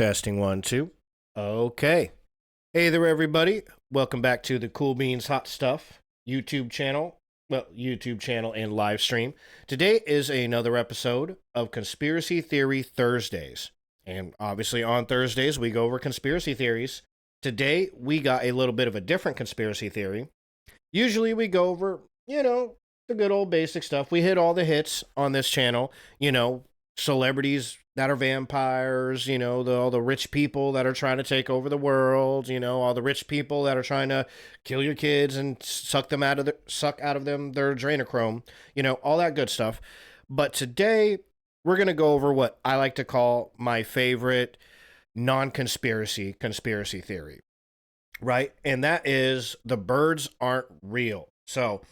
Testing 1, 2. Okay. Hey there, everybody. Welcome back to the Cool Beans Hot Stuff YouTube channel. Well, YouTube channel and live stream. Today is another episode of Conspiracy Theory Thursdays. And obviously on Thursdays, we go over conspiracy theories. Today, we got a little bit of a different conspiracy theory. Usually we go over, the good old basic stuff. We hit all the hits on this channel, celebrities that are vampires, all the rich people that are trying to take over the world, all the rich people that are trying to kill your kids and suck out of them their adrenochrome, all that good stuff. But today we're going to go over what I like to call my favorite non-conspiracy conspiracy theory, right? And that is the birds aren't real. So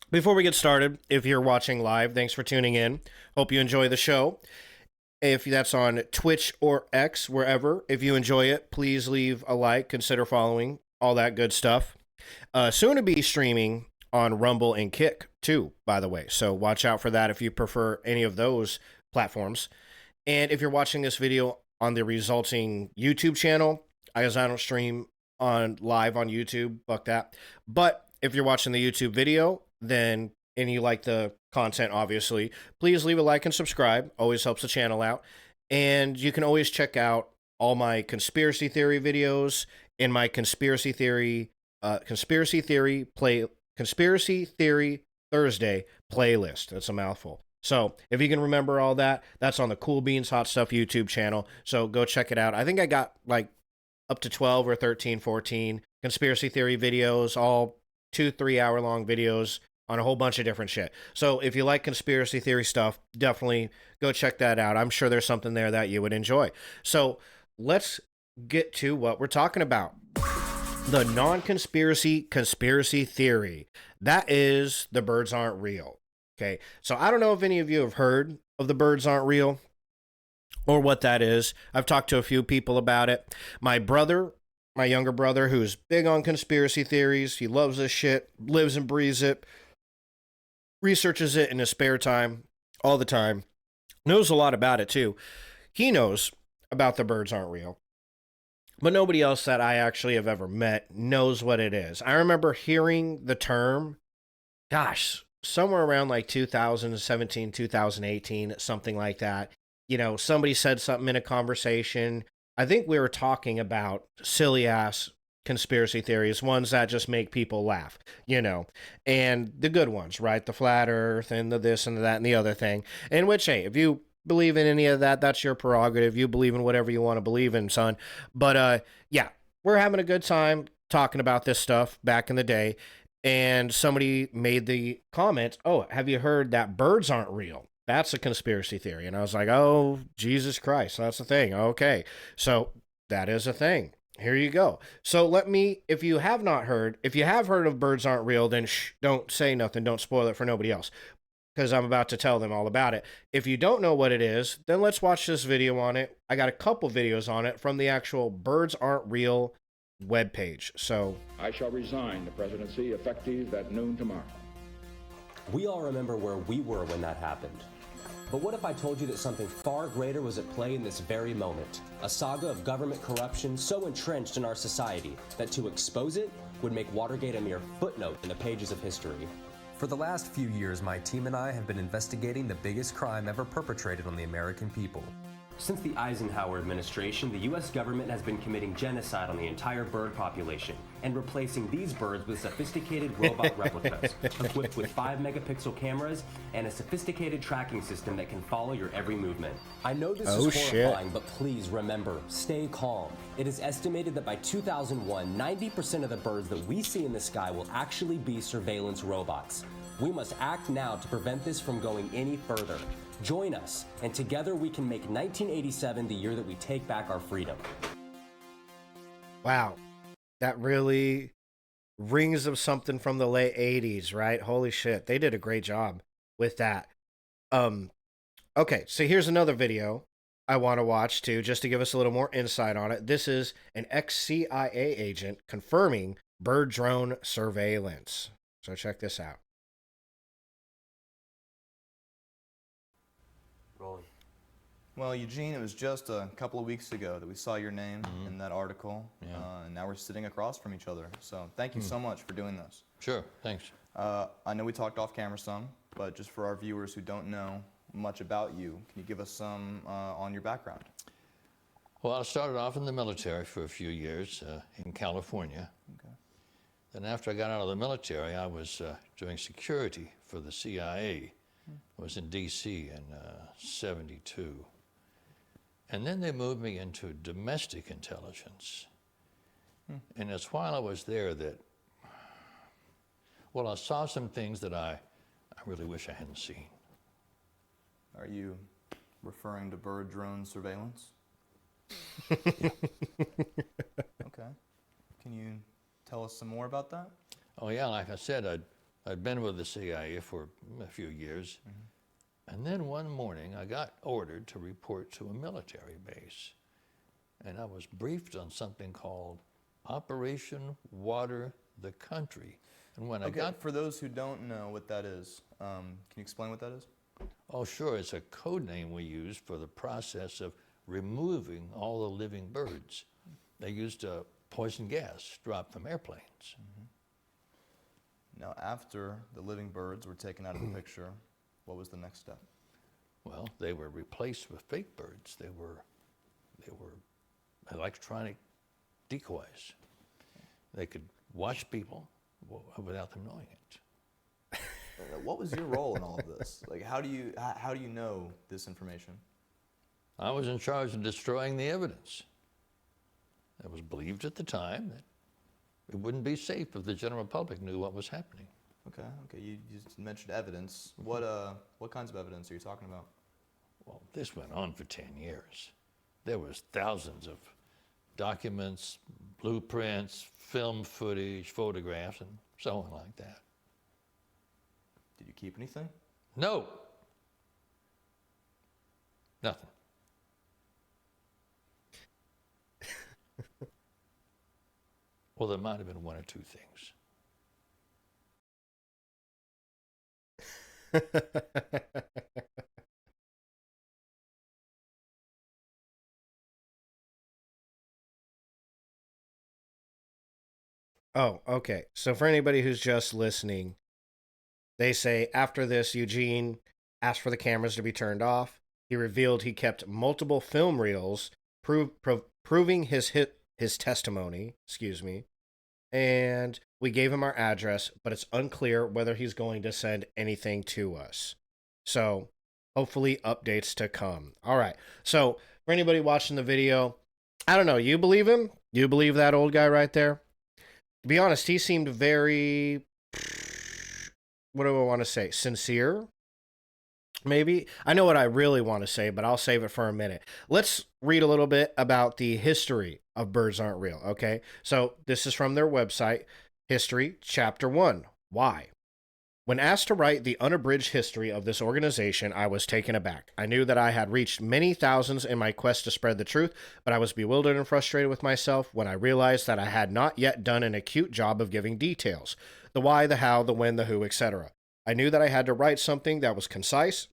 before we get started, if you're watching live, thanks for tuning in. Hope you enjoy the show. If that's on Twitch or X, wherever, if you enjoy it, please leave a like, consider following, all that good stuff. Soon to be streaming on Rumble and Kick, too, by the way. So watch out for that if you prefer any of those platforms. And if you're watching this video on the resulting YouTube channel, I don't stream live on YouTube, fuck that. But if you're watching the YouTube video, then and you like the content, obviously, please leave a like and subscribe. Always helps the channel out. And you can always check out all my conspiracy theory videos in my conspiracy theory Thursday playlist. That's a mouthful. So if you can remember all that, that's on the Cool Beans Hot Stuff YouTube channel. So go check it out. I think I got like up to 12 or 13, 14 conspiracy theory videos, all 2-3 hour long videos on a whole bunch of different shit. So if you like conspiracy theory stuff, definitely go check that out. I'm sure there's something there that you would enjoy. So let's get to what we're talking about. The non-conspiracy conspiracy theory. That is the birds aren't real. Okay. So I don't know if any of you have heard of the birds aren't real or what that is. I've talked to a few people about it. My younger brother, who's big on conspiracy theories, he loves this shit, lives and breathes it, researches it in his spare time all the time, knows a lot about it too. He knows about the birds aren't real, but nobody else that I actually have ever met knows what it is. I remember hearing the term, somewhere around like 2017, 2018, something like that. Somebody said something in a conversation. I think we were talking about silly ass conspiracy theories, ones that just make people laugh, and the good ones, right? The flat earth and the this and the that and the other thing. In which, hey, if you believe in any of that, that's your prerogative. You believe in whatever you want to believe in, son. But yeah, we're having a good time talking about this stuff back in the day. And somebody made the comment, oh, have you heard that birds aren't real? That's a conspiracy theory. And I was like, oh, Jesus Christ, that's a thing. Okay, so that is a thing. Here you go. So if you have heard of birds aren't real, then don't say nothing. Don't spoil it for nobody else, because I'm about to tell them all about it. If you don't know what it is, then let's watch this video on it. I got a couple videos on it from the actual Birds Aren't Real webpage. So I shall resign the presidency effective at noon tomorrow. We all remember where we were when that happened. But what if I told you that something far greater was at play in this very moment? A saga of government corruption so entrenched in our society that to expose it would make Watergate a mere footnote in the pages of history. For the last few years, my team and I have been investigating the biggest crime ever perpetrated on the American people. Since the Eisenhower administration, the U.S. government has been committing genocide on the entire bird population and replacing these birds with sophisticated robot replicas equipped with 5-megapixel cameras and a sophisticated tracking system that can follow your every movement. I know this is horrifying, but please remember, stay calm. It is estimated that by 2001, 90% of the birds that we see in the sky will actually be surveillance robots. We must act now to prevent this from going any further. Join us, and together we can make 1987 the year that we take back our freedom. Wow, that really rings of something from the late 80s, right? Holy shit, they did a great job with that. Okay, so here's another video I want to watch too, just to give us a little more insight on it. This is an ex-CIA agent confirming bird drone surveillance. So check this out. Rolling. Well, Eugene, it was just a couple of weeks ago that we saw your name in that article, and now we're sitting across from each other. So thank you so much for doing this. Sure, thanks. I know we talked off camera some, but just for our viewers who don't know much about you, can you give us some on your background? Well, I started off in the military for a few years in California. Okay. Then after I got out of the military, I was doing security for the CIA. I was in D.C. in '72. And then they moved me into domestic intelligence. And it's while I was there that, well, I saw some things that I really wish I hadn't seen. Are you referring to bird drone surveillance? Yeah. Okay. Can you tell us some more about that? Oh yeah, like I said, I'd been with the CIA for a few years. And then one morning I got ordered to report to a military base. And I was briefed on something called Operation Water the Country. And when I got... For those who don't know what that is, can you explain what that is? Oh sure, it's a code name we use for the process of removing all the living birds. They used poison gas dropped from airplanes. Now, after the living birds were taken out of the picture, what was the next step? Well, they were replaced with fake birds. They were electronic decoys. They could watch people without them knowing it. What was your role in all of this? Like, how do you know this information? I was in charge of destroying the evidence. It was believed at the time that it wouldn't be safe if the general public knew what was happening. Okay. You just mentioned evidence. What kinds of evidence are you talking about? Well, this went on for 10 years. There was thousands of documents, blueprints, film footage, photographs, and so on like that. Did you keep anything? No. Nothing. Well, there might have been one or two things. Oh, okay. So for anybody who's just listening, they say after this, Eugene asked for the cameras to be turned off. He revealed he kept multiple film reels proving his testimony. Excuse me. And we gave him our address, but it's unclear whether he's going to send anything to us. So hopefully updates to come. All right. So for anybody watching the video, I don't know. You believe him? You believe that old guy right there? To be honest, he seemed very, what do I want to say? Sincere? Maybe. I know what I really want to say, but I'll save it for a minute. Let's read a little bit about the history of Birds Aren't Real, okay? So this is from their website, History, Chapter 1, Why? When asked to write the unabridged history of this organization, I was taken aback. I knew that I had reached many thousands in my quest to spread the truth, but I was bewildered and frustrated with myself when I realized that I had not yet done an acute job of giving details. The why, the how, the when, the who, etc. I knew that I had to write something that was concise,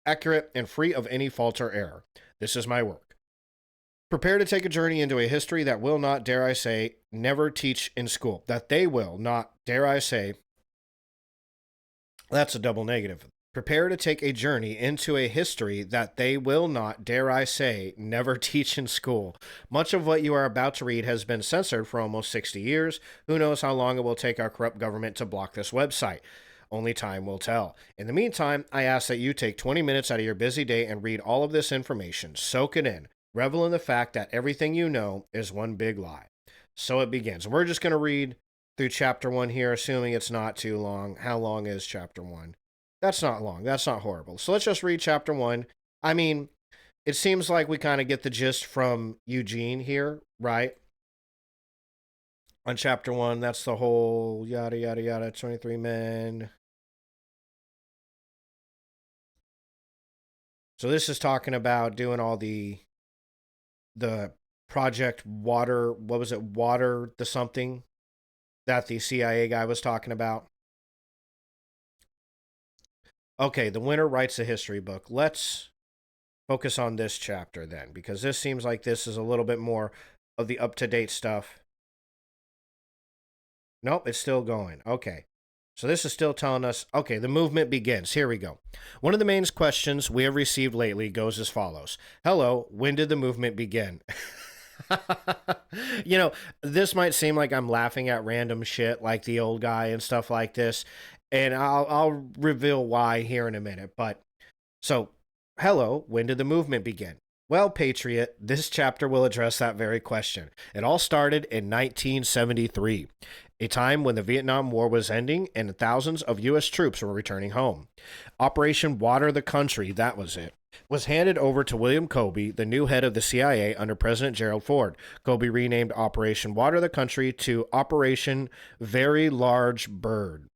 accurate, and free of any fault or error. This is my work. Prepare to take a journey into a history that will not, dare I say, never teach in school. That they will not, dare I say, that's a double negative. Prepare to take a journey into a history that they will not, dare I say, never teach in school. Much of what you are about to read has been censored for almost 60 years. Who knows how long it will take our corrupt government to block this website? Only time will tell. In the meantime, I ask that you take 20 minutes out of your busy day and read all of this information. Soak it in. Revel in the fact that everything you know is one big lie. So it begins. We're just going to read through chapter 1 here, assuming it's not too long. How long is chapter 1? That's not long. That's not horrible. So let's just read chapter 1. I mean, it seems like we kind of get the gist from Eugene here, right? On chapter 1, that's the whole yada, yada, yada, 23 men. So this is talking about doing all the Project Water, what was it, Water the something that the CIA guy was talking about. Okay, the winner writes a history book. Let's focus on this chapter then, because this seems like this is a little bit more of the up-to-date stuff. Nope, it's still going. Okay. So this is still telling us, okay, the movement begins. Here we go. One of the main questions we have received lately goes as follows. Hello, when did the movement begin? You know, this might seem like I'm laughing at random shit like the old guy and stuff like this, and I'll reveal why here in a minute. But so, hello, when did the movement begin? Well, Patriot, this chapter will address that very question. It all started in 1973, a time when the Vietnam War was ending and thousands of U.S. troops were returning home. Operation Water the Country, that was it, was handed over to William Colby, the new head of the CIA under President Gerald Ford. Colby renamed Operation Water the Country to Operation Very Large Bird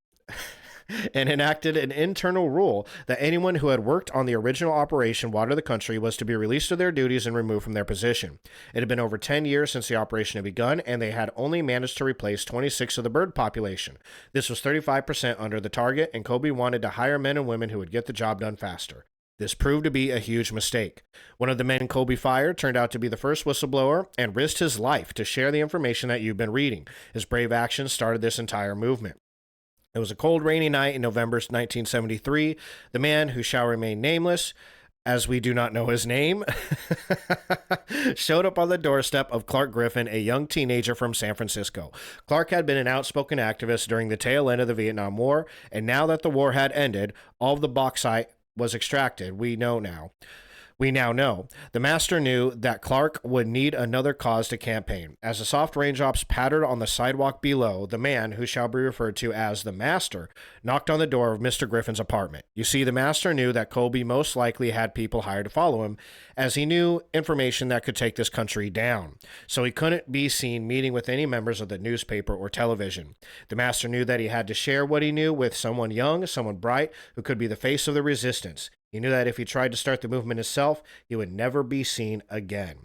and enacted an internal rule that anyone who had worked on the original Operation Water the Country was to be released of their duties and removed from their position. It had been over 10 years since the operation had begun, and they had only managed to replace 26 of the bird population. This was 35% under the target, and Colby wanted to hire men and women who would get the job done faster. This proved to be a huge mistake. One of the men Colby fired turned out to be the first whistleblower and risked his life to share the information that you've been reading. His brave actions started this entire movement. It was a cold, rainy night in November 1973. The man, who shall remain nameless, as we do not know his name, showed up on the doorstep of Clark Griffin, a young teenager from San Francisco. Clark had been an outspoken activist during the tail end of the Vietnam War, and now that the war had ended, all of the bauxite was extracted. We now know. The master knew that Clark would need another cause to campaign. As the soft raindrops pattered on the sidewalk below, the man, who shall be referred to as the master, knocked on the door of Mr. Griffin's apartment. You see, the master knew that Colby most likely had people hired to follow him, as he knew information that could take this country down. So he couldn't be seen meeting with any members of the newspaper or television. The master knew that he had to share what he knew with someone young, someone bright, who could be the face of the resistance. He knew that if he tried to start the movement himself, he would never be seen again.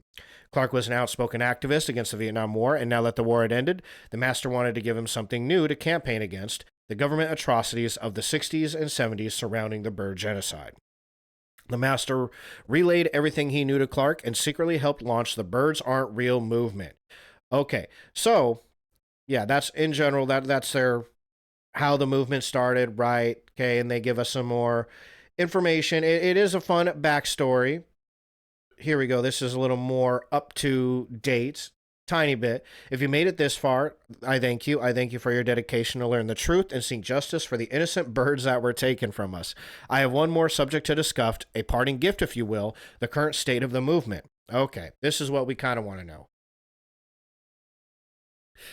Clark was an outspoken activist against the Vietnam War, and now that the war had ended, the master wanted to give him something new to campaign against, the government atrocities of the 60s and 70s surrounding the bird genocide. The master relayed everything he knew to Clark and secretly helped launch the Birds Aren't Real movement. Okay, so, yeah, that's in general, that's their how the movement started, right? Okay, and they give us some more information. It is a fun backstory. Here we go. This is a little more up to date, tiny bit. If you made it this far, I thank you. I thank you for your dedication to learn the truth and seek justice for the innocent birds that were taken from us. I have one more subject to discuss, a parting gift, if you will, the current state of the movement. Okay, this is what we kind of want to know.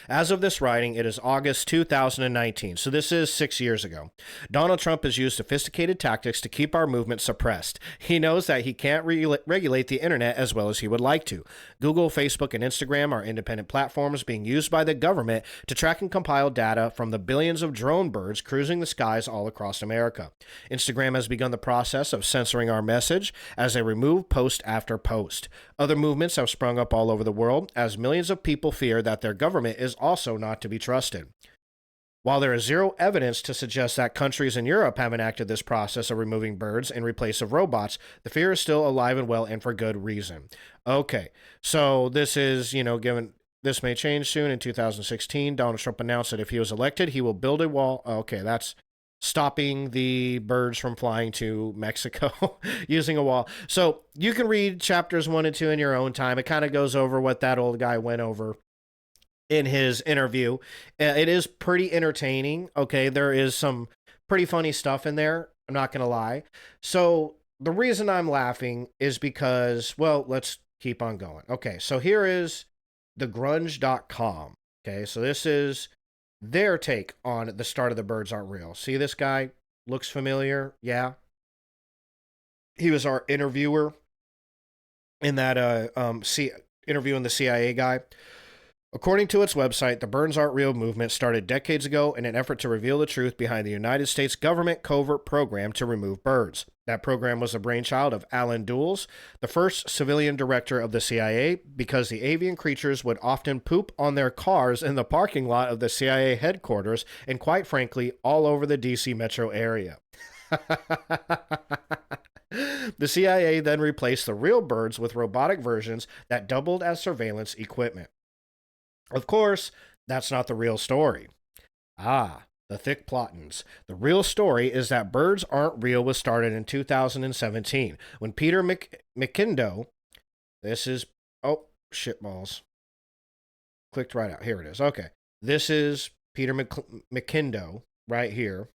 As of this writing, it is August 2019, so this is 6 years ago. Donald Trump has used sophisticated tactics to keep our movement suppressed. He knows that he can't regulate the internet as well as he would like to. Google, Facebook, and Instagram are independent platforms being used by the government to track and compile data from the billions of drone birds cruising the skies all across America. Instagram has begun the process of censoring our message as they remove post after post. Other movements have sprung up all over the world as millions of people fear that their government is also not to be trusted. While there is zero evidence to suggest that countries in Europe have enacted this process of removing birds in replace of robots, the fear is still alive and well, and for good reason. Okay, so this is, given this may change soon. In 2016, Donald Trump announced that if he was elected, he will build a wall. Okay, that's stopping the birds from flying to Mexico using a wall. So you can read chapters 1 and 2 in your own time. It kind of goes over what that old guy went over in his interview. It is pretty entertaining. Okay, there is some pretty funny stuff in there. I'm not going to lie. So the reason I'm laughing is because, well, let's keep on going. Okay, so here is thegrunge.com. Okay, so this is their take on the start of the Birds Aren't Real. See, this guy looks familiar. Yeah. He was our interviewer in that interviewing the CIA guy. According to its website, the Birds Aren't Real movement started decades ago in an effort to reveal the truth behind the United States government covert program to remove birds. That program was the brainchild of Alan Dulles, the first civilian director of the CIA, because the avian creatures would often poop on their cars in the parking lot of the CIA headquarters and, quite frankly, all over the DC metro area. The CIA then replaced the real birds with robotic versions that doubled as surveillance equipment. Of course, that's not the real story. The thick plottins. The real story is that Birds Aren't Real was started in 2017 when Peter McKindo, this is, oh, shitballs. Clicked right out. Here it is. Okay. This is Peter McKindo right here.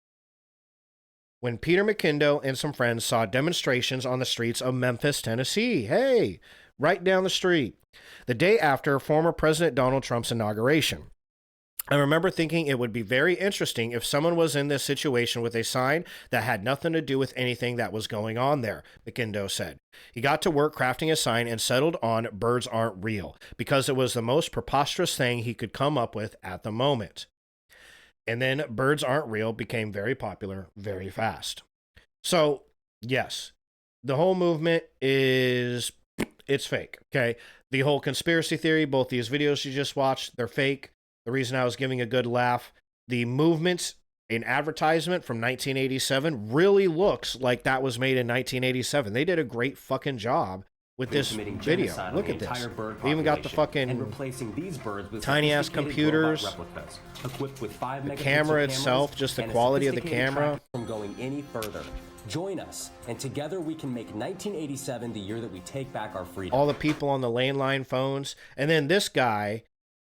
When Peter McKindo and some friends saw demonstrations on the streets of Memphis, Tennessee. Hey, right down the street. The day after former President Donald Trump's inauguration. I remember thinking it would be very interesting if someone was in this situation with a sign that had nothing to do with anything that was going on there, McKindo said. He got to work crafting a sign and settled on Birds Aren't Real because it was the most preposterous thing he could come up with at the moment. And then Birds Aren't Real became very popular very fast. So, yes, the whole movement it's fake, okay? The whole conspiracy theory, both these videos you just watched, they're fake. The reason I was giving a good laugh, the movement in advertisement from 1987 really looks like that was made in 1987. They did a great fucking job with this video. Look at this. They even got the fucking tiny ass computers. The camera itself, just the quality of the camera. From going any further. Join us, and together we can make 1987 the year that we take back our freedom. All the people on the landline phones. And then this guy,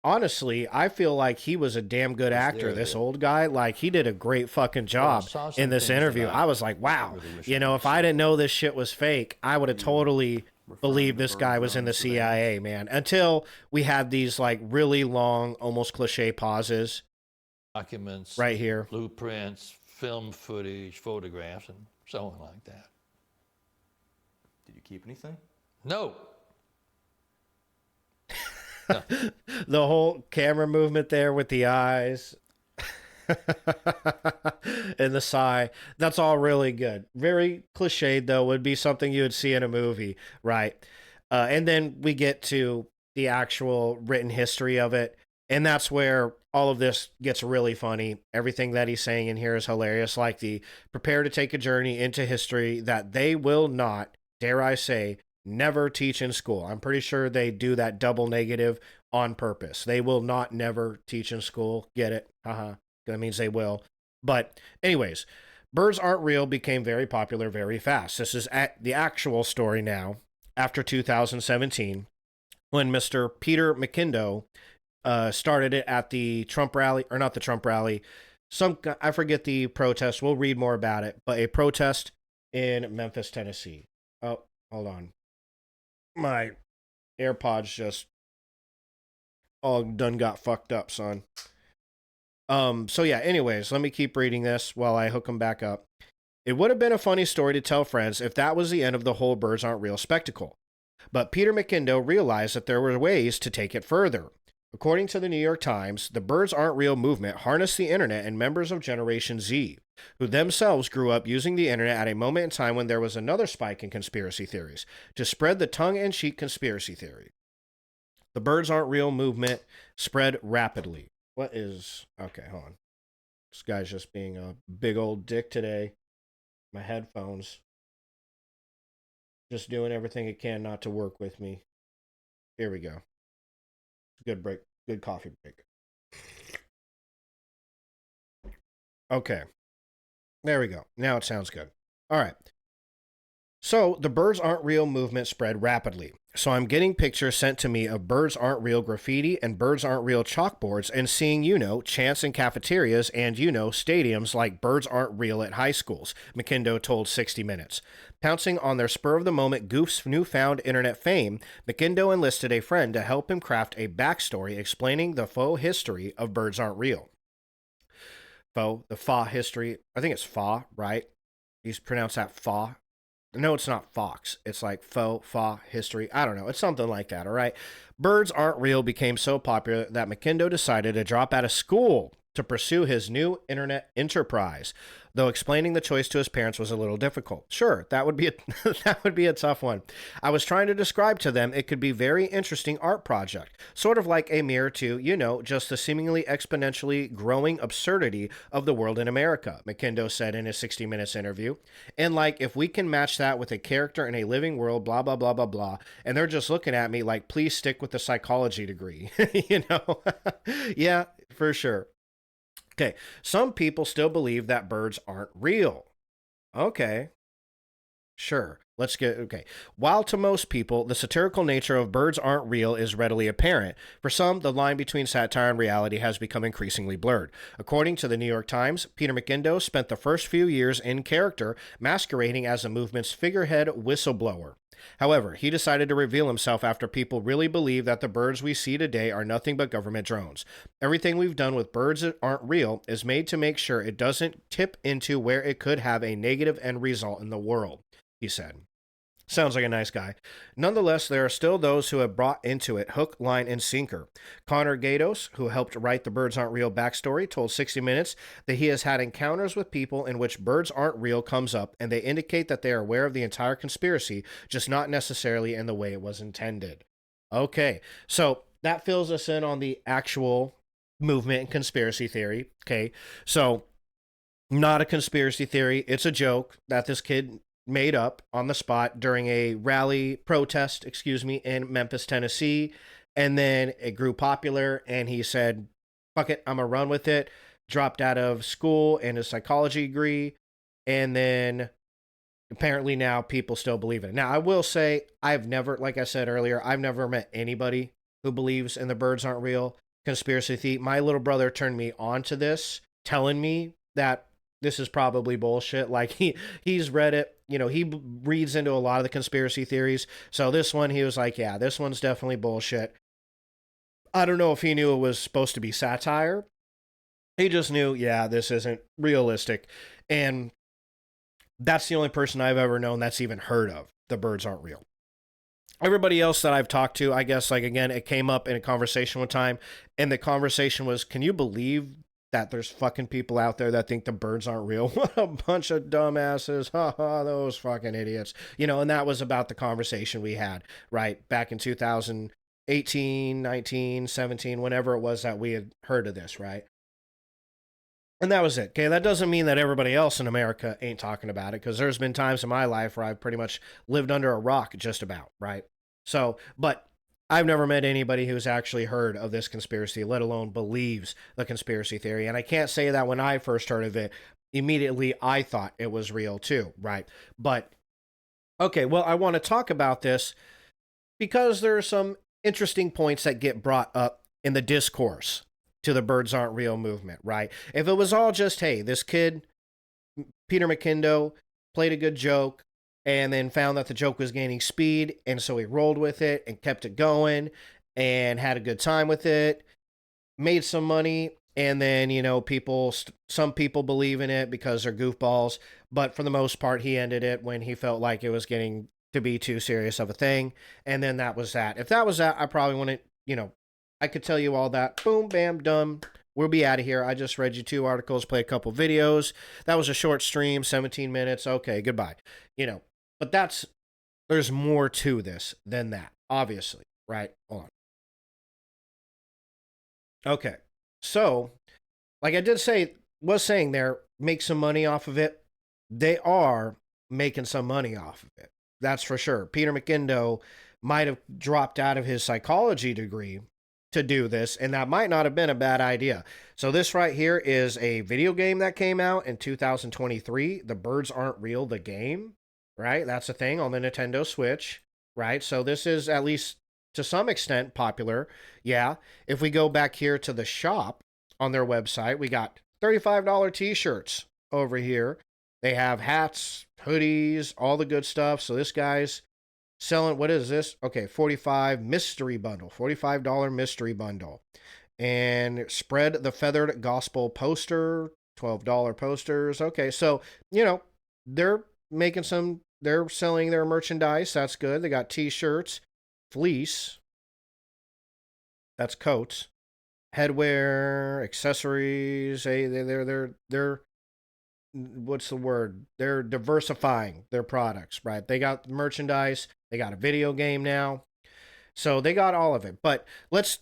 honestly, I feel like he was a damn good actor. This old guy, like, he did a great fucking job in this interview. I was like, wow, you know, if I didn't know this shit was fake, I would have totally believed this guy was in the CIA, man. Until we had these, like, really long, almost cliche pauses. Documents, right here, blueprints, film footage, photographs, and so on like that. Did you keep anything? No. The whole camera movement there with the eyes and the sigh, that's all really good. Very cliched, though, would be something you would see in a movie, right? And then we get to the actual written history of it, and that's where all of this gets really funny. Everything that he's saying in here is hilarious, like the prepare to take a journey into history that they will not, dare I say, never teach in school. I'm pretty sure they do that double negative on purpose. They will not never teach in school. Get it? Haha. That means they will. But anyways, Birds Aren't Real became very popular very fast. This is the actual story now after 2017 when Mr. Peter McKindo started it at the Trump rally, or not the Trump rally. I forget the protest. We'll read more about it, but a protest in Memphis, Tennessee. Oh, hold on. My AirPods just all done got fucked up, son. So yeah, anyways, let me keep reading this while I hook them back up. It would have been a funny story to tell friends if that was the end of the whole Birds Aren't Real spectacle. But Peter McKindo realized that there were ways to take it further. According to the New York Times, the Birds Aren't Real movement harnessed the internet and members of Generation Z, who themselves grew up using the internet at a moment in time when there was another spike in conspiracy theories, to spread the tongue-in-cheek conspiracy theory. The Birds Aren't Real movement spread rapidly. Okay, hold on. This guy's just being a big old dick today. My headphones. Just doing everything it can not to work with me. Here we go. Good break. Good coffee break. Okay. There we go. Now it sounds good. All right. So the Birds Aren't Real movement spread rapidly. So I'm getting pictures sent to me of Birds Aren't Real graffiti and Birds Aren't Real chalkboards and seeing, chants in cafeterias and, stadiums like Birds Aren't Real at high schools, McKindo told 60 Minutes. Pouncing on their spur-of-the-moment goof's newfound internet fame, McKindo enlisted a friend to help him craft a backstory explaining the faux history of Birds Aren't Real. The fa history, I think it's fa, right? You pronounce that fa. No, it's not Fox. It's like faux, fa, history. I don't know. It's something like that, all right? Birds Aren't Real became so popular that McKindo decided to drop out of school to pursue his new internet enterprise, though explaining the choice to his parents was a little difficult. Sure, that would be a that would be a tough one. I was trying to describe to them it could be very interesting art project, sort of like a mirror to, just the seemingly exponentially growing absurdity of the world in America, McKindo said in his 60 Minutes interview. And like, if we can match that with a character in a living world, blah, blah, blah, blah, blah, and they're just looking at me like, please stick with the psychology degree, Yeah, for sure. Okay, some people still believe that birds aren't real. Okay, sure. Okay. While to most people, the satirical nature of Birds Aren't Real is readily apparent, for some, the line between satire and reality has become increasingly blurred. According to the New York Times, Peter McKindo spent the first few years in character, masquerading as the movement's figurehead whistleblower. However, he decided to reveal himself after people really believe that the birds we see today are nothing but government drones. Everything we've done with Birds Aren't Real is made to make sure it doesn't tip into where it could have a negative end result in the world, he said. Sounds like a nice guy. Nonetheless, there are still those who have brought into it hook, line, and sinker. Connor Gatos, who helped write the Birds Aren't Real backstory, told 60 Minutes that he has had encounters with people in which Birds Aren't Real comes up, and they indicate that they are aware of the entire conspiracy, just not necessarily in the way it was intended. Okay, so that fills us in on the actual movement and conspiracy theory. Okay, so not a conspiracy theory. It's a joke that this kid made up on the spot during a protest, in Memphis, Tennessee. And then it grew popular and he said, fuck it, I'm gonna run with it. Dropped out of school and his psychology degree. And then apparently now people still believe in it. Now, I will say, like I said earlier, I've never met anybody who believes in the Birds Aren't Real conspiracy theory. My little brother turned me on to this, telling me that this is probably bullshit. Like he's read it, he reads into a lot of the conspiracy theories. So this one, he was like, yeah, this one's definitely bullshit. I don't know if he knew it was supposed to be satire. He just knew, yeah, this isn't realistic. And that's the only person I've ever known that's even heard of the Birds Aren't Real. Everybody else that I've talked to, I guess, like, again, it came up in a conversation one time, and the conversation was, can you believe that there's fucking people out there that think the birds aren't real? What a bunch of dumbasses. Ha ha, those fucking idiots. And that was about the conversation we had, right? Back in 2018, 19, 17, whenever it was that we had heard of this, right? And that was it. Okay, that doesn't mean that everybody else in America ain't talking about it, because there's been times in my life where I've pretty much lived under a rock just about, right? So, but I've never met anybody who's actually heard of this conspiracy, let alone believes the conspiracy theory. And I can't say that when I first heard of it, immediately I thought it was real too, right? But, okay, well, I want to talk about this because there are some interesting points that get brought up in the discourse to the Birds Aren't Real movement, right? If it was all just, hey, this kid, Peter McKindo, played a good joke, and then found that the joke was gaining speed, and so he rolled with it and kept it going and had a good time with it, made some money, and then, some people believe in it because they're goofballs, but for the most part, he ended it when he felt like it was getting to be too serious of a thing, and then that was that. If that was that, I probably wouldn't, I could tell you all that. Boom, bam, done. We'll be out of here. I just read you 2 articles, play a couple videos. That was a short stream, 17 minutes. Okay, goodbye. But there's more to this than that, obviously, right? Hold on. Okay, so, like I was saying there, make some money off of it. They are making some money off of it. That's for sure. Peter McKindo might have dropped out of his psychology degree to do this, and that might not have been a bad idea. So this right here is a video game that came out in 2023, The Birds Aren't Real, the game. Right? That's a thing on the Nintendo Switch, right? So this is at least to some extent popular. Yeah. If we go back here to the shop on their website, we got $35 t-shirts over here. They have hats, hoodies, all the good stuff. So this guy's selling, what is this? Okay, $45 mystery bundle, $45 mystery bundle. And Spread the Feathered Gospel poster, $12 posters. Okay, so, they're selling their merchandise. That's good. They got t-shirts, fleece. That's coats. headwear, accessories. They're what's the word? They're diversifying their products, right? They got merchandise, they got a video game now. So they got all of it. But what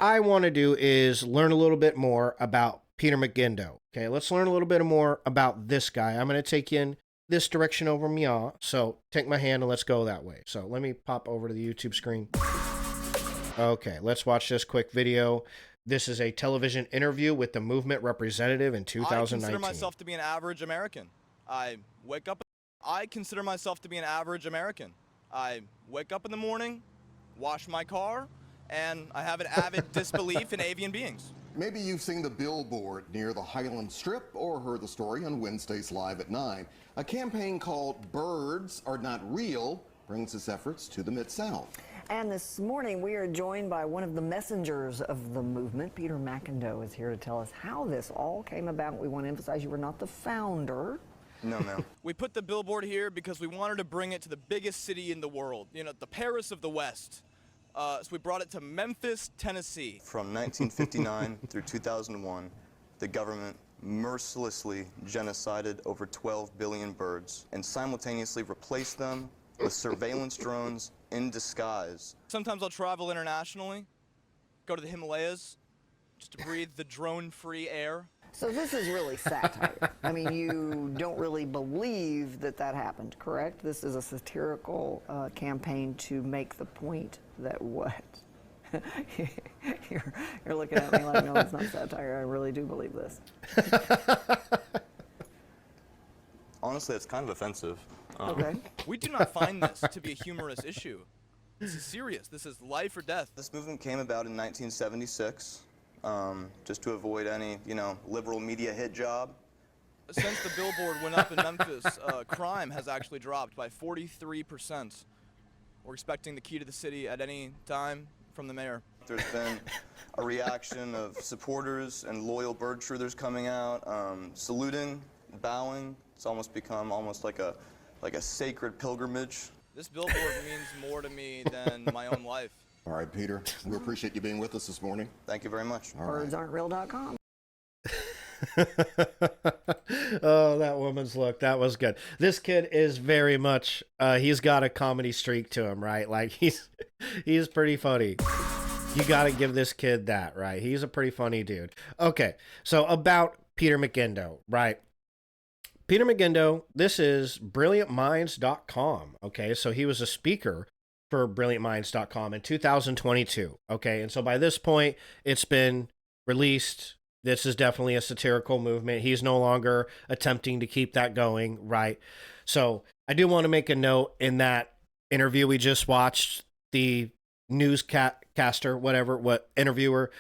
I want to do is learn a little bit more about Peter McGindo. Okay, let's learn a little bit more about this guy. I'm going to take you in this direction over Mia. So take my hand and let's go that way. So let me pop over to the YouTube screen. Okay, let's watch this quick video. This is a television interview with the movement representative in 2019. I consider myself to be an average American. I consider myself to be an average American. I wake up in the morning, wash my car, and I have an avid disbelief in avian beings. Maybe you've seen the billboard near the Highland Strip or heard the story on Wednesdays Live at 9. A campaign called Birds Are Not Real brings its efforts to the Mid-South. And this morning we are joined by one of the messengers of the movement. Peter McIndoe is here to tell us how this all came about. We want to emphasize you were not the founder. No, ma'am. We put the billboard here because we wanted to bring it to the biggest city in the world, you know, the Paris of the West. So we brought it to Memphis, Tennessee. From 1959 through 2001, the government mercilessly genocided over 12 billion birds and simultaneously replaced them with surveillance drones in disguise. Sometimes I'll travel internationally, go to the Himalayas, just to breathe the drone-free air. So this is really satire. I mean, you don't really believe that that happened, correct? This is a satirical campaign to make the point that what? You're looking at me like, no, it's not satire. I really do believe this. Honestly, it's kind of offensive. Okay. We do not find this to be a humorous issue. This is serious. This is life or death. This movement came about in 1976, just to avoid any, liberal media hit job. Since the billboard went up in Memphis, crime has actually dropped by 43%. We're expecting the key to the city at any time from the mayor. There's been a reaction of supporters and loyal bird truthers coming out, saluting, bowing. It's almost become like a sacred pilgrimage. This billboard means more to me than my own life. All right, Peter, we appreciate you being with us this morning. Thank you very much. BirdsAren'tReal.com. Oh, that woman's look. That was good. This kid is very much, he's got a comedy streak to him, right? Like he's pretty funny. You got to give this kid that, right? He's a pretty funny dude. Okay. So about Peter McGindo, right? Peter McGindo, this is brilliantminds.com. Okay. So he was a speaker for brilliantminds.com in 2022. Okay. And so by this point, it's been released. This is definitely a satirical movement. He's no longer attempting to keep that going, right? So I do want to make a note in that interview we just watched, the newscaster, what interviewer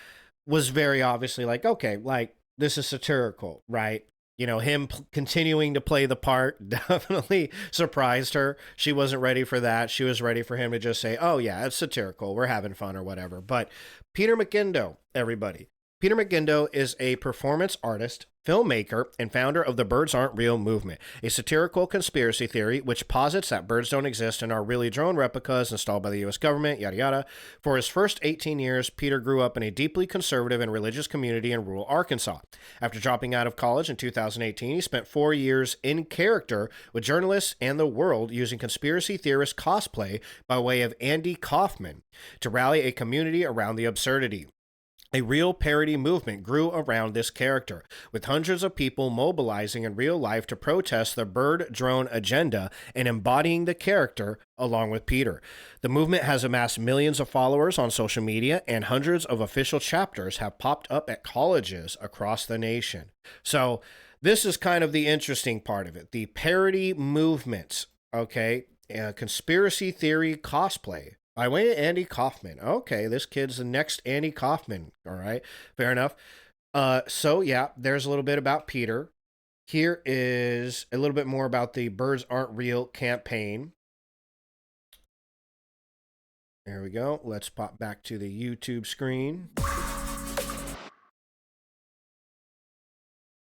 was very obviously like, okay, like this is satirical, right? You know, him continuing to play the part definitely surprised her. She wasn't ready for that. She was ready for him to just say, oh yeah, it's satirical. We're having fun or whatever. But Peter McGindo, everybody. Peter McGindo is a performance artist, filmmaker, and founder of the Birds Aren't Real movement, a satirical conspiracy theory which posits that birds don't exist and are really drone replicas installed by the U.S. government, yada yada. For his first 18 years, Peter grew up in a deeply conservative and religious community in rural Arkansas. After dropping out of college in 2018, he spent 4 years in character with journalists and the world using conspiracy theorist cosplay by way of Andy Kaufman to rally a community around the absurdity. A real parody movement grew around this character, with hundreds of people mobilizing in real life to protest the bird drone agenda and embodying the character along with Peter. The movement has amassed millions of followers on social media, and hundreds of official chapters have popped up at colleges across the nation. So this is kind of the interesting part of it. The parody movement, okay, conspiracy theory cosplay. By way of Andy Kaufman. Okay, this kid's the next Andy Kaufman. All right, fair enough. So yeah, there's a little bit about Peter. Here is a little bit more about the Birds Aren't Real campaign. There we go. Let's pop back to the YouTube screen.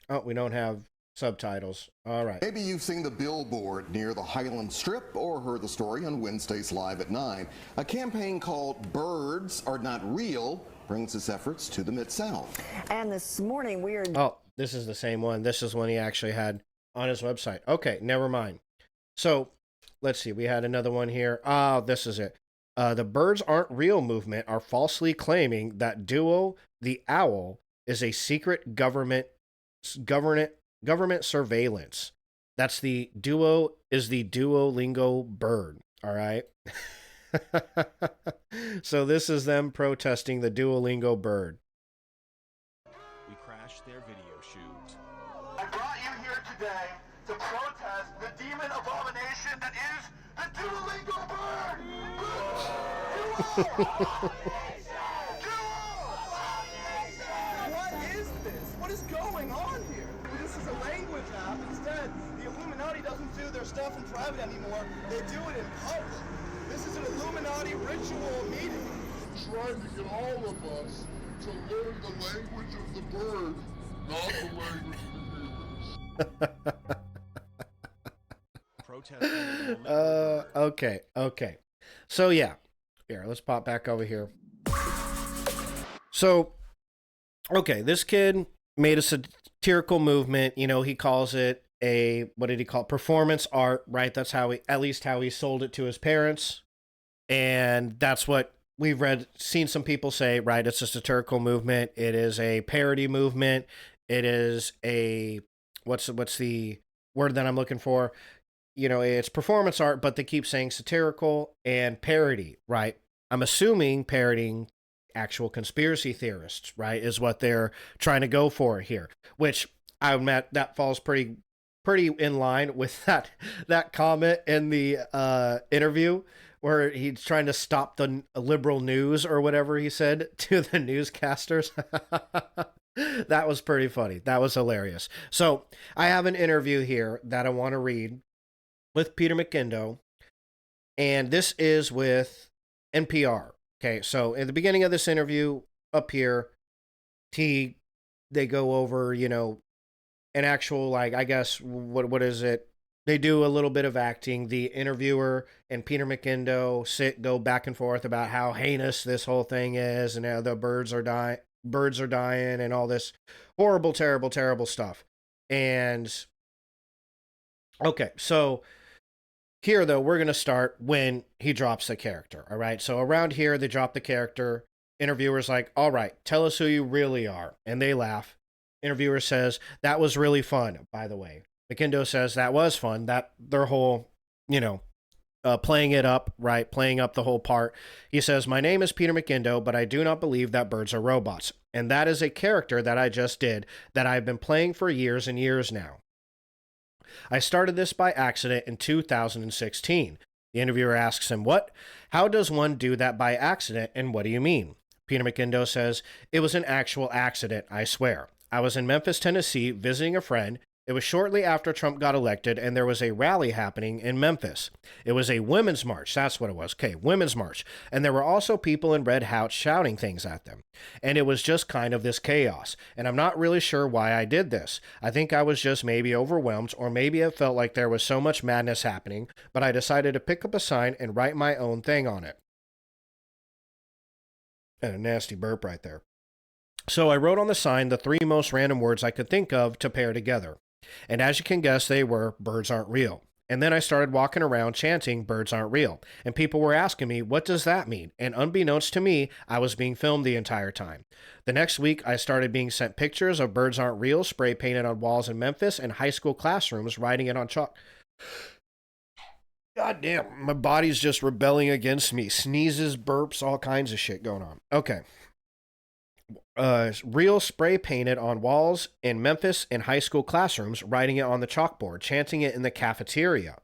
Oh, we don't have subtitles. All right. Maybe you've seen the billboard near the Highland Strip or heard the story on Wednesdays Live at 9. A campaign called Birds Are Not Real brings its efforts to the Mid-South. And this morning we are... Oh, this is the same one. This is one he actually had on his website. Okay, never mind. So, let's see. We had another one here. Oh, this is it. The Birds Aren't Real movement are falsely claiming that Duo the Owl is a secret government surveillance. That's the Duolingo bird. All right. So this is them protesting the Duolingo bird. We crashed their video shoot. I brought you here today to protest the demon abomination that is the Duolingo bird! What is this? What is going on here? This is a language app. Instead, the Illuminati doesn't do their stuff in private anymore. They do it in public. This is an Illuminati ritual meeting. Trying to get all of us to learn the language of the bird, not the language of the humans. Okay. So yeah, here, let's pop back over here. So, okay, this kid made a satirical movement. You know, he calls it what did he call it? Performance art, right? That's how at least how he sold it to his parents. And that's what we've seen some people say, right? It's a satirical movement. It is a parody movement. It is a, what's the word that I'm looking for? You know, it's performance art, but they keep saying satirical and parody, right? I'm assuming parodying actual conspiracy theorists, right, is what they're trying to go for here, which I admit that falls pretty in line with that comment in the interview where he's trying to stop the liberal news or whatever he said to the newscasters. That was pretty funny. That was hilarious. So I have an interview here that I want to read with Peter McIndoe, and this is with NPR. Okay, so in the beginning of this interview up here, they go over, you know, an actual, like, I guess, what is it? They do a little bit of acting. The interviewer and Peter McIndoe go back and forth about how heinous this whole thing is and how the birds are dying and all this horrible, terrible, terrible stuff. And okay, so here, though, we're going to start when he drops the character, all right? So around here, they drop the character. Interviewer's like, all right, tell us who you really are. And they laugh. Interviewer says, that was really fun, by the way. McIndoe says, that was fun. That their whole, you know, playing it up, right? Playing up the whole part. He says, my name is Peter McIndoe, but I do not believe that birds are robots. And that is a character that I just did that I've been playing for years and years now. I started this by accident in 2016. The interviewer asks him, what? How does one do that by accident, and what do you mean? Peter McIndoe says, it was an actual accident, I swear. I was in Memphis, Tennessee, visiting a friend. It was shortly after Trump got elected, and there was a rally happening in Memphis. It was a women's march. That's what it was. Okay, women's march. And there were also people in red hats shouting things at them. And it was just kind of this chaos. And I'm not really sure why I did this. I think I was just maybe overwhelmed, or maybe it felt like there was so much madness happening, but I decided to pick up a sign and write my own thing on it. And a nasty burp right there. So I wrote on the sign the 3 most random words I could think of to pair together. And as you can guess, they were, birds aren't real. And then I started walking around chanting, birds aren't real. And people were asking me, what does that mean? And unbeknownst to me, I was being filmed the entire time. The next week, I started being sent pictures of birds aren't real, spray painted on walls in Memphis and high school classrooms, writing it on chalk. God damn, my body's just rebelling against me. Sneezes, burps, all kinds of shit going on. Okay. Real spray painted on walls in Memphis and high school classrooms, writing it on the chalkboard, chanting it in the cafeteria.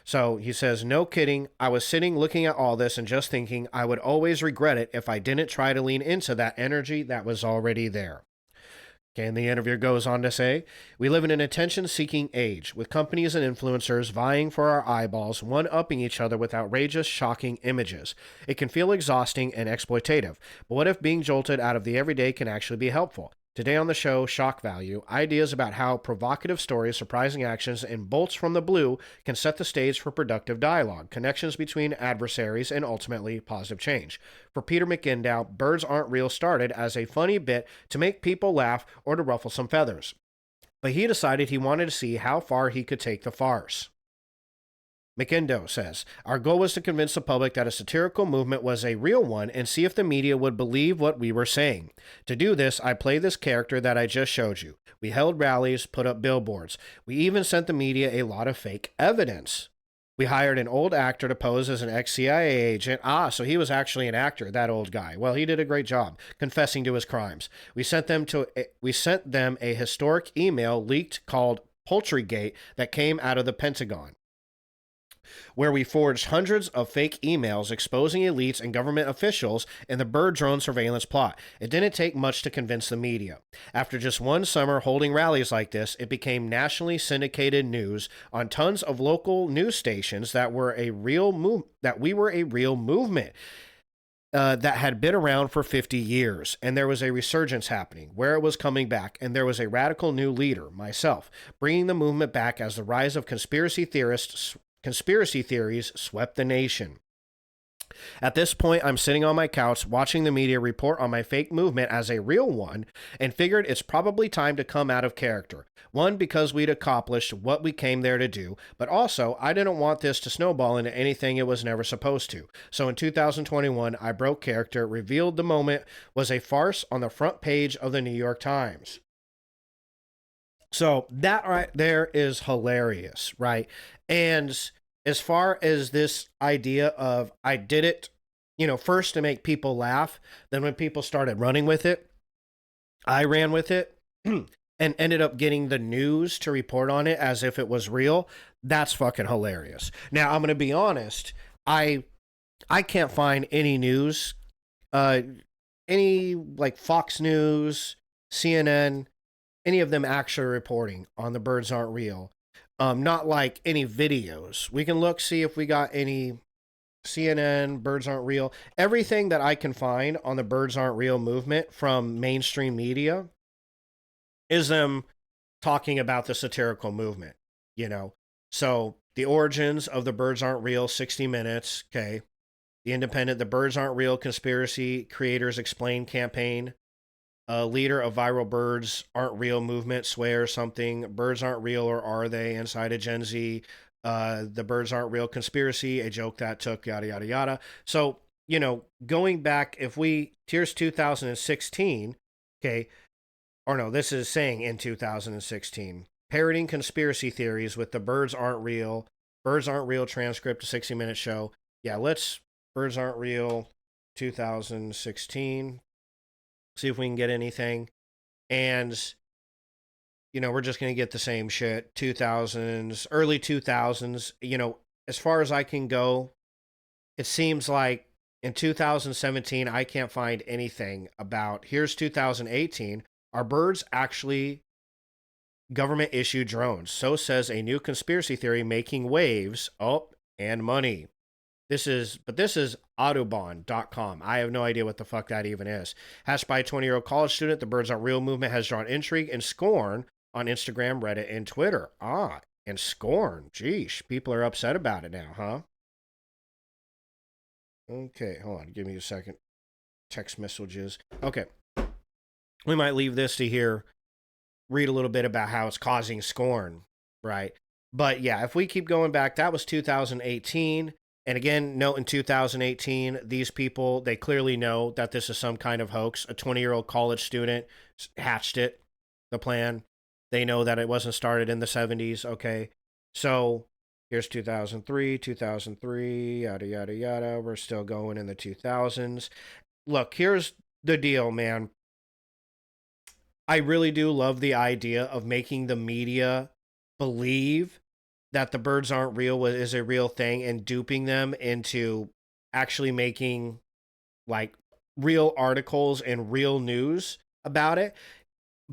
So he says, no kidding. I was sitting looking at all this and just thinking I would always regret it if I didn't try to lean into that energy that was already there. Okay, and the interviewer goes on to say, we live in an attention-seeking age, with companies and influencers vying for our eyeballs, one-upping each other with outrageous, shocking images. It can feel exhausting and exploitative, but what if being jolted out of the everyday can actually be helpful? Today on the show, shock value, ideas about how provocative stories, surprising actions, and bolts from the blue can set the stage for productive dialogue, connections between adversaries, and ultimately positive change. For Peter McIndow, Birds Aren't Real started as a funny bit to make people laugh or to ruffle some feathers. But he decided he wanted to see how far he could take the farce. McIndoe says, our goal was to convince the public that a satirical movement was a real one and see if the media would believe what we were saying. To do this, I played this character that I just showed you. We held rallies, put up billboards. We even sent the media a lot of fake evidence. We hired an old actor to pose as an ex-CIA agent. So he was actually an actor, that old guy. Well, he did a great job confessing to his crimes. We sent them a historic email leaked called Poultrygate that came out of the Pentagon, where we forged hundreds of fake emails exposing elites and government officials in the bird drone surveillance plot. It didn't take much to convince the media. After just one summer holding rallies like this, it became nationally syndicated news on tons of local news stations that we were a real movement that had been around for 50 years, and there was a resurgence happening, where it was coming back, and there was a radical new leader, myself, bringing the movement back as the rise of conspiracy theories swept the nation. At this point, I'm sitting on my couch watching the media report on my fake movement as a real one and figured it's probably time to come out of character. One, because we'd accomplished what we came there to do, but also I didn't want this to snowball into anything it was never supposed to. So in 2021, I broke character, revealed the moment was a farce on the front page of the New York Times. So that right there is hilarious, right? And as far as this idea of I did it, first to make people laugh, then when people started running with it, I ran with it and ended up getting the news to report on it as if it was real. That's fucking hilarious. Now, I'm going to be honest. I can't find any news, any like Fox News, CNN, any of them actually reporting on the Birds Aren't Real. Not like any videos. We can look, see if we got any CNN, Birds Aren't Real. Everything that I can find on the Birds Aren't Real movement from mainstream media is them talking about the satirical movement, So the origins of the Birds Aren't Real, 60 Minutes, okay. The Independent, the Birds Aren't Real Conspiracy Creators Explain campaign. Leader of viral Birds Aren't Real movement swears something. Birds aren't real, or are they? Inside of Gen Z. The Birds Aren't Real conspiracy, a joke that took yada, yada, yada. So, going back, here's 2016, okay, or no, this is saying in 2016, parroting conspiracy theories with the Birds Aren't Real transcript, a 60-minute show. Yeah, Birds Aren't Real 2016. See if we can get anything. And, we're just going to get the same shit. 2000s, early 2000s. As far as I can go, it seems like in 2017, I can't find anything about, here's 2018. Are birds actually government issued drones? So says a new conspiracy theory making waves. And money. This is Autobahn.com. I have no idea what the fuck that even is. Hatched by a 20-year-old college student, the Birds Aren't Real movement has drawn intrigue and scorn on Instagram, Reddit, and Twitter. And scorn. Geesh, people are upset about it now, huh? Okay, hold on. Give me a second. Text messages. Okay. We might leave this to here. Read a little bit about how it's causing scorn, right? But yeah, if we keep going back, that was 2018. And again, note in 2018, these people, they clearly know that this is some kind of hoax. A 20-year-old college student hatched it, the plan. They know that it wasn't started in the 70s, okay? So here's 2003, yada, yada, yada. We're still going in the 2000s. Look, here's the deal, man. I really do love the idea of making the media believe that the Birds Aren't Real is a real thing and duping them into actually making like real articles and real news about it.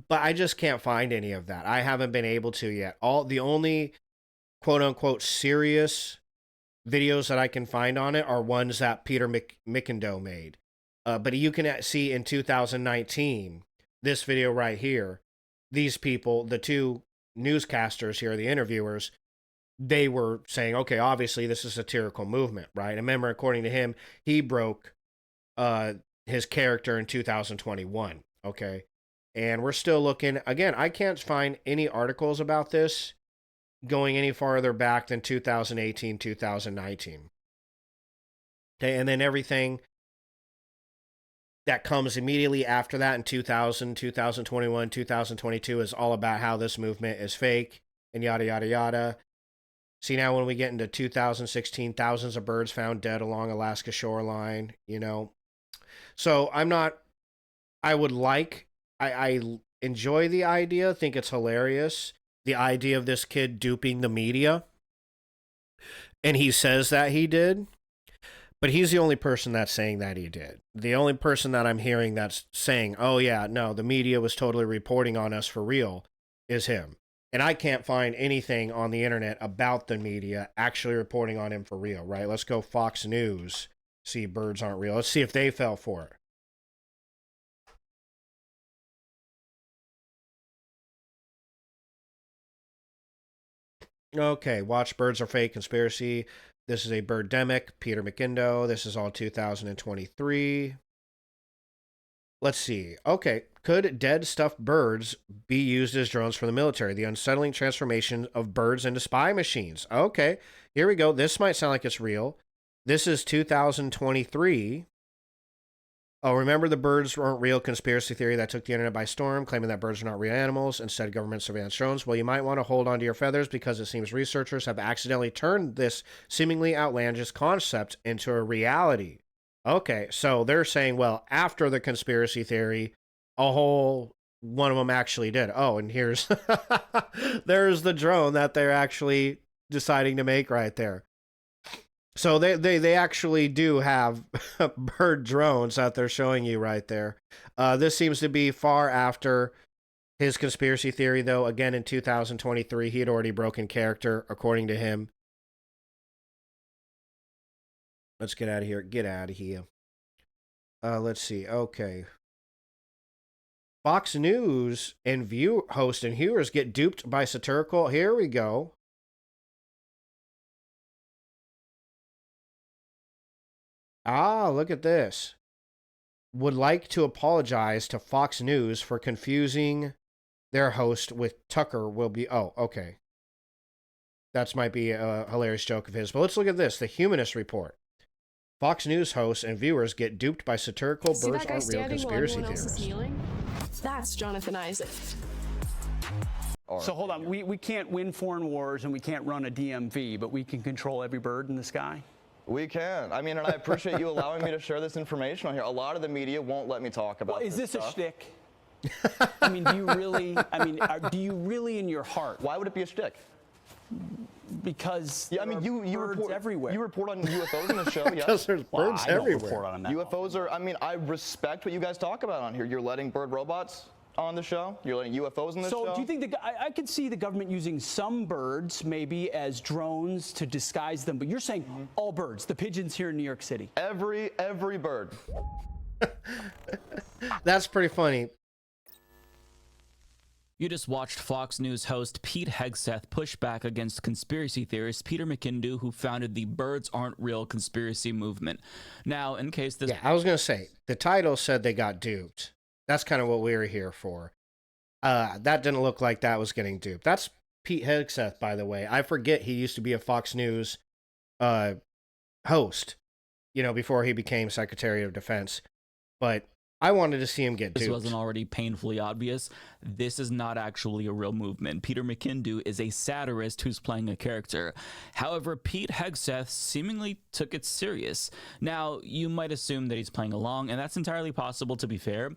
But I just can't find any of that. I haven't been able to yet. The only quote unquote serious videos that I can find on it are ones that Peter McIndoe made. But you can see in 2019, this video right here, these people, the two newscasters here, the interviewers, they were saying, okay, obviously this is a satirical movement, right? And remember, according to him, he broke his character in 2021, okay? And we're still looking, again, I can't find any articles about this going any farther back than 2018, 2019. Okay, and then everything that comes immediately after that in 2000, 2021, 2022 is all about how this movement is fake and yada, yada, yada. See, now when we get into 2016, thousands of birds found dead along Alaska shoreline, you know. So I enjoy the idea, think it's hilarious, the idea of this kid duping the media. And he says that he did, but he's the only person that's saying that he did. The only person that I'm hearing that's saying, oh yeah, no, the media was totally reporting on us for real is him. And I can't find anything on the internet about the media actually reporting on him for real, right? Let's go Fox News, see birds aren't real. Let's see if they fell for it. Okay, watch Birds Are Fake Conspiracy. This is a birdemic. Peter McIndo. This is all 2023. Let's see. Okay. Could dead stuffed birds be used as drones for the military? The unsettling transformation of birds into spy machines. Okay. Here we go. This might sound like it's real. This is 2023. Oh, remember the birds weren't real conspiracy theory that took the internet by storm, claiming that birds are not real animals, instead government surveillance drones? Well, you might want to hold on to your feathers because it seems researchers have accidentally turned this seemingly outlandish concept into a reality. Okay, so they're saying, well, after the conspiracy theory, a whole one of them actually did. Oh, and here's there's the drone that they're actually deciding to make right there. So they actually do have bird drones that they're showing you right there. This seems to be far after his conspiracy theory, though. Again, in 2023, he had already broken character, according to him. Let's get out of here. Get out of here. Let's see. Okay. Fox News and host and viewers get duped by satirical. Here we go. Ah, look at this. Would like to apologize to Fox News for confusing their host with Tucker will be... Oh, okay. That might be a hilarious joke of his. But let's look at this. The Humanist Report. Fox News hosts and viewers get duped by satirical birds aren't real conspiracy theorists. That's Jonathan Isaac. So hold on. We can't win foreign wars and we can't run a DMV, but we can control every bird in the sky? We can. I mean, and I appreciate you allowing me to share this information on here. A lot of the media won't let me talk about is this stuff. A shtick? I mean, do you really in your heart? Why would it be a shtick? Because I mean, you report everywhere. You report on UFOs in the show, yeah. Because there's birds everywhere. Report on that. UFOs are. I mean, I respect what you guys talk about on here. You're letting bird robots on the show. You're letting UFOs in the show. So do you think I could see the government using some birds maybe as drones to disguise them? But you're saying all birds, the pigeons here in New York City. Every bird. That's pretty funny. You just watched Fox News host Pete Hegseth push back against conspiracy theorist Peter McIndo, who founded the Birds Aren't Real conspiracy movement. Now, in case this... Yeah, I was going to say, the title said they got duped. That's kind of what we were here for. That didn't look like that was getting duped. That's Pete Hegseth, by the way. I forget he used to be a Fox News host, before he became Secretary of Defense. But I wanted to see him get duped. This wasn't already painfully obvious. This is not actually a real movement. Peter McIndo is a satirist who's playing a character. However, Pete Hegseth seemingly took it serious. Now, you might assume that he's playing along, and that's entirely possible, to be fair.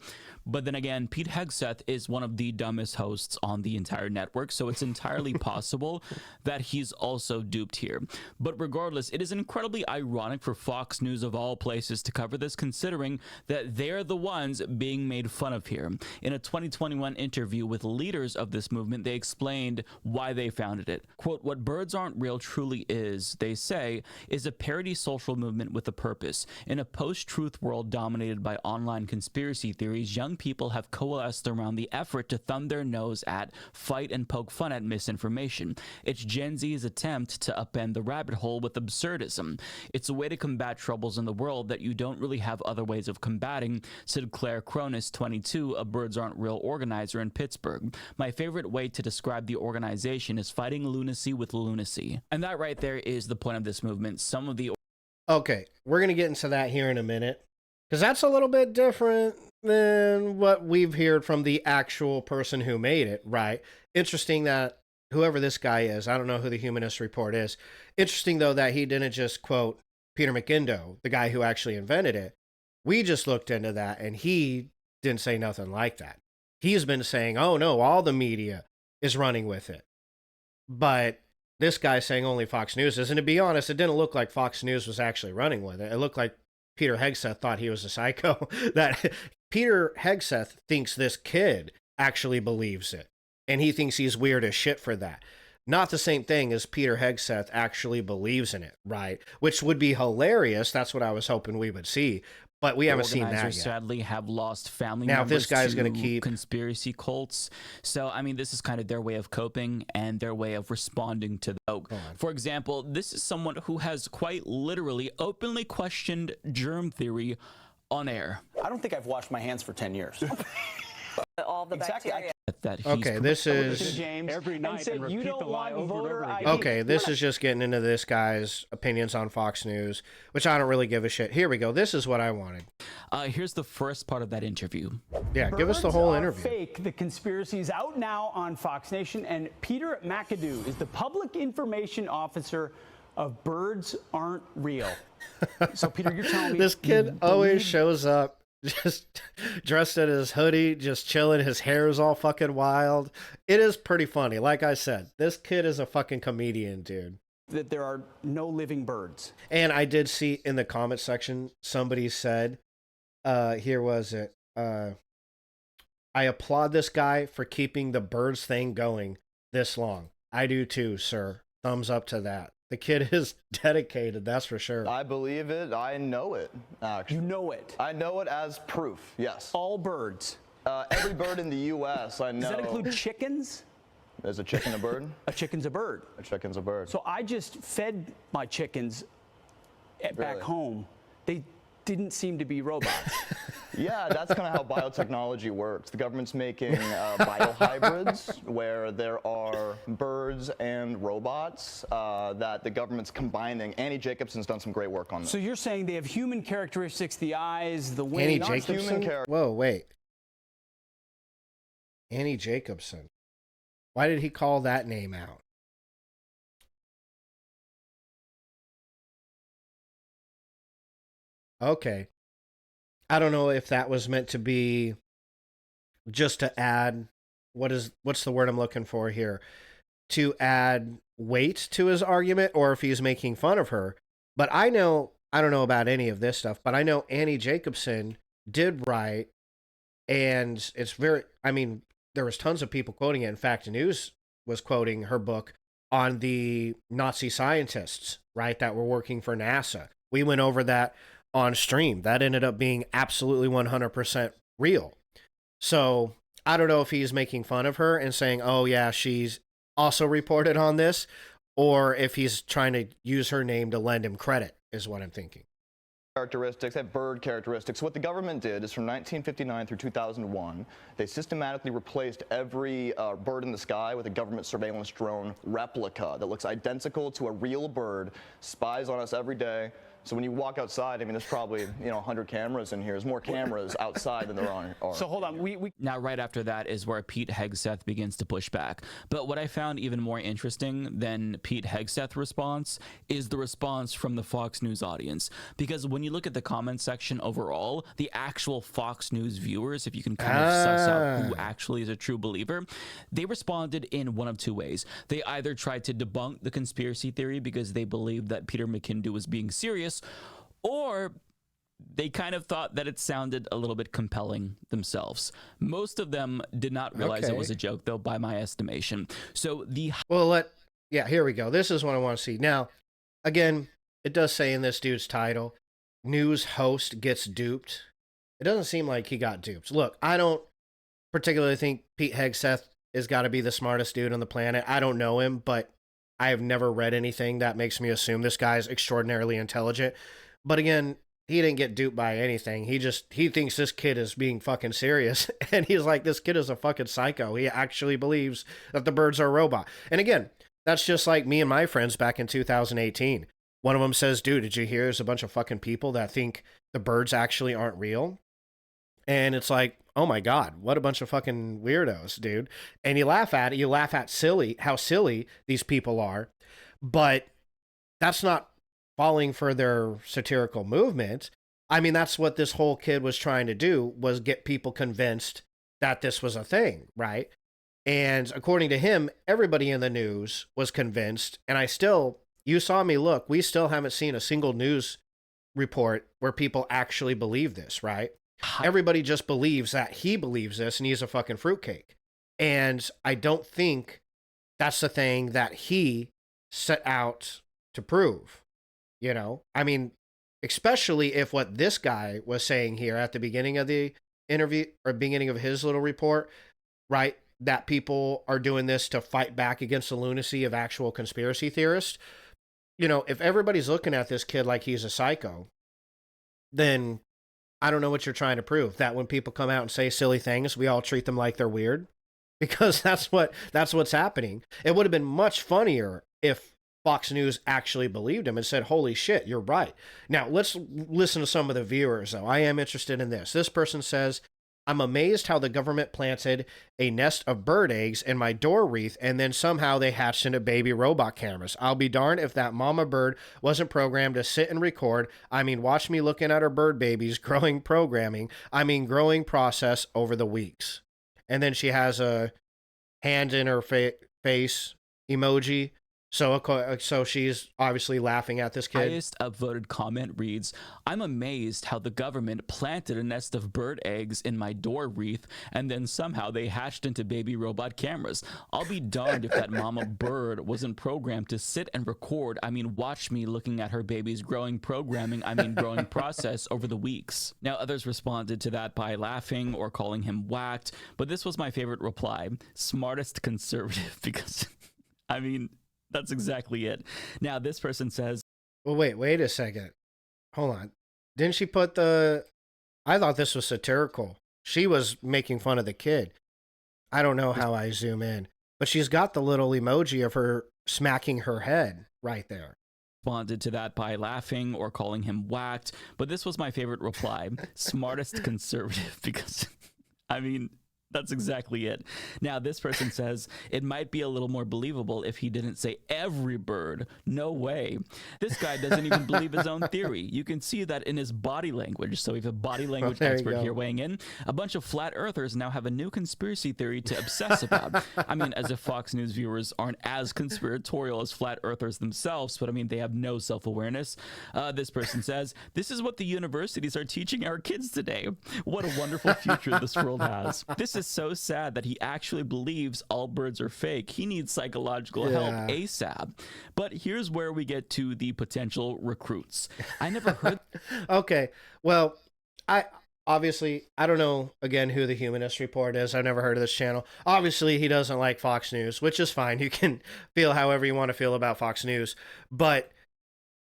But then again, Pete Hegseth is one of the dumbest hosts on the entire network, so it's entirely possible that he's also duped here. But regardless, it is incredibly ironic for Fox News of all places to cover this, considering that they're the ones being made fun of here. In a 2021 interview with leaders of this movement, they explained why they founded it. Quote, "What Birds Aren't Real truly is," they say, "is a parody social movement with a purpose. In a post-truth world dominated by online conspiracy theories, young people have coalesced around the effort to thumb their nose at, fight, and poke fun at misinformation. It's Gen Z's attempt to upend the rabbit hole with absurdism. It's a way to combat troubles in the world that you don't really have other ways of combating," said Claire Cronus, 22, a Birds Aren't Real organizer in Pittsburgh. "My favorite way to describe the organization is fighting lunacy with lunacy." And that right there is the point of this movement. Some of the... Okay, we're going to get into that here in a minute, because that's a little bit different than what we've heard from the actual person who made it, right? Interesting that whoever this guy is, I don't know who the Humanist Report is. Interesting, though, that he didn't just quote Peter McIndoe, the guy who actually invented it. We just looked into that, and he didn't say nothing like that. He's been saying, oh, no, all the media is running with it. But this guy's saying only Fox News is. And to be honest, it didn't look like Fox News was actually running with it. It looked like Peter Hegseth thought he was a psycho. That Peter Hegseth thinks this kid actually believes it. And he thinks he's weird as shit for that. Not the same thing as Peter Hegseth actually believes in it, right? Which would be hilarious. That's what I was hoping we would see. But we haven't seen that yet. Organizers sadly have lost family now, members if this guy's to going to keep conspiracy cults. So, I mean, this is kind of their way of coping and their way of responding to the... For example, this is someone who has quite literally openly questioned germ theory on air. I don't think I've washed my hands for 10 years. All the bacteria. Okay, this is... James every night and said, you don't want voter ID. Okay, this is just getting into this guy's opinions on Fox News, which I don't really give a shit. Here we go. This is what I wanted. Here's the first part of that interview. Yeah, give us the whole interview. Fake. The conspiracy is out now on Fox Nation, and Peter McIndoe is the public information officer of Birds Aren't Real. So, Peter, you're telling me this kid always shows up just dressed in his hoodie, just chilling. His hair is all fucking wild. It is pretty funny. Like I said, this kid is a fucking comedian, dude. That there are no living birds. And I did see in the comment section, somebody said, here was it, I applaud this guy for keeping the birds thing going this long. I do too, sir. Thumbs up to that. The kid is dedicated, that's for sure. I believe it. I know it, actually. You know it? I know it as proof, yes. All birds? Every bird in the U.S., I know. Does that include chickens? Is a chicken a bird? A chicken's a bird. A chicken's a bird. So I just fed my chickens back home. They didn't seem to be robots. Yeah, that's kind of how biotechnology works. The government's making biohybrids where there are birds and robots that the government's combining. Annie Jacobson's done some great work on this. So you're saying they have human characteristics, the eyes, the wings. Annie Jacobson? Whoa, wait. Annie Jacobson. Why did he call that name out? Okay. I don't know if that was meant to be just to add, what's the word I'm looking for here? To add weight to his argument, or if he's making fun of her. But I don't know about any of this stuff, but I know Annie Jacobson did write, and it's very, I mean, there was tons of people quoting it. In fact, News was quoting her book on the Nazi scientists, right, that were working for NASA. We went over that on stream. That ended up being absolutely 100% real. So I don't know if he's making fun of her and saying, oh yeah, she's also reported on this, or if he's trying to use her name to lend him credit, is what I'm thinking. Characteristics, have bird characteristics. So what the government did is from 1959 through 2001, they systematically replaced every bird in the sky with a government surveillance drone replica that looks identical to a real bird, spies on us every day. So when you walk outside, I mean, there's probably, 100 cameras in here. There's more cameras outside than there are. So hold on. Now, right after that is where Pete Hegseth begins to push back. But what I found even more interesting than Pete Hegseth's response is the response from the Fox News audience. Because when you look at the comment section overall, the actual Fox News viewers, if you can kind of suss out who actually is a true believer, they responded in one of two ways. They either tried to debunk the conspiracy theory because they believed that Peter McIndoe was being serious, or they kind of thought that it sounded a little bit compelling themselves. Most of them did not realize it was a joke, though, by my estimation. So yeah, here we go. This is what I want to see. Now, again, it does say in this dude's title, news host gets duped. It doesn't seem like he got duped. Look, I don't particularly think Pete Hegseth has got to be the smartest dude on the planet. I don't know him, but I have never read anything that makes me assume this guy's extraordinarily intelligent. But again, he didn't get duped by anything. He thinks this kid is being fucking serious. And he's like, this kid is a fucking psycho. He actually believes that the birds are a robot. And again, that's just like me and my friends back in 2018. One of them says, dude, did you hear there's a bunch of fucking people that think the birds actually aren't real? And it's like, oh my God, what a bunch of fucking weirdos, dude. And you laugh at it. You laugh at how silly these people are. But that's not falling for their satirical movement. I mean, that's what this whole kid was trying to do, was get people convinced that this was a thing, right? And according to him, everybody in the news was convinced. And you saw me look, we still haven't seen a single news report where people actually believe this, right? Everybody just believes that he believes this and he's a fucking fruitcake. And I don't think that's the thing that he set out to prove. You know, I mean, especially if what this guy was saying here at the beginning of the interview or beginning of his little report, right? That people are doing this to fight back against the lunacy of actual conspiracy theorists. You know, if everybody's looking at this kid like he's a psycho, then I don't know what you're trying to prove. That when people come out and say silly things, we all treat them like they're weird, because that's what's happening. It would have been much funnier if Fox News actually believed him and said, holy shit, you're right. Now, let's listen to some of the viewers, though. I am interested in this. This person says, I'm amazed how the government planted a nest of bird eggs in my door wreath, and then somehow they hatched into baby robot cameras. I'll be darned if that mama bird wasn't programmed to sit and record. I mean, watch me looking at her bird babies growing process over the weeks. And then she has a hand in her face emoji. So she's obviously laughing at this kid. Highest upvoted comment reads, I'm amazed how the government planted a nest of bird eggs in my door wreath, and then somehow they hatched into baby robot cameras. I'll be darned if that mama bird wasn't programmed to sit and record. I mean, watch me looking at her baby's growing process over the weeks. Now, others responded to that by laughing or calling him whacked, but this was my favorite reply. Smartest conservative, because, I mean, that's exactly it. Now, this person says, well, wait a second. Hold on. Didn't she put I thought this was satirical. She was making fun of the kid. I don't know how I zoom in, but she's got the little emoji of her smacking her head right there. Responded to that by laughing or calling him whacked, but this was my favorite reply. Smartest conservative, because, I mean, that's exactly it. Now, this person says, it might be a little more believable if he didn't say every bird. No way. This guy doesn't even believe his own theory. You can see that in his body language. So we have a body language expert here weighing in. A bunch of flat earthers now have a new conspiracy theory to obsess about. I mean, as if Fox News viewers aren't as conspiratorial as flat earthers themselves, but I mean, they have no self-awareness. This person says, this is what the universities are teaching our kids today. What a wonderful future this world has. This is so sad that he actually believes all birds are fake. He needs psychological help ASAP. But here's where we get to the potential recruits. I never heard. Okay, well, I don't know again who the Humanist Report is. I've never heard of this channel. Obviously, he doesn't like Fox News, which is fine. You can feel however you want to feel about Fox News, but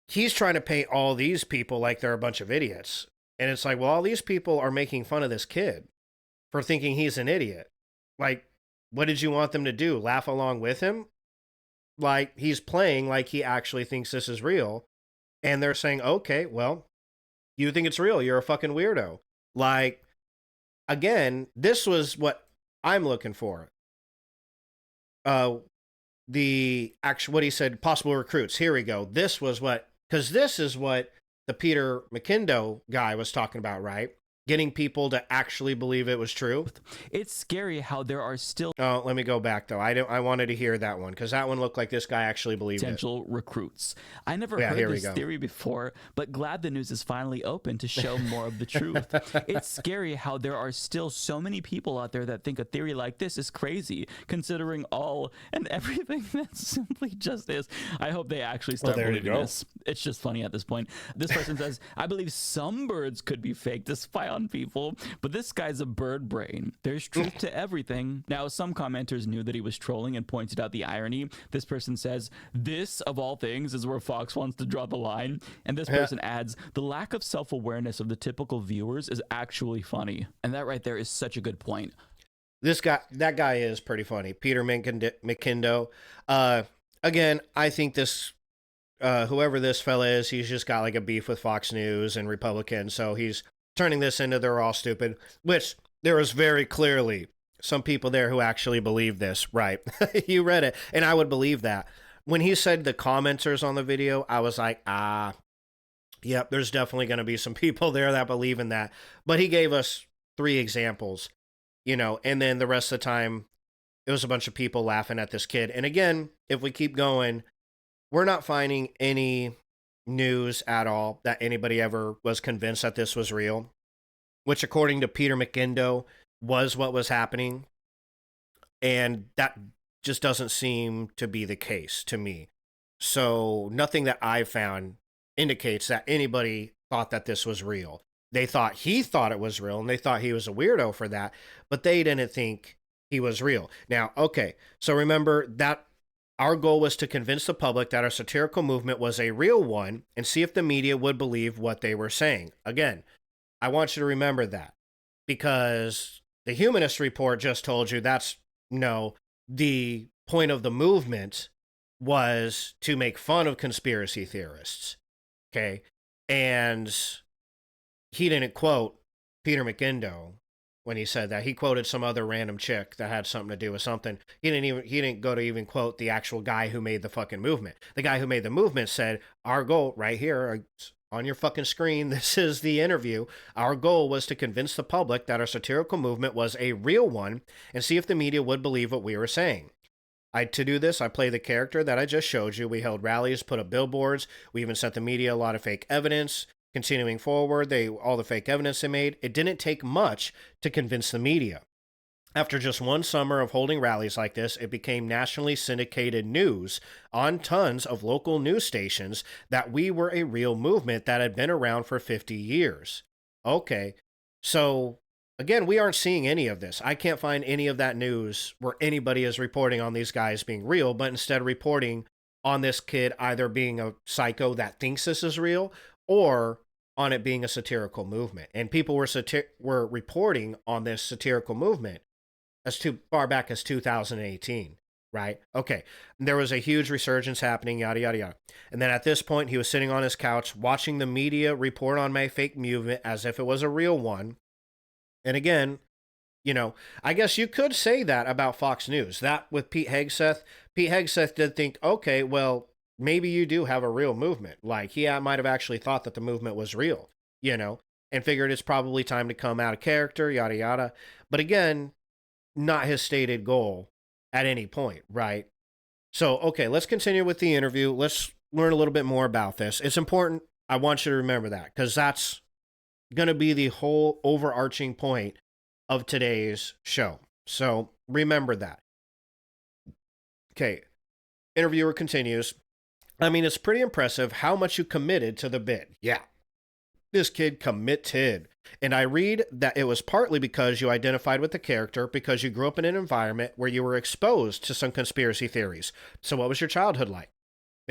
he's trying to paint all these people like they're a bunch of idiots. And it's like, well, all these people are making fun of this kid for thinking he's an idiot. Like, what did you want them to do? Laugh along with him? Like, he's playing like he actually thinks this is real. And they're saying, okay, well, you think it's real. You're a fucking weirdo. Like, again, this was what I'm looking for. What he said, possible recruits. Here we go. This is what the Peter McKindo guy was talking about, right? getting people to actually believe it was true. It's scary how there are still let me go back though. I wanted to hear that one because that one looked like this guy actually believed potential recruits. I never Yeah, here heard we this go. theory before, but glad the news is finally open to show more of the truth. It's scary how there are still so many people out there that think a theory like this is crazy, considering all and everything that simply just is. I hope they actually start there you believing go. this. It's just funny at this point. This person says, I believe some birds could be fake to spy on people, but this guy's a bird brain. There's truth to everything. Now, some commenters knew that he was trolling and pointed out the irony. This person says, this of all things is where Fox wants to draw the line. And this person adds, the lack of self-awareness of the typical viewers is actually funny. And that right there is such a good point. That guy is pretty funny. Peter McKindo. Again, I think this, whoever this fella is, he's just got like a beef with Fox News and Republicans. So he's turning this into they're all stupid, which there was very clearly some people there who actually believe this, right? You read it, and I would believe that. When he said the commenters on the video, I was like, yep, there's definitely going to be some people there that believe in that. But he gave us 3 examples, and then the rest of the time, it was a bunch of people laughing at this kid. And again, if we keep going, we're not finding any news at all that anybody ever was convinced that this was real, which according to Peter McKindo was what was happening. And that just doesn't seem to be the case to me. So nothing that I've found indicates that anybody thought that this was real. He thought it was real, and they thought he was a weirdo for that, but they didn't think he was real. Now, okay, so remember that our goal was to convince the public that our satirical movement was a real one and see if the media would believe what they were saying. Again, I want you to remember that, because the Humanist Report just told you the point of the movement was to make fun of conspiracy theorists. Okay. And he didn't quote Peter McKindo when he said that. He quoted some other random chick that had something to do with something. He didn't go to even quote the actual guy who made the fucking movement. The guy who made the movement said, our goal right here on your fucking screen, this is the interview. Our goal was to convince the public that our satirical movement was a real one and see if the media would believe what we were saying. To do this, I play the character that I just showed you. We held rallies, put up billboards. We even sent the media a lot of fake evidence. Continuing forward, all the fake evidence they made, it didn't take much to convince the media. After just one summer of holding rallies like this, it became nationally syndicated news on tons of local news stations that we were a real movement that had been around for 50 years. Okay, so again, we aren't seeing any of this. I can't find any of that news where anybody is reporting on these guys being real, but instead reporting on this kid either being a psycho that thinks this is real or on it being a satirical movement. And people were reporting on this satirical movement as far back as 2018, right? Okay, there was a huge resurgence happening, yada, yada, yada. And then at this point, he was sitting on his couch watching the media report on my fake movement as if it was a real one. And again, I guess you could say that about Fox News. That with Pete Hegseth did think, okay, well, maybe you do have a real movement. Like, he might have actually thought that the movement was real, and figured it's probably time to come out of character, yada, yada. But again, not his stated goal at any point, right? So, okay, let's continue with the interview. Let's learn a little bit more about this. It's important. I want you to remember that, because that's going to be the whole overarching point of today's show. So remember that. Okay, interviewer continues. I mean, it's pretty impressive how much you committed to the bit. Yeah, this kid committed. And I read that it was partly because you identified with the character because you grew up in an environment where you were exposed to some conspiracy theories. So what was your childhood like?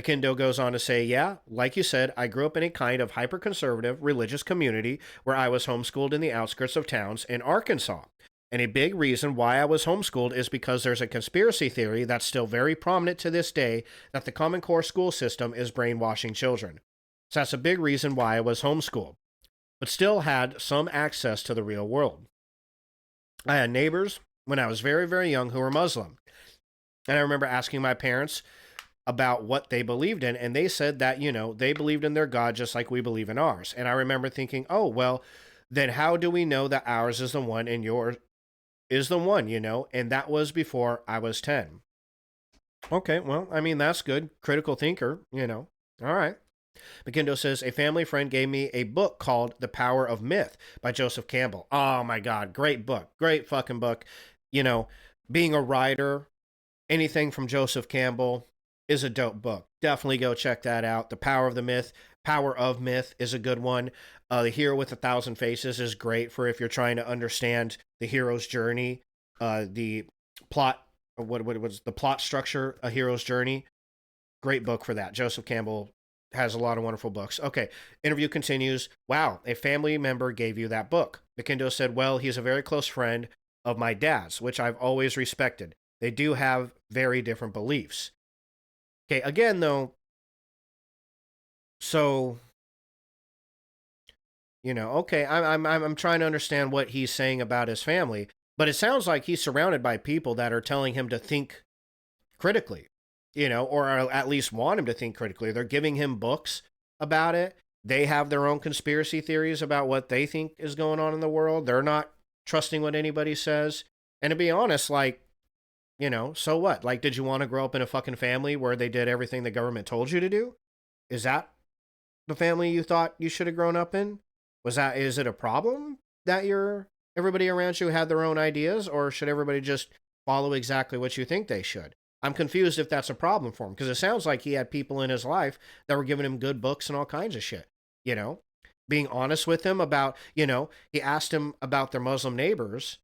McKindo goes on to say, yeah, like you said, I grew up in a kind of hyper-conservative religious community where I was homeschooled in the outskirts of towns in Arkansas. And a big reason why I was homeschooled is because there's a conspiracy theory that's still very prominent to this day that the Common Core school system is brainwashing children. So that's a big reason why I was homeschooled, but still had some access to the real world. I had neighbors when I was very, very young who were Muslim. And I remember asking my parents about what they believed in, and they said that, they believed in their God just like we believe in ours. And I remember thinking, oh, well, then how do we know that ours is the one and yours is the one, you know? And that was before I was 10. Okay, well, I mean, that's good. Critical thinker, you know. All right. McKindo says, a family friend gave me a book called The Power of Myth by Joseph Campbell. Oh my God, great book. Great fucking book. You know, being a writer, anything from Joseph Campbell is a dope book. Definitely go check that out. The Power of Myth is a good one. The Hero with 1,000 Faces is great for if you're trying to understand the hero's journey, the plot, what was the plot structure, A Hero's Journey. Great book for that. Joseph Campbell has a lot of wonderful books. Okay, interview continues. Wow, a family member gave you that book. McKindo said, well, he's a very close friend of my dad's, which I've always respected. They do have very different beliefs. Okay, again, though, so, you know, okay, I'm trying to understand what he's saying about his family, but it sounds like he's surrounded by people that are telling him to think critically, you know, or at least want him to think critically. They're giving him books about it. They have their own conspiracy theories about what they think is going on in the world. They're not trusting what anybody says. And to be honest, like, you know, so what? Like, did you want to grow up in a fucking family where they did everything the government told you to do? Is that the family you thought you should have grown up in? Is it a problem that everybody around you had their own ideas, or should everybody just follow exactly what you think they should? I'm confused if that's a problem for him, because it sounds like he had people in his life that were giving him good books and all kinds of shit, you know, being honest with him about, you know, he asked him about their Muslim neighbors,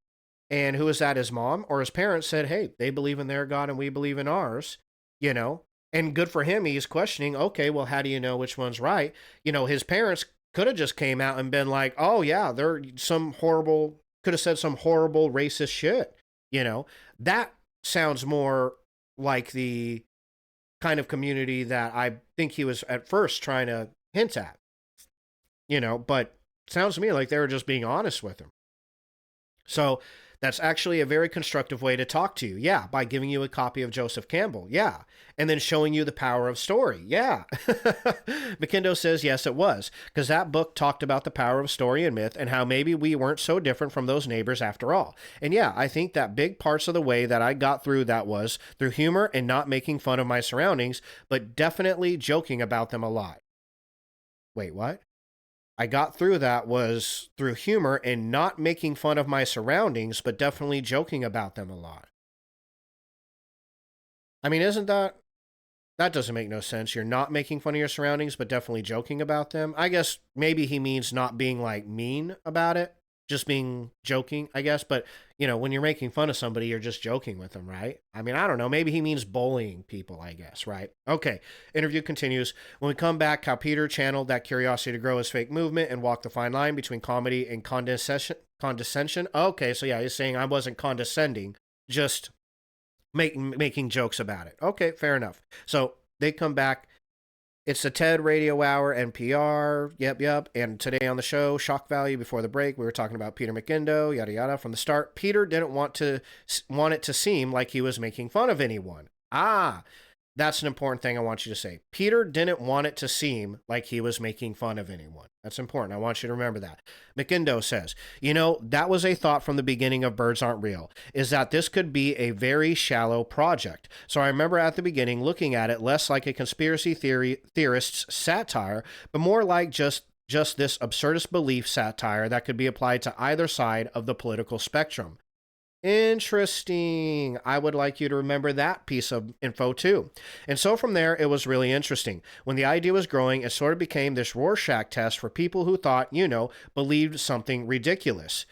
and who is that, his mom or his parents said, hey, they believe in their God and we believe in ours, you know, and good for him. He's questioning, okay, well, how do you know which one's right? You know, his parents could have just came out and been like, oh yeah, they're could have said some horrible racist shit, you know. That sounds more like the kind of community that I think he was at first trying to hint at, you know, but sounds to me like they were just being honest with him. So that's actually a very constructive way to talk to you. Yeah, by giving you a copy of Joseph Campbell. Yeah. And then showing you the power of story. Yeah. McKindo says, yes, it was. Because that book talked about the power of story and myth and how maybe we weren't so different from those neighbors after all. And yeah, I think that big parts of the way that I got through that was through humor and not making fun of my surroundings, but definitely joking about them a lot. Wait, what? I got through that was through humor and not making fun of my surroundings, but definitely joking about them a lot. I mean, that doesn't make no sense. You're not making fun of your surroundings, but definitely joking about them. I guess maybe he means not being like mean about it, just being joking, I guess. But, you know, when you're making fun of somebody, you're just joking with them, right? I mean, I don't know. Maybe he means bullying people, I guess, right? Okay. Interview continues. When we come back, how Peter channeled that curiosity to grow his fake movement and walk the fine line between comedy and condescension. Okay, so yeah, he's saying I wasn't condescending, just making jokes about it. Okay, fair enough. So they come back. It's the TED Radio Hour, NPR, yep. And today on the show, shock value before the break, we were talking about Peter McKindo, yada, yada, from the start. Peter didn't want it to seem like he was making fun of anyone. That's an important thing I want you to say. Peter didn't want it to seem like he was making fun of anyone. That's important. I want you to remember that. McKindo says, you know, that was a thought from the beginning of Birds Aren't Real, is that this could be a very shallow project. So I remember at the beginning looking at it less like a conspiracy theorist's satire, but more like just this absurdist belief satire that could be applied to either side of the political spectrum. Interesting. I would like you to remember that piece of info too. And so from there, it was really interesting. When the idea was growing, it sort of became this Rorschach test for people who thought, you know, believed something ridiculous.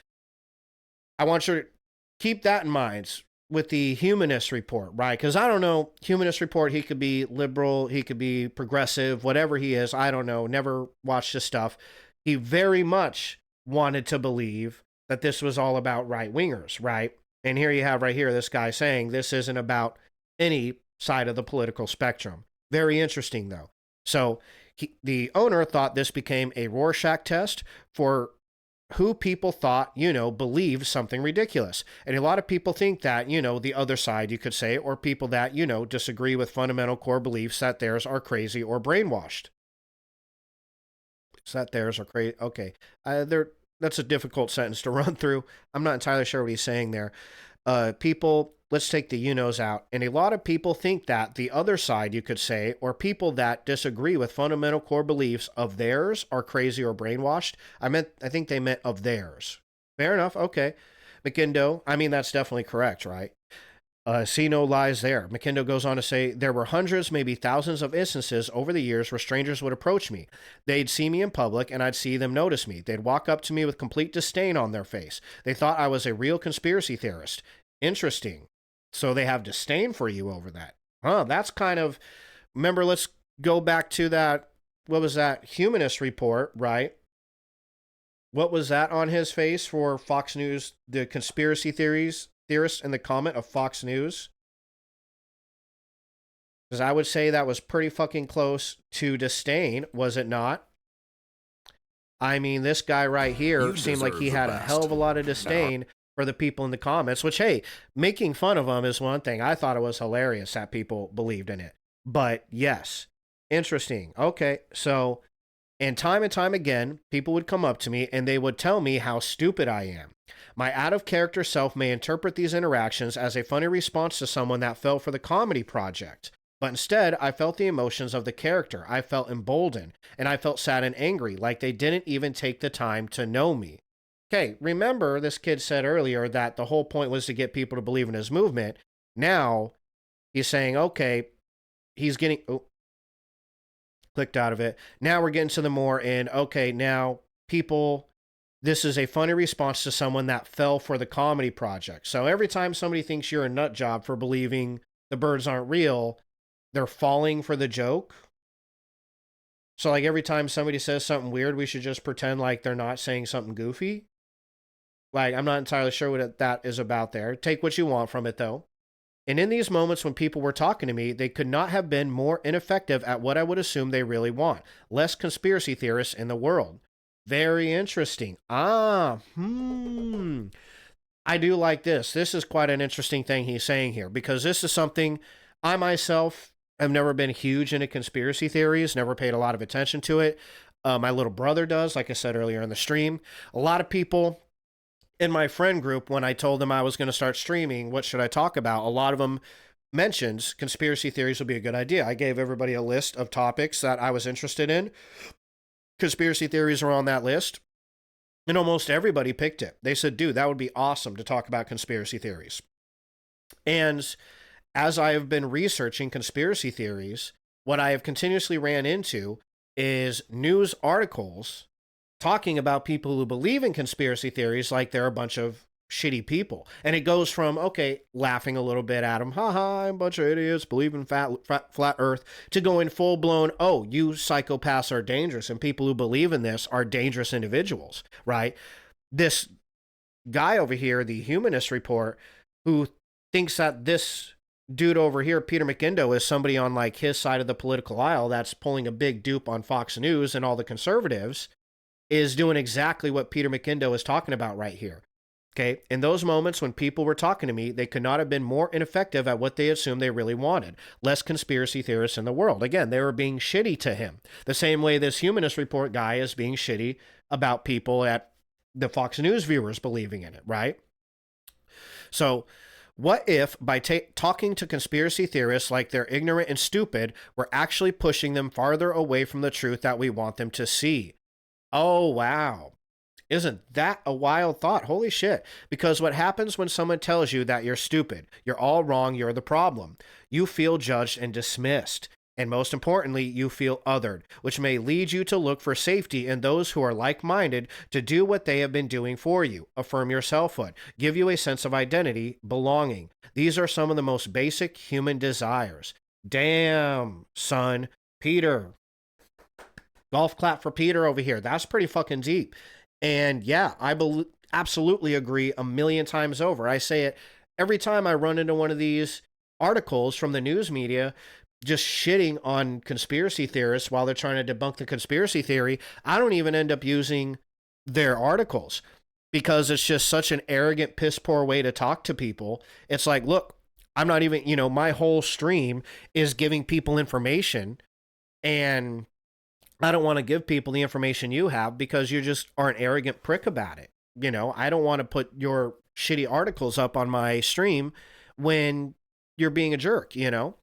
I want you to keep that in mind with the Humanist Report, right? Because I don't know, Humanist Report, he could be liberal, he could be progressive, whatever he is, I don't know, never watched his stuff. He very much wanted to believe that this was all about right-wingers, right? And here you have right here this guy saying this isn't about any side of the political spectrum. Very interesting, though. So the owner thought this became a Rorschach test for who people thought, you know, believed something ridiculous. And a lot of people think that, you know, the other side, you could say, or people that, you know, disagree with fundamental core beliefs that theirs are crazy or brainwashed. That theirs are crazy. Okay. that's a difficult sentence to run through. I'm not entirely sure what he's saying there. People, let's take the you-knows out. And a lot of people think that the other side, you could say, or people that disagree with fundamental core beliefs of theirs are crazy or brainwashed. I think they meant of theirs. Fair enough. Okay. McKindo, I mean, that's definitely correct, right? See no lies there. McKindo goes on to say, there were hundreds, maybe thousands of instances over the years where strangers would approach me. They'd see me in public and I'd see them notice me. They'd walk up to me with complete disdain on their face. They thought I was a real conspiracy theorist. Interesting. So they have disdain for you over that. Huh, that's kind of, remember, let's go back to that, what was that, humanist report, right? What was that on his face for Fox News, the conspiracy theorist in the comment of Fox News? Because I would say that was pretty fucking close to disdain, was it not? I mean, this guy right here seemed like he had a hell of a lot of disdain for the people in the comments, which, hey, making fun of him is one thing. I thought it was hilarious that people believed in it. But yes, interesting. Okay, so, and time again, people would come up to me and they would tell me how stupid I am. My out-of-character self may interpret these interactions as a funny response to someone that fell for the comedy project. But instead, I felt the emotions of the character. I felt emboldened, and I felt sad and angry, like they didn't even take the time to know me. Okay, remember this kid said earlier that the whole point was to get people to believe in his movement. Now, he's saying, okay, he's getting... Oh, clicked out of it. Now we're getting to the more in, okay, now people... This is a funny response to someone that fell for the comedy project. So every time somebody thinks you're a nut job for believing the birds aren't real, they're falling for the joke. So like every time somebody says something weird, we should just pretend like they're not saying something goofy. Like, I'm not entirely sure what that is about there. Take what you want from it, though. And in these moments when people were talking to me, they could not have been more ineffective at what I would assume they really want. Less conspiracy theorists in the world. Very interesting. I do like this. This is quite an interesting thing he's saying here, because this is something I myself have never been huge into conspiracy theories, never paid a lot of attention to it. My little brother does, like I said earlier in the stream. A lot of people in my friend group, when I told them I was going to start streaming, what should I talk about? A lot of them mentions conspiracy theories would be a good idea. I gave everybody a list of topics that I was interested in. Conspiracy theories are on that list, and almost everybody picked it. They said, dude, that would be awesome to talk about conspiracy theories. And as I have been researching conspiracy theories, what I have continuously ran into is news articles talking about people who believe in conspiracy theories like they're a bunch of shitty people. And it goes from, okay, laughing a little bit at them, haha, I'm a bunch of idiots, believe in flat earth, to going full-blown, oh, you psychopaths are dangerous, and people who believe in this are dangerous individuals, right? This guy over here, the Humanist Report, who thinks that this dude over here, Peter McKindo, is somebody on like his side of the political aisle that's pulling a big dupe on Fox News and all the conservatives, is doing exactly what Peter McKindo is talking about right here. Okay, in those moments when people were talking to me, they could not have been more ineffective at what they assumed they really wanted. Less conspiracy theorists in the world. Again, they were being shitty to him. The same way this Humanist Report guy is being shitty about people at the Fox News viewers believing in it, right? So, what if by talking to conspiracy theorists like they're ignorant and stupid, we're actually pushing them farther away from the truth that we want them to see? Oh, wow. Isn't that a wild thought? Holy shit. Because what happens when someone tells you that you're stupid, you're all wrong, you're the problem? You feel judged and dismissed. And most importantly, you feel othered, which may lead you to look for safety in those who are like-minded to do what they have been doing for you, affirm your selfhood, give you a sense of identity, belonging. These are some of the most basic human desires. Damn, son. Peter. Golf clap for Peter over here. That's pretty fucking deep. And yeah, I absolutely agree a million times over. I say it every time I run into one of these articles from the news media just shitting on conspiracy theorists while they're trying to debunk the conspiracy theory. I don't even end up using their articles because it's just such an arrogant, piss poor way to talk to people. It's like, look, I'm not even, my whole stream is giving people information, and I don't want to give people the information you have because you just are an arrogant prick about it. You know, I don't want to put your shitty articles up on my stream when you're being a jerk, you know?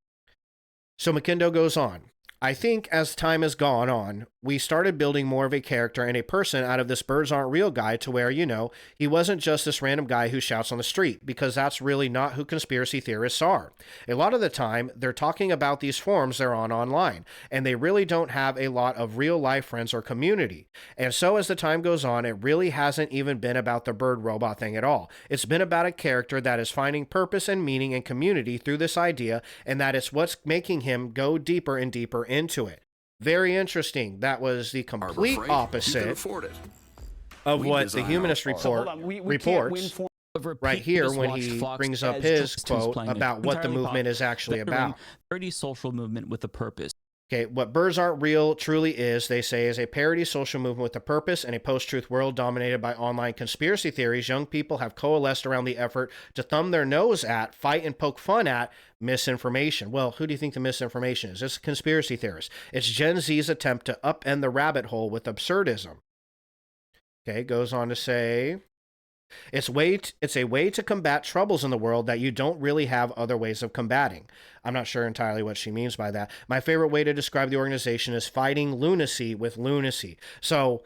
So McKindo goes on. I think as time has gone on, we started building more of a character and a person out of this Birds Aren't Real guy to where, you know, he wasn't just this random guy who shouts on the street, because that's really not who conspiracy theorists are. A lot of the time, they're talking about these forums they're on online, and they really don't have a lot of real life friends or community. And so as the time goes on, it really hasn't even been about the bird robot thing at all. It's been about a character that is finding purpose and meaning and community through this idea, and that it's what's making him go deeper and deeper into it. Very interesting. That was the complete opposite of what the Humanist Report reports right here when he brings up his quote about what the movement is actually about. Parody social movement with a purpose. Okay, what Birds Aren't Real truly is, they say, is a parody social movement with a purpose. In a post-truth world dominated by online conspiracy theories, young people have coalesced around the effort to thumb their nose at, fight, and poke fun at misinformation. Well, who do you think the misinformation is? It's conspiracy theorists. It's Gen Z's attempt to upend the rabbit hole with absurdism. Okay, goes on to say, it's a way to combat troubles in the world that you don't really have other ways of combating. I'm not sure entirely what she means by that. My favorite way to describe the organization is fighting lunacy with lunacy. So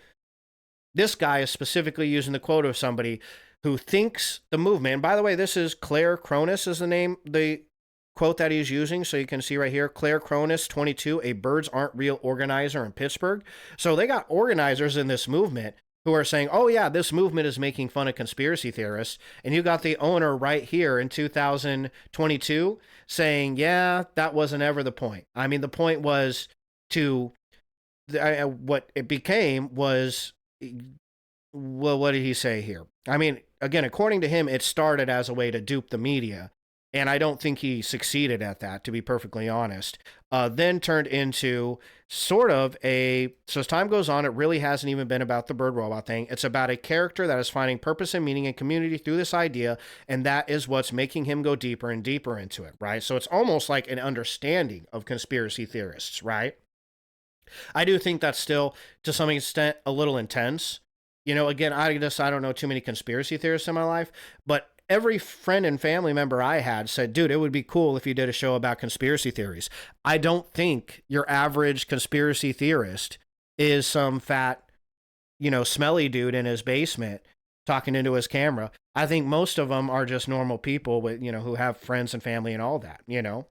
this guy is specifically using the quote of somebody who thinks the movement, and by the way, this is Claire Cronus is the quote that he's using. So you can see right here, Claire Cronus, 22, a Birds Aren't Real organizer in Pittsburgh. So they got organizers in this movement who are saying, oh yeah, this movement is making fun of conspiracy theorists. And you got the owner right here in 2022 saying, yeah, that wasn't ever the point. I mean, the point was what it became was, well, what did he say here? I mean, again, according to him, it started as a way to dupe the media. And I don't think he succeeded at that, to be perfectly honest. Then turned into sort of so as time goes on, it really hasn't even been about the bird robot thing. It's about a character that is finding purpose and meaning and community through this idea, and that is what's making him go deeper and deeper into it, right? So it's almost like an understanding of conspiracy theorists, right? I do think that's still, to some extent, a little intense. You know, again, I don't know too many conspiracy theorists in my life, but every friend and family member I had said, dude, it would be cool if you did a show about conspiracy theories. I don't think your average conspiracy theorist is some fat, you know, smelly dude in his basement talking into his camera. I think most of them are just normal people with, you know, who have friends and family and all that, you know.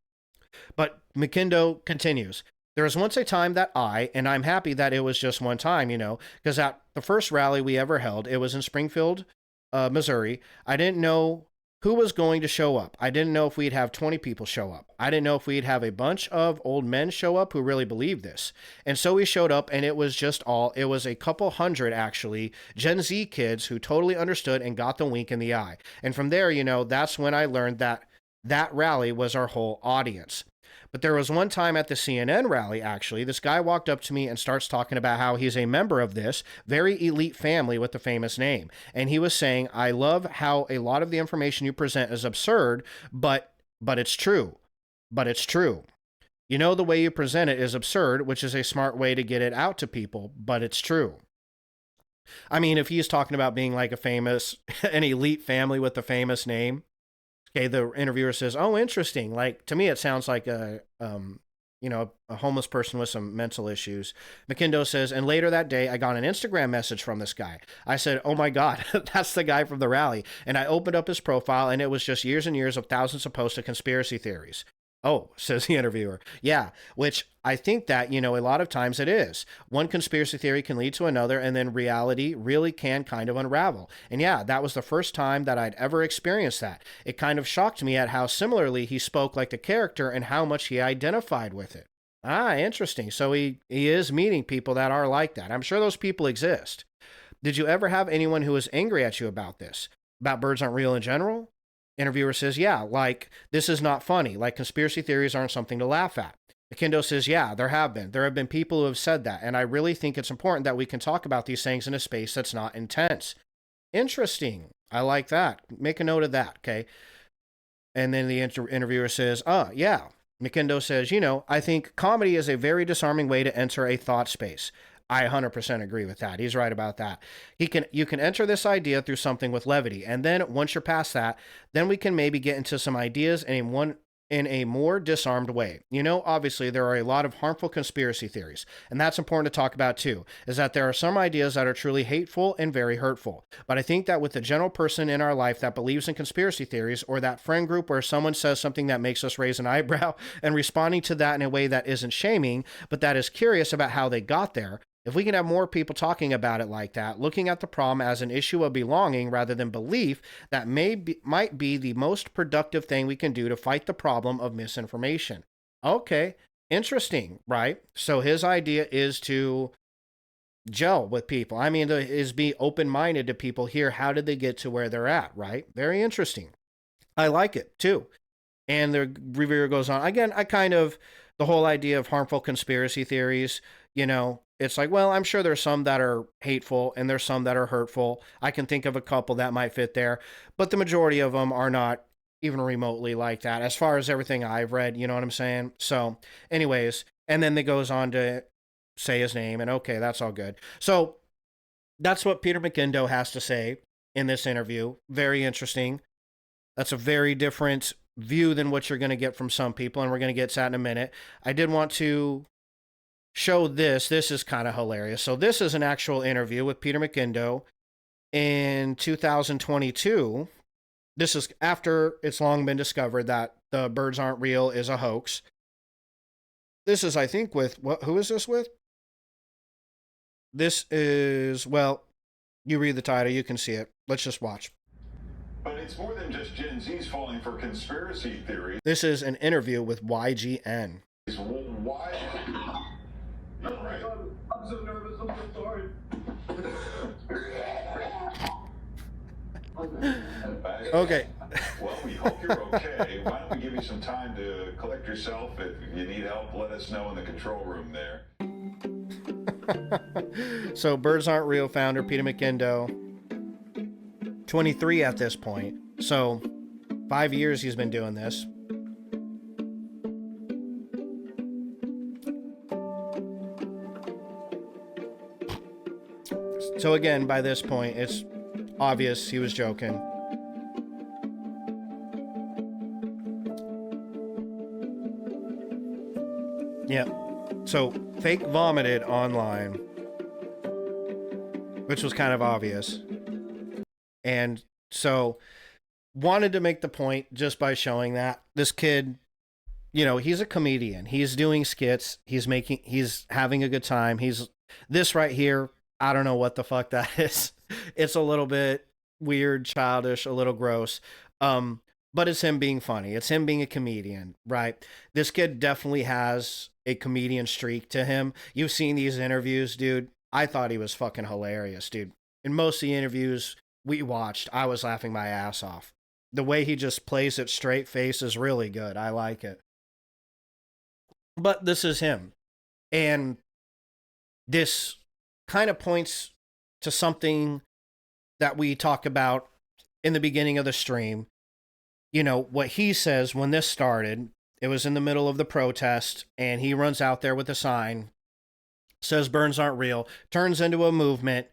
But McKindo continues. There was once a time that and I'm happy that it was just one time, you know, because at the first rally we ever held, it was in Springfield, Missouri. I didn't know who was going to show up. I didn't know if we'd have 20 people show up. I didn't know if we'd have a bunch of old men show up who really believed this. And so we showed up, and it was a couple hundred, actually, Gen Z kids who totally understood and got the wink in the eye. And from there, you know, that's when I learned that rally was our whole audience. But there was one time at the CNN rally, actually, this guy walked up to me and starts talking about how he's a member of this very elite family with a famous name. And he was saying, I love how a lot of the information you present is absurd, but it's true. But it's true. You know, the way you present it is absurd, which is a smart way to get it out to people, but it's true. I mean, if he's talking about being like an elite family with a famous name, okay, the interviewer says, oh, interesting. Like, to me, it sounds like a homeless person with some mental issues. McKindo says, and later that day, I got an Instagram message from this guy. I said, oh my God, that's the guy from the rally. And I opened up his profile, and it was just years and years of thousands of posts of conspiracy theories. Oh, says the interviewer. Yeah, which I think that, you know, a lot of times it is. One conspiracy theory can lead to another, and then reality really can kind of unravel. And yeah, that was the first time that I'd ever experienced that. It kind of shocked me at how similarly he spoke like the character and how much he identified with it. Ah, interesting. So he is meeting people that are like that. I'm sure those people exist. Did you ever have anyone who was angry at you about this? About Birds Aren't Real in general? Interviewer says, yeah, like, this is not funny. Like, conspiracy theories aren't something to laugh at. McKindo says, yeah, there have been. There have been people who have said that. And I really think it's important that we can talk about these things in a space that's not intense. Interesting. I like that. Make a note of that, okay? And then the interviewer says, yeah, McKindo says, I think comedy is a very disarming way to enter a thought space. I 100% agree with that. He's right about that. You can enter this idea through something with levity, and then once you're past that, then we can maybe get into some ideas in a more disarmed way. Obviously there are a lot of harmful conspiracy theories, and that's important to talk about too, is that there are some ideas that are truly hateful and very hurtful. But I think that with the general person in our life that believes in conspiracy theories, or that friend group where someone says something that makes us raise an eyebrow and responding to that in a way that isn't shaming, but that is curious about how they got there, if we can have more people talking about it like that, looking at the problem as an issue of belonging rather than belief, that might be the most productive thing we can do to fight the problem of misinformation. Okay, interesting, right? So his idea is to gel with people. Is be open-minded to people here. How did they get to where they're at, right? Very interesting. I like it too. And the reviewer goes on. Again, the whole idea of harmful conspiracy theories, it's like, well, I'm sure there's some that are hateful and there's some that are hurtful. I can think of a couple that might fit there, but the majority of them are not even remotely like that as far as everything I've read, you know what I'm saying? So anyways, and then it goes on to say his name, and okay, that's all good. So that's what Peter McKindo has to say in this interview. Very interesting. That's a very different view than what you're going to get from some people, and we're going to get to that in a minute. I did want to show this. This is kind of hilarious. So this is an actual interview with Peter McKindo in 2022. This is after it's long been discovered that the Birds Aren't Real is a hoax. This is, I think, with who is this with? This is, well, you read the title, you can see it. Let's just watch. But it's more than just Gen Z's falling for conspiracy theories. This is an interview with YGN. Why? No, right. I'm so nervous. I'm so sorry. Okay. Well, we hope you're okay. Why don't we give you some time to collect yourself? If you need help, let us know in the control room there. So, Birds Aren't Real founder Peter McKindo, 23 at this point. So, 5 years he's been doing this. So again, by this point, it's obvious he was joking. Yep. So, fake vomited online, which was kind of obvious. And so, wanted to make the point just by showing that this kid, he's a comedian. He's doing skits. He's having a good time. This right here, I don't know what the fuck that is. It's a little bit weird, childish, a little gross. But it's him being funny. It's him being a comedian, right? This kid definitely has a comedian streak to him. You've seen these interviews, dude. I thought he was fucking hilarious, dude. In most of the interviews we watched, I was laughing my ass off. The way he just plays it straight face is really good. I like it. But this is him. And this kind of points to something that we talk about in the beginning of the stream. What he says when this started, it was in the middle of the protest, and he runs out there with a sign, says Birds Aren't Real, turns into a movement,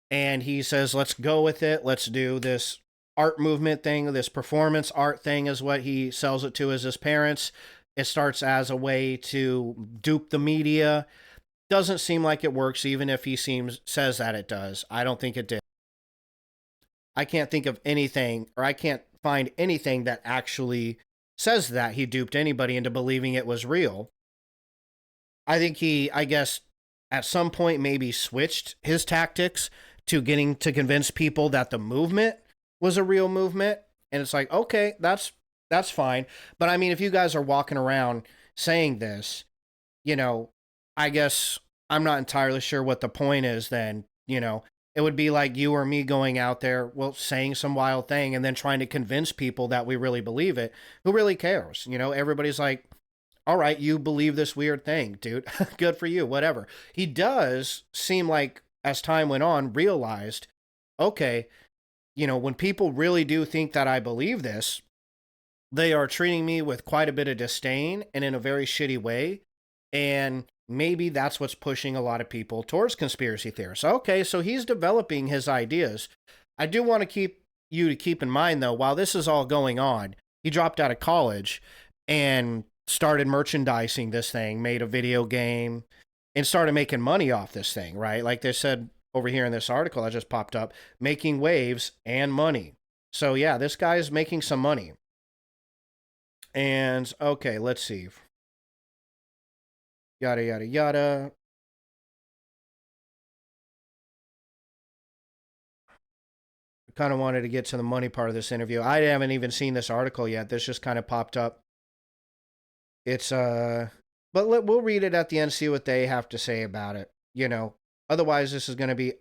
and he says, let's go with it. Let's do this art movement thing. This performance art thing is what he sells it to as his parents. It starts as a way to dupe the media. Doesn't seem like it works, even if he says that it does. I don't think it did. I can't think of anything, or I can't find anything that actually says that he duped anybody into believing it was real. I think he, at some point maybe switched his tactics to getting to convince people that the movement was a real movement. And it's like, okay, that's fine. But if you guys are walking around saying this, I guess I'm not entirely sure what the point is then. It would be like you or me going out there, saying some wild thing and then trying to convince people that we really believe it. Who really cares? Everybody's like, all right, you believe this weird thing, dude. Good for you, whatever. He does seem like, as time went on, realized, okay, when people really do think that I believe this, they are treating me with quite a bit of disdain and in a very shitty way. And maybe that's what's pushing a lot of people towards conspiracy theorists. Okay, so he's developing his ideas. I do want to keep in mind, though, while this is all going on, he dropped out of college and started merchandising this thing, made a video game, and started making money off this thing, right? Like they said over here in this article that just popped up, making waves and money. So yeah, this guy is making some money. And okay, let's see. Yada, yada, yada. Kind of wanted to get to the money part of this interview. I haven't even seen this article yet. This just kind of popped up. It's, but we'll read it at the end, see what they have to say about it. You know, otherwise this is going to be,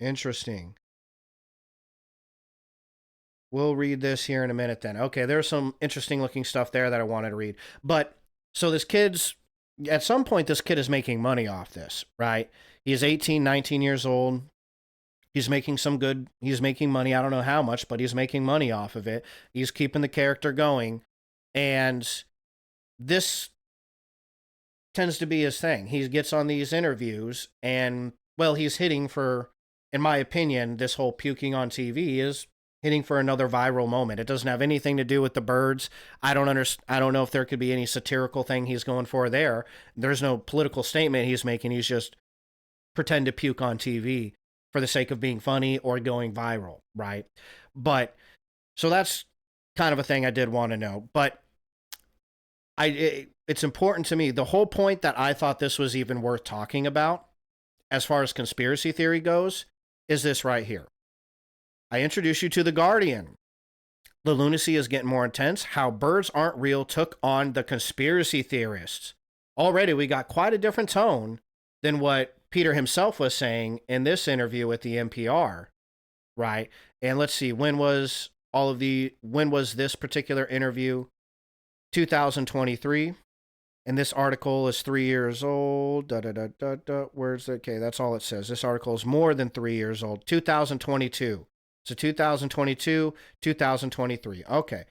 interesting. We'll read this here in a minute then. Okay, there's some interesting looking stuff there that I wanted to read. But, so this kid's, at some point, this kid is making money off this, right? He's 18, 19 years old. He's making he's making money. I don't know how much, but he's making money off of it. He's keeping the character going. And this tends to be his thing. He gets on these interviews and, well, he's hitting for, in my opinion, this whole puking on TV is hitting for another viral moment. It doesn't have anything to do with the birds. I don't know if there could be any satirical thing he's going for there. There's no political statement he's making. He's just pretend to puke on TV for the sake of being funny or going viral, right? But, so that's kind of a thing I did want to know. But it's important to me. The whole point that I thought this was even worth talking about, as far as conspiracy theory goes, is this right here. I introduce you to The Guardian. The lunacy is getting more intense. How Birds Aren't Real took on the conspiracy theorists. Already, we got quite a different tone than what Peter himself was saying in this interview with the NPR, right? And let's see, when was this particular interview? 2023. And this article is 3 years old. Where's it? Okay, that's all it says. This article is more than 3 years old. 2022. So 2022, 2023. Okay.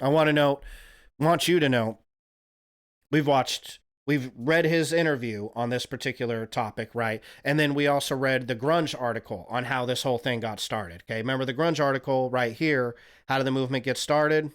I want you to know, we've read his interview on this particular topic, right? And then we also read the grunge article on how this whole thing got started. Okay, remember the grunge article right here? How did the movement get started?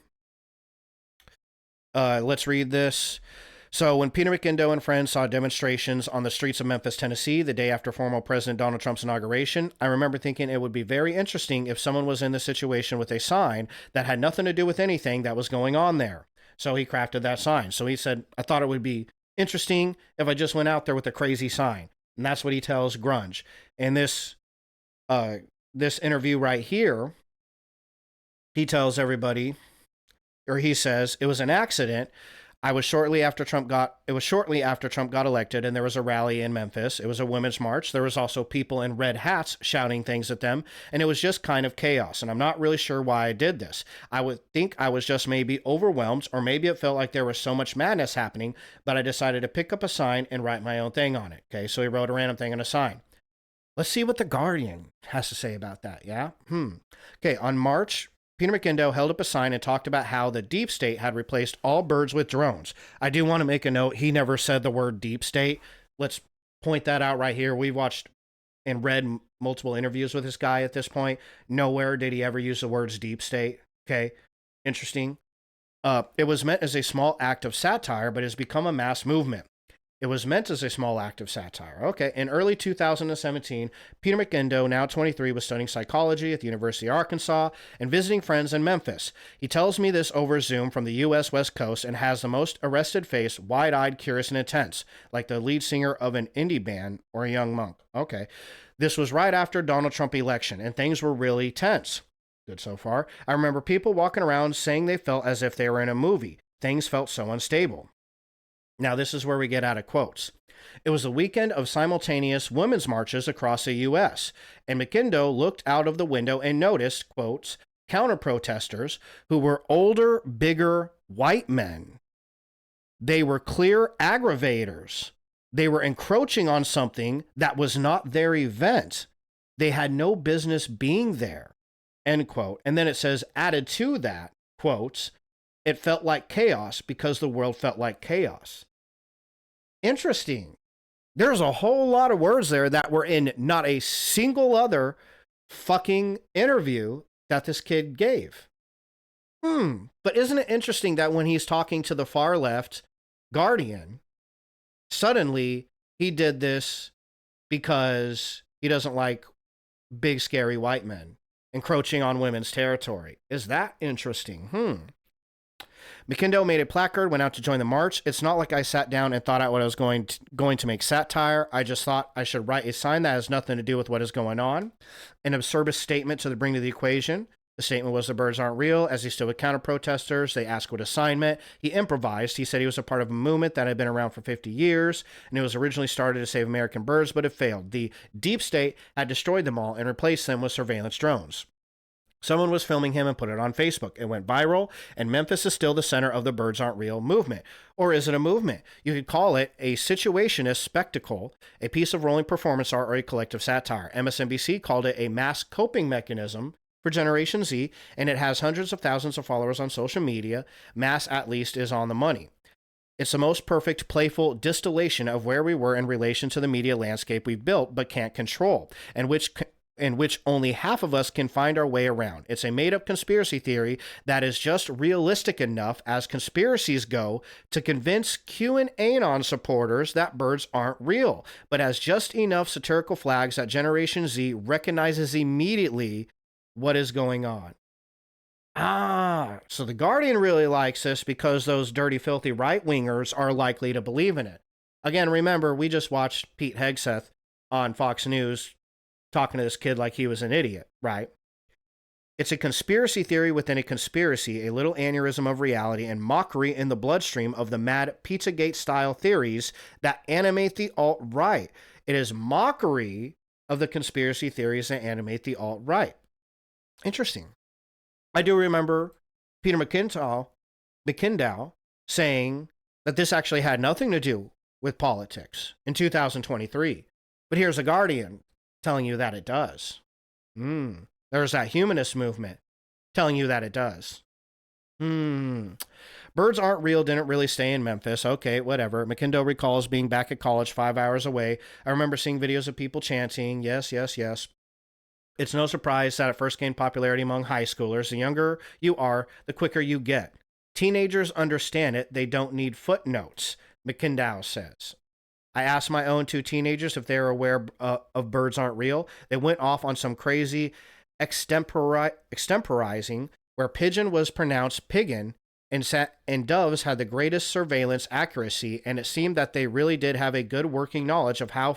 Let's read this. So when Peter McIndoe and friends saw demonstrations on the streets of Memphis, Tennessee, the day after former President Donald Trump's inauguration, I remember thinking it would be very interesting if someone was in this situation with a sign that had nothing to do with anything that was going on there. So he crafted that sign. So he said, I thought it would be interesting if I just went out there with a crazy sign. And that's what he tells Grunge. And this interview right here, he tells everybody, or he says, it was an accident. It was shortly after Trump got elected, and there was a rally in Memphis. It was a women's march. There was also people in red hats shouting things at them, and it was just kind of chaos. And I'm not really sure why I did this. I would think I was just maybe overwhelmed, or maybe it felt like there was so much madness happening, but I decided to pick up a sign and write my own thing on it. Okay, so he wrote a random thing on a sign. Let's see what The Guardian has to say about that, yeah? Okay, on March, Peter McIndoe held up a sign and talked about how the deep state had replaced all birds with drones. I do want to make a note. He never said the word deep state. Let's point that out right here. We watched and read multiple interviews with this guy at this point. Nowhere did he ever use the words deep state. Okay, interesting. It was meant as a small act of satire, but has become a mass movement. It was meant as a small act of satire. Okay, in early 2017, Peter McIndoe, now 23, was studying psychology at the University of Arkansas and visiting friends in Memphis. He tells me this over Zoom from the U.S. West Coast and has the most arrested face, wide-eyed, curious, and intense, like the lead singer of an indie band or a young monk. Okay, this was right after Donald Trump election, and things were really tense. Good so far. I remember people walking around saying they felt as if they were in a movie. Things felt so unstable. Now, this is where we get out of quotes. It was a weekend of simultaneous women's marches across the U.S., and McIndoe looked out of the window and noticed, quotes, counter-protesters who were older, bigger, white men. They were clear aggravators. They were encroaching on something that was not their event. They had no business being there. end quote. And then it says, added to that, quotes, it felt like chaos because the world felt like chaos. Interesting. There's a whole lot of words there that were in not a single other fucking interview that this kid gave. But isn't it interesting that when he's talking to the far left Guardian, suddenly he did this because he doesn't like big, scary white men encroaching on women's territory. Is that interesting? McKindo made a placard, went out to join the march. It's not like I sat down and thought out what I was going to make satire. I just thought I should write a sign that has nothing to do with what is going on. An absurdist statement to bring to the equation. The statement was the birds aren't real. As he stood with counter-protesters, they asked what assignment. He improvised. He said he was a part of a movement that had been around for 50 years, and it was originally started to save American birds, but it failed. The deep state had destroyed them all and replaced them with surveillance drones. Someone was filming him and put it on Facebook. It went viral, and Memphis is still the center of the Birds Aren't Real movement. Or is it a movement? You could call it a situationist spectacle, a piece of rolling performance art, or a collective satire. MSNBC called it a mass coping mechanism for Generation Z, and it has hundreds of thousands of followers on social media. Mass, at least, is on the money. It's the most perfect, playful distillation of where we were in relation to the media landscape we've built but can't control, and which only half of us can find our way around. It's a made-up conspiracy theory that is just realistic enough as conspiracies go to convince QAnon supporters that birds aren't real, but has just enough satirical flags that Generation Z recognizes immediately what is going on. So the Guardian really likes this because those dirty, filthy right-wingers are likely to believe in it. Again, remember, we just watched Pete Hegseth on Fox News talking to this kid like he was an idiot, right? It's a conspiracy theory within a conspiracy, a little aneurysm of reality and mockery in the bloodstream of the mad Pizzagate-style theories that animate the alt-right. It is mockery of the conspiracy theories that animate the alt-right. Interesting. I do remember Peter McKindow saying that this actually had nothing to do with politics in 2023. But here's a Guardian telling you that it does. There's that humanist movement telling you that it does. Birds Aren't Real didn't really stay in Memphis. Okay, whatever. McKindo recalls being back at college 5 hours away. I remember seeing videos of people chanting, yes, yes, yes. It's no surprise that it first gained popularity among high schoolers. The younger you are, the quicker you get. Teenagers understand it. They don't need footnotes, McKindo says. I asked my own 2 teenagers if they were aware of Birds Aren't Real. They went off on some crazy extemporizing where pigeon was pronounced piggin and doves had the greatest surveillance accuracy, and it seemed that they really did have a good working knowledge of how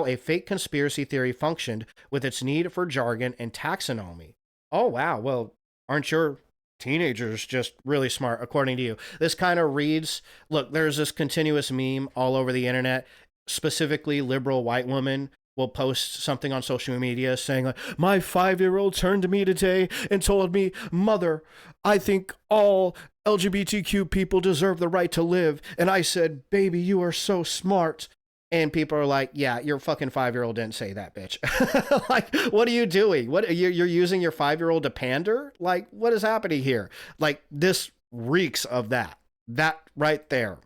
a fake conspiracy theory functioned with its need for jargon and taxonomy. Oh, wow. Well, aren't your teenagers just really smart, according to you? This kind of reads, look, there's this continuous meme all over the internet, specifically liberal white women will post something on social media saying like, my 5-year-old turned to me today and told me, Mother, I think all LGBTQ people deserve the right to live. And I said, baby, you are so smart. And people are like, yeah, your fucking 5-year-old didn't say that, bitch. Like, what are you doing? What you're using your 5-year-old to pander? Like, what is happening here? Like, this reeks of that right there.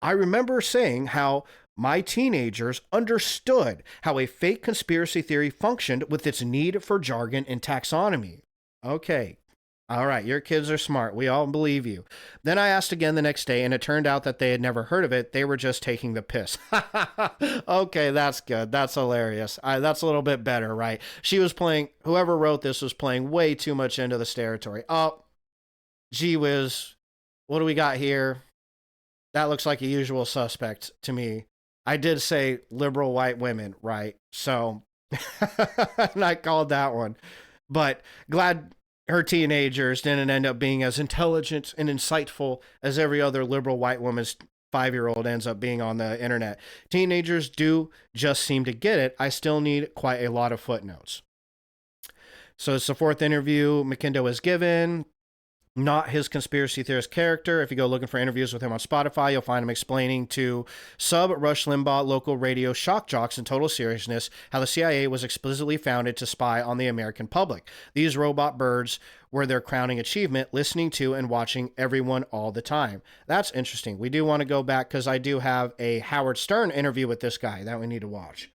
I remember saying how my teenagers understood how a fake conspiracy theory functioned with its need for jargon and taxonomy. Okay. All right, your kids are smart. We all believe you. Then I asked again the next day, and it turned out that they had never heard of it. They were just taking the piss. Okay, that's good. That's hilarious. That's a little bit better, right? She was playing, whoever wrote this was playing way too much into this territory. Oh, gee whiz. What do we got here? That looks like a usual suspect to me. I did say liberal white women, right? So, and I called that one. But glad her teenagers didn't end up being as intelligent and insightful as every other liberal white woman's 5-year-old ends up being on the internet. Teenagers do just seem to get it. I still need quite a lot of footnotes. So it's the 4th interview McKindo has given. not his conspiracy theorist character. If you go looking for interviews with him on Spotify, you'll find him explaining to sub Rush Limbaugh local radio shock jocks in total seriousness how the CIA was explicitly founded to spy on the American public. These robot birds were their crowning achievement, listening to and watching everyone all the time. That's interesting. We do want to go back because I do have a Howard Stern interview with this guy that we need to watch.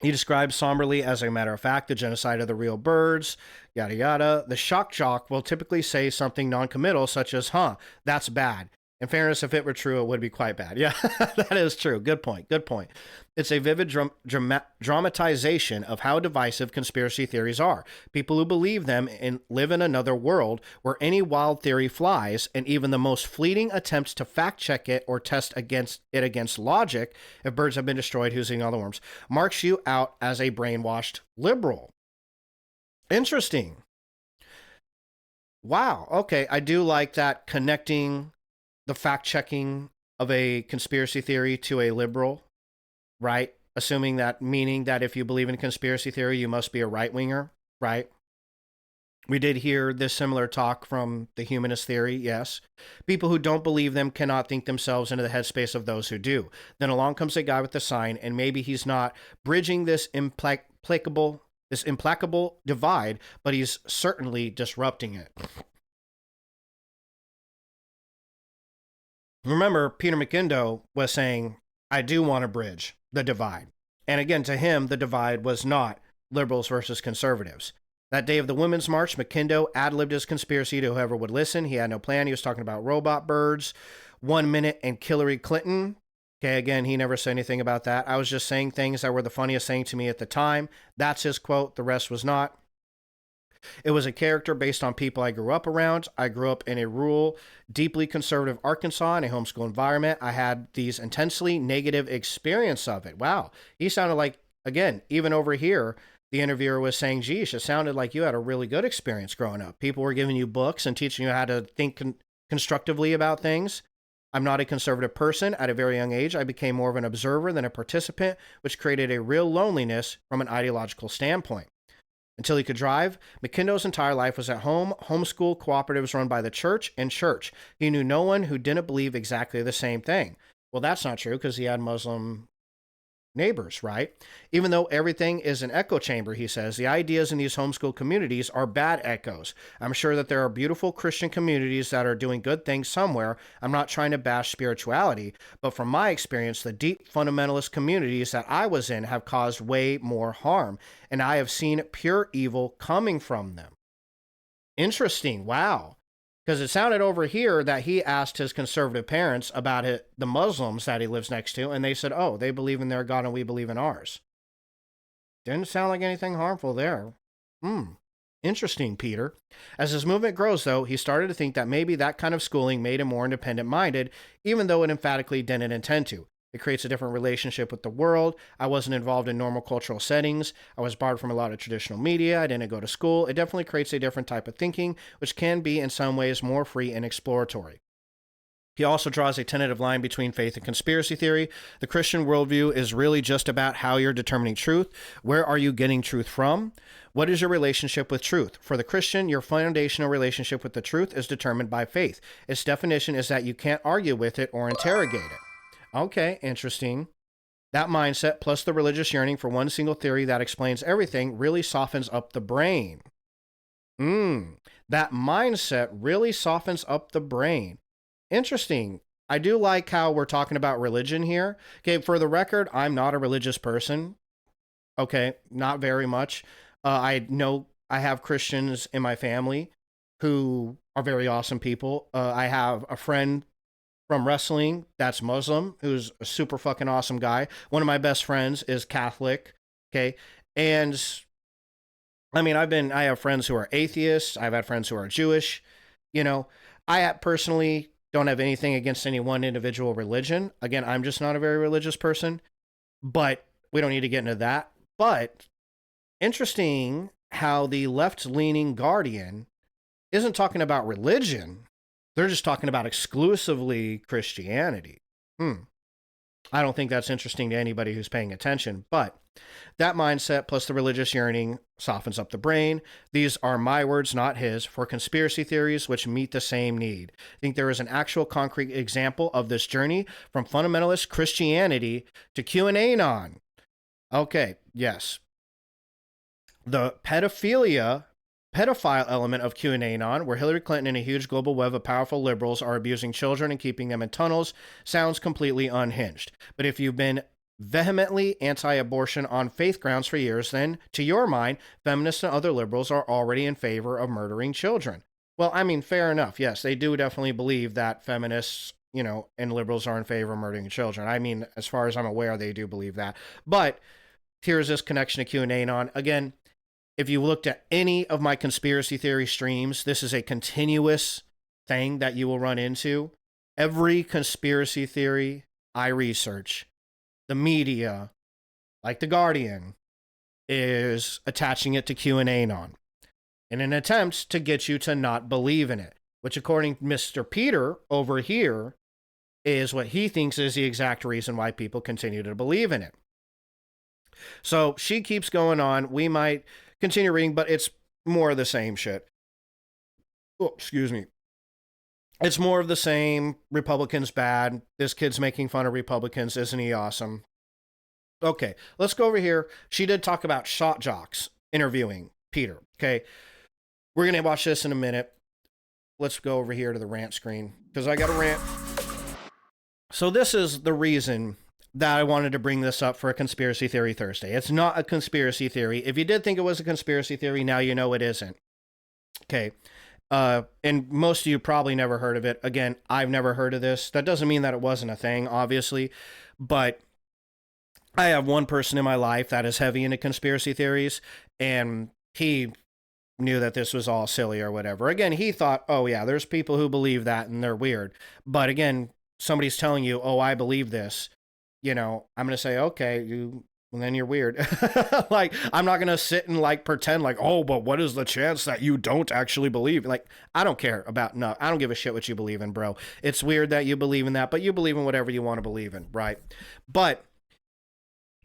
He describes somberly, as a matter of fact, the genocide of the real birds, yada yada. The shock jock will typically say something non-committal, such as, that's bad. In fairness, if it were true, it would be quite bad. Yeah, that is true. Good point. Good point. It's a vivid dramatization of how divisive conspiracy theories are. People who believe them and live in another world where any wild theory flies, and even the most fleeting attempts to fact check it or test against logic, if birds have been destroyed, who's eating all the worms, marks you out as a brainwashed liberal. Interesting. Wow. Okay, I do like that, connecting the fact-checking of a conspiracy theory to a liberal, right? Assuming that, meaning that if you believe in conspiracy theory, you must be a right-winger, right? We did hear this similar talk from the humanist theory, yes. People who don't believe them cannot think themselves into the headspace of those who do. Then along comes a guy with the sign, and maybe he's not bridging this implacable divide, but he's certainly disrupting it. Remember, Peter McKindow was saying, I do want to bridge the divide. And again, to him, the divide was not liberals versus conservatives. That day of the Women's March, McKindow ad-libbed his conspiracy to whoever would listen. He had no plan. He was talking about robot birds, 1 minute, and Hillary Clinton. Okay, again, he never said anything about that. I was just saying things that were the funniest thing to me at the time. That's his quote. The rest was not. It was a character based on people I grew up around. I grew up in a rural, deeply conservative Arkansas in a homeschool environment. I had these intensely negative experience of it. Wow. He sounded like, again, even over here, the interviewer was saying, geez, it sounded like you had a really good experience growing up. People were giving you books and teaching you how to think constructively about things. I'm not a conservative person. At a very young age, I became more of an observer than a participant, which created a real loneliness from an ideological standpoint. Until he could drive, McKindow's entire life was at home, homeschool cooperatives run by the church, and church. He knew no one who didn't believe exactly the same thing. Well, that's not true because he had Muslim neighbors, right? Even though everything is an echo chamber, he says, the ideas in these homeschool communities are bad echoes. I'm sure that there are beautiful Christian communities that are doing good things somewhere. I'm not trying to bash spirituality, but from my experience, the deep fundamentalist communities that I was in have caused way more harm, and I have seen pure evil coming from them. Interesting. Wow. Because it sounded over here that he asked his conservative parents about the Muslims that he lives next to, and they said, oh, they believe in their God and we believe in ours. Didn't sound like anything harmful there. Interesting, Peter. As his movement grows, though, he started to think that maybe that kind of schooling made him more independent-minded, even though it emphatically didn't intend to. It creates a different relationship with the world. I wasn't involved in normal cultural settings. I was barred from a lot of traditional media. I didn't go to school. It definitely creates a different type of thinking, which can be in some ways more free and exploratory. He also draws a tentative line between faith and conspiracy theory. The Christian worldview is really just about how you're determining truth. Where are you getting truth from? What is your relationship with truth? For the Christian, your foundational relationship with the truth is determined by faith. Its definition is that you can't argue with it or interrogate it. Okay, interesting. That mindset, plus the religious yearning for one single theory that explains everything, really softens up the brain. That mindset really softens up the brain. Interesting. I do like how we're talking about religion here. Okay, for the record, I'm not a religious person. Okay, not very much. I know I have Christians in my family who are very awesome people. I have a friend from wrestling that's Muslim, who's a super fucking awesome guy. One of my best friends is Catholic, okay? And I mean, I have friends who are atheists. I've had friends who are Jewish. You know, I personally don't have anything against any one individual religion. Again, I'm just not a very religious person, but we don't need to get into that. But interesting how the left-leaning Guardian isn't talking about religion. They're just talking about exclusively Christianity. I don't think that's interesting to anybody who's paying attention, but that mindset plus the religious yearning softens up the brain. These are my words, not his, for conspiracy theories which meet the same need. I think there is an actual concrete example of this journey from fundamentalist Christianity to QAnon. Okay, yes. The pedophile element of QAnon, where Hillary Clinton and a huge global web of powerful liberals are abusing children and keeping them in tunnels, sounds completely unhinged. But if you've been vehemently anti-abortion on faith grounds for years, then, to your mind, feminists and other liberals are already in favor of murdering children. Well, I mean, fair enough. Yes, they do definitely believe that feminists, and liberals are in favor of murdering children. I mean, as far as I'm aware, they do believe that. But here's this connection to QAnon. Again, if you looked at any of my conspiracy theory streams, this is a continuous thing that you will run into. Every conspiracy theory I research, the media, like The Guardian, is attaching it to QAnon in an attempt to get you to not believe in it, which according to Mr. Peter over here is what he thinks is the exact reason why people continue to believe in it. So she keeps going on. We might continue reading, but it's more of the same shit. Oh, excuse me. It's more of the same. Republicans bad. This kid's making fun of Republicans. Isn't he awesome? Okay, let's go over here. She did talk about shot jocks interviewing Peter. Okay, we're going to watch this in a minute. Let's go over here to the rant screen because I got a rant. So this is the reason that I wanted to bring this up for a Conspiracy Theory Thursday. It's not a conspiracy theory. If you did think it was a conspiracy theory, now you know it isn't. Okay. And most of you probably never heard of it. Again, I've never heard of this. That doesn't mean that it wasn't a thing, obviously. But I have one person in my life that is heavy into conspiracy theories, and he knew that this was all silly or whatever. Again, he thought, oh yeah, there's people who believe that and they're weird. But again, somebody's telling you, oh, I believe this. I'm going to say, okay, then you're weird. Like, I'm not going to sit and pretend oh, but what is the chance that you don't actually believe? I don't care about, no, I don't give a shit what you believe in, bro. It's weird that you believe in that, but you believe in whatever you want to believe in, right? But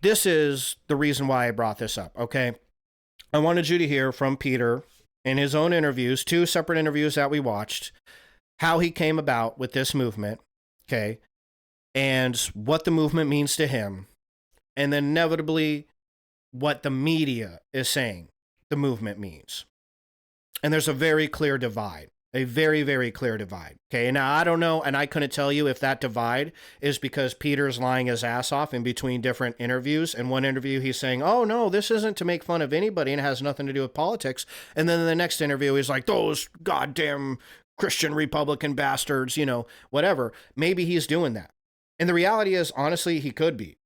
this is the reason why I brought this up, okay? I wanted you to hear from Peter in his own interviews, 2 separate interviews that we watched, how he came about with this movement, okay? And what the movement means to him, and then inevitably what the media is saying the movement means. And there's a very clear divide, a very, very clear divide. Okay, now I don't know, and I couldn't tell you if that divide is because Peter's lying his ass off in between different interviews. In one interview, he's saying, oh no, this isn't to make fun of anybody and it has nothing to do with politics. And then in the next interview, he's like, those goddamn Christian Republican bastards, whatever. Maybe he's doing that. And the reality is, honestly, he could be.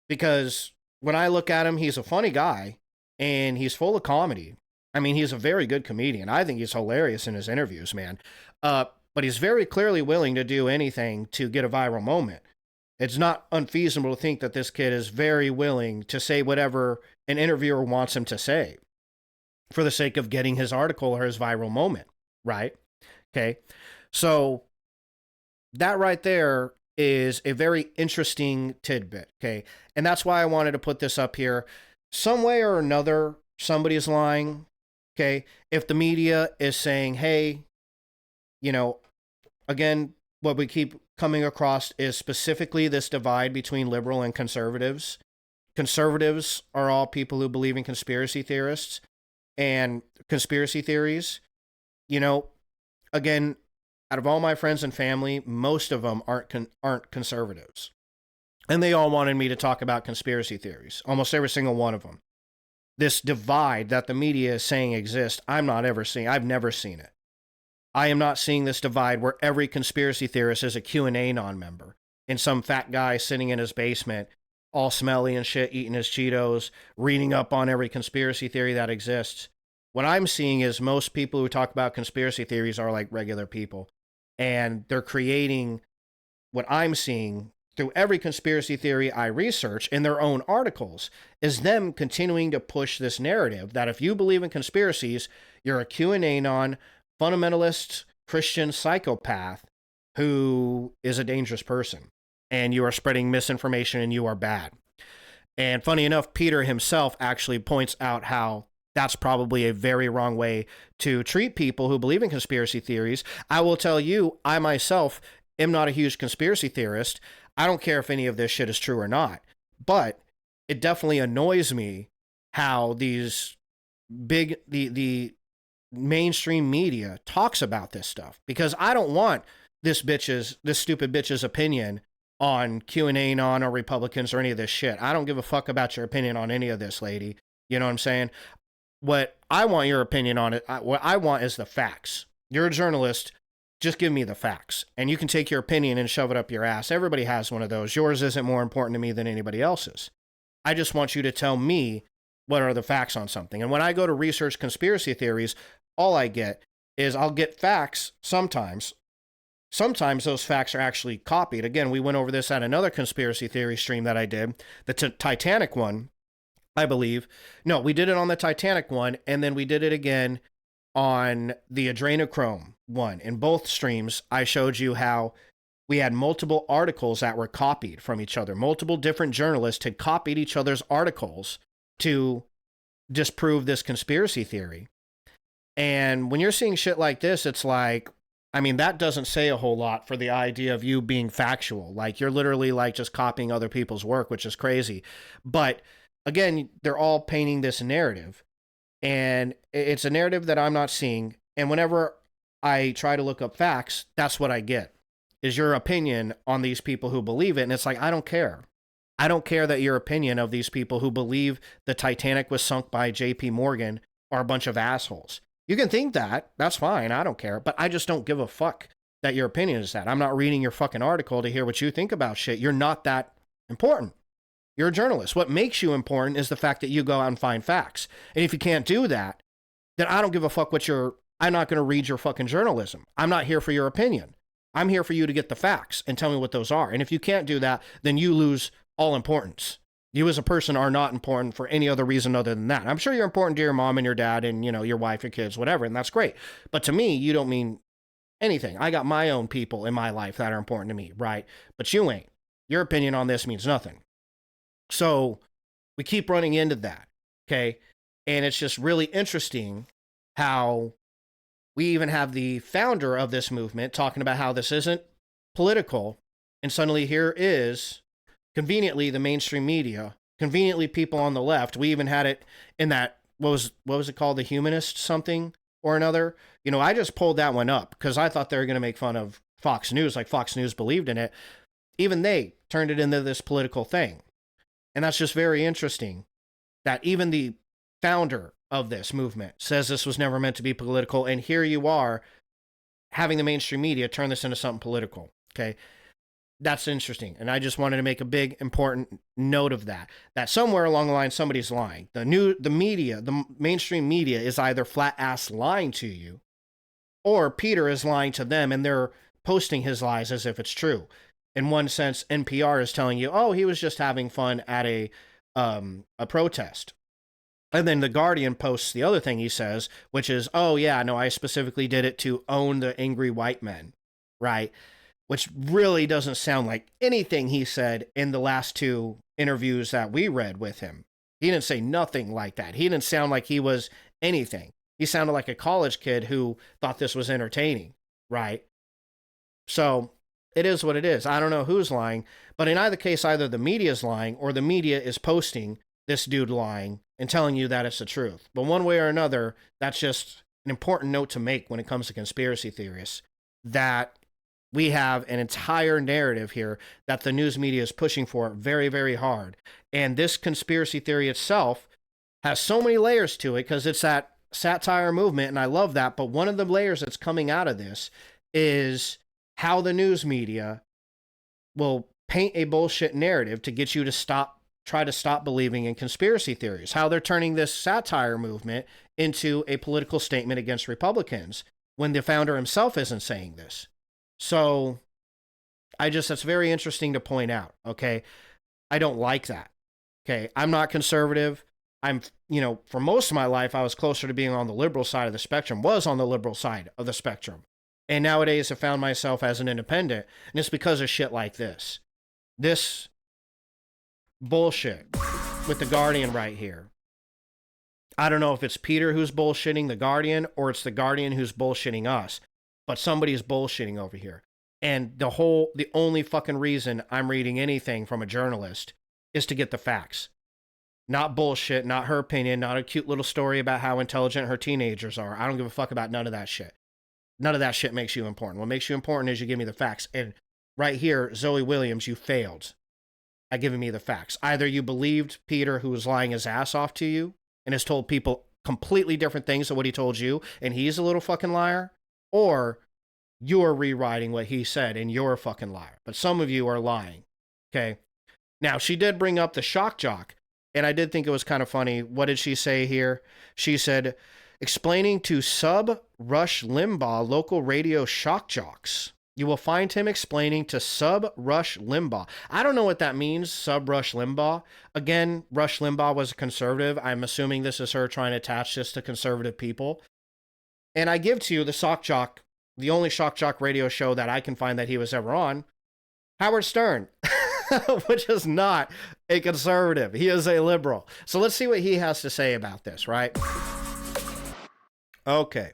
Because when I look at him, he's a funny guy and he's full of comedy. I mean, he's a very good comedian. I think he's hilarious in his interviews, man. But he's very clearly willing to do anything to get a viral moment. It's not unfeasible to think that this kid is very willing to say whatever an interviewer wants him to say for the sake of getting his article or his viral moment, right? Okay. So that right there is a very interesting tidbit, okay? And that's why I wanted to put this up here. Some way or another, somebody's lying, okay? If the media is saying, hey, again, what we keep coming across is specifically this divide between liberal and conservatives. Conservatives are all people who believe in conspiracy theorists and conspiracy theories. Again, out of all my friends and family, most of them aren't conservatives. And they all wanted me to talk about conspiracy theories. Almost every single one of them. This divide that the media is saying exists, I've never seen it. I am not seeing this divide where every conspiracy theorist is a QAnon member and some fat guy sitting in his basement, all smelly and shit, eating his Cheetos, reading up on every conspiracy theory that exists. What I'm seeing is most people who talk about conspiracy theories are like regular people. And they're creating what I'm seeing through every conspiracy theory I research in their own articles is them continuing to push this narrative that if you believe in conspiracies, you're a QAnon, fundamentalist, Christian psychopath who is a dangerous person. and you are spreading misinformation and you are bad. And funny enough, Peter himself actually points out how that's probably a very wrong way to treat people who believe in conspiracy theories. I will tell you, I myself am not a huge conspiracy theorist. I don't care if any of this shit is true or not, but it definitely annoys me how these the mainstream media talks about this stuff, because I don't want this stupid bitch's opinion on QAnon or Republicans or any of this shit. I don't give a fuck about your opinion on any of this, lady. You know what I'm saying? What I want your opinion on it, what I want is the facts. You're a journalist. Just give me the facts. And you can take your opinion and shove it up your ass. Everybody has one of those. Yours isn't more important to me than anybody else's. I just want you to tell me what are the facts on something. And when I go to research conspiracy theories, all I get is I'll get facts sometimes. Sometimes those facts are actually copied. Again, we went over this at another conspiracy theory stream that I did, the Titanic one, I believe. No, we did it on the Titanic one, and then we did it again on the adrenochrome one. In both streams, I showed you how we had multiple articles that were copied from each other. Multiple different journalists had copied each other's articles to disprove this conspiracy theory. And when you're seeing shit like this, it's like, I mean, that doesn't say a whole lot for the idea of you being factual. Like, you're literally like just copying other people's work, which is crazy. But again, they're all painting this narrative, and it's a narrative that I'm not seeing. And whenever I try to look up facts, that's what I get, is your opinion on these people who believe it. And it's like, I don't care. I don't care that your opinion of these people who believe the Titanic was sunk by JP Morgan are a bunch of assholes. You can think that. That's fine. I don't care. But I just don't give a fuck that your opinion is that. I'm not reading your fucking article to hear what you think about shit. You're not that important. You're a journalist. What makes you important is the fact that you go out and find facts. And if you can't do that, then I don't give a fuck I'm not going to read your fucking journalism. I'm not here for your opinion. I'm here for you to get the facts and tell me what those are. And if you can't do that, then you lose all importance. You as a person are not important for any other reason other than that. I'm sure you're important to your mom and your dad and, your wife, your kids, whatever, and that's great. But to me, you don't mean anything. I got my own people in my life that are important to me, right? But you ain't. Your opinion on this means nothing. So we keep running into that, okay? And it's just really interesting how we even have the founder of this movement talking about how this isn't political, and suddenly here is conveniently the mainstream media, conveniently people on the left. We even had it in that, what was it called? The Humanist something or another. I just pulled that one up because I thought they were going to make fun of Fox News, like Fox News believed in it. Even they turned it into this political thing. And that's just very interesting that even the founder of this movement says this was never meant to be political. And here you are having the mainstream media turn this into something political. Okay. That's interesting. And I just wanted to make a big, important note of that somewhere along the line, somebody's lying. The media, the mainstream media is either flat ass lying to you, or Peter is lying to them and they're posting his lies as if it's true. In one sense, NPR is telling you, oh, he was just having fun at a protest. And then The Guardian posts the other thing he says, which is, oh yeah, no, I specifically did it to own the angry white men, right? Which really doesn't sound like anything he said in the last two interviews that we read with him. He didn't say nothing like that. He didn't sound like he was anything. He sounded like a college kid who thought this was entertaining, right? So it is what it is. I don't know who's lying, but in either case, either the media is lying or the media is posting this dude lying and telling you that it's the truth. But one way or another, that's just an important note to make when it comes to conspiracy theorists, that we have an entire narrative here that the news media is pushing for very, very hard. And this conspiracy theory itself has so many layers to it because it's that satire movement, and I love that. But one of the layers that's coming out of this is how the news media will paint a bullshit narrative to get you to try to stop believing in conspiracy theories. How they're turning this satire movement into a political statement against Republicans when the founder himself isn't saying this. So that's very interesting to point out. Okay. I don't like that. Okay. I'm not conservative. For most of my life, I was closer to being on the liberal side of the spectrum, And nowadays I found myself as an independent, and it's because of shit like this. this bullshit with the Guardian right here. I don't know if it's Peter who's bullshitting the Guardian or it's the Guardian who's bullshitting us, but somebody's bullshitting over here. And the only fucking reason I'm reading anything from a journalist is to get the facts. Not bullshit, not her opinion, not a cute little story about how intelligent her teenagers are. I don't give a fuck about none of that shit. None of that shit makes you important. What makes you important is you give me the facts. And right here, Zoe Williams, you failed at giving me the facts. Either you believed Peter, who was lying his ass off to you and has told people completely different things than what he told you, and he's a little fucking liar, or you're rewriting what he said and you're a fucking liar. But some of you are lying. Okay. Now, she did bring up the shock jock, and I did think it was kind of funny. What did she say here? She said, explaining to sub-Rush Limbaugh local radio shock jocks. You will find him explaining to sub-Rush Limbaugh. I don't know what that means, sub-Rush Limbaugh. Again, Rush Limbaugh was a conservative. I'm assuming this is her trying to attach this to conservative people. And I give to you the shock jock, the only shock jock radio show that I can find that he was ever on, Howard Stern, which is not a conservative. He is a liberal. So let's see what he has to say about this, right? Okay.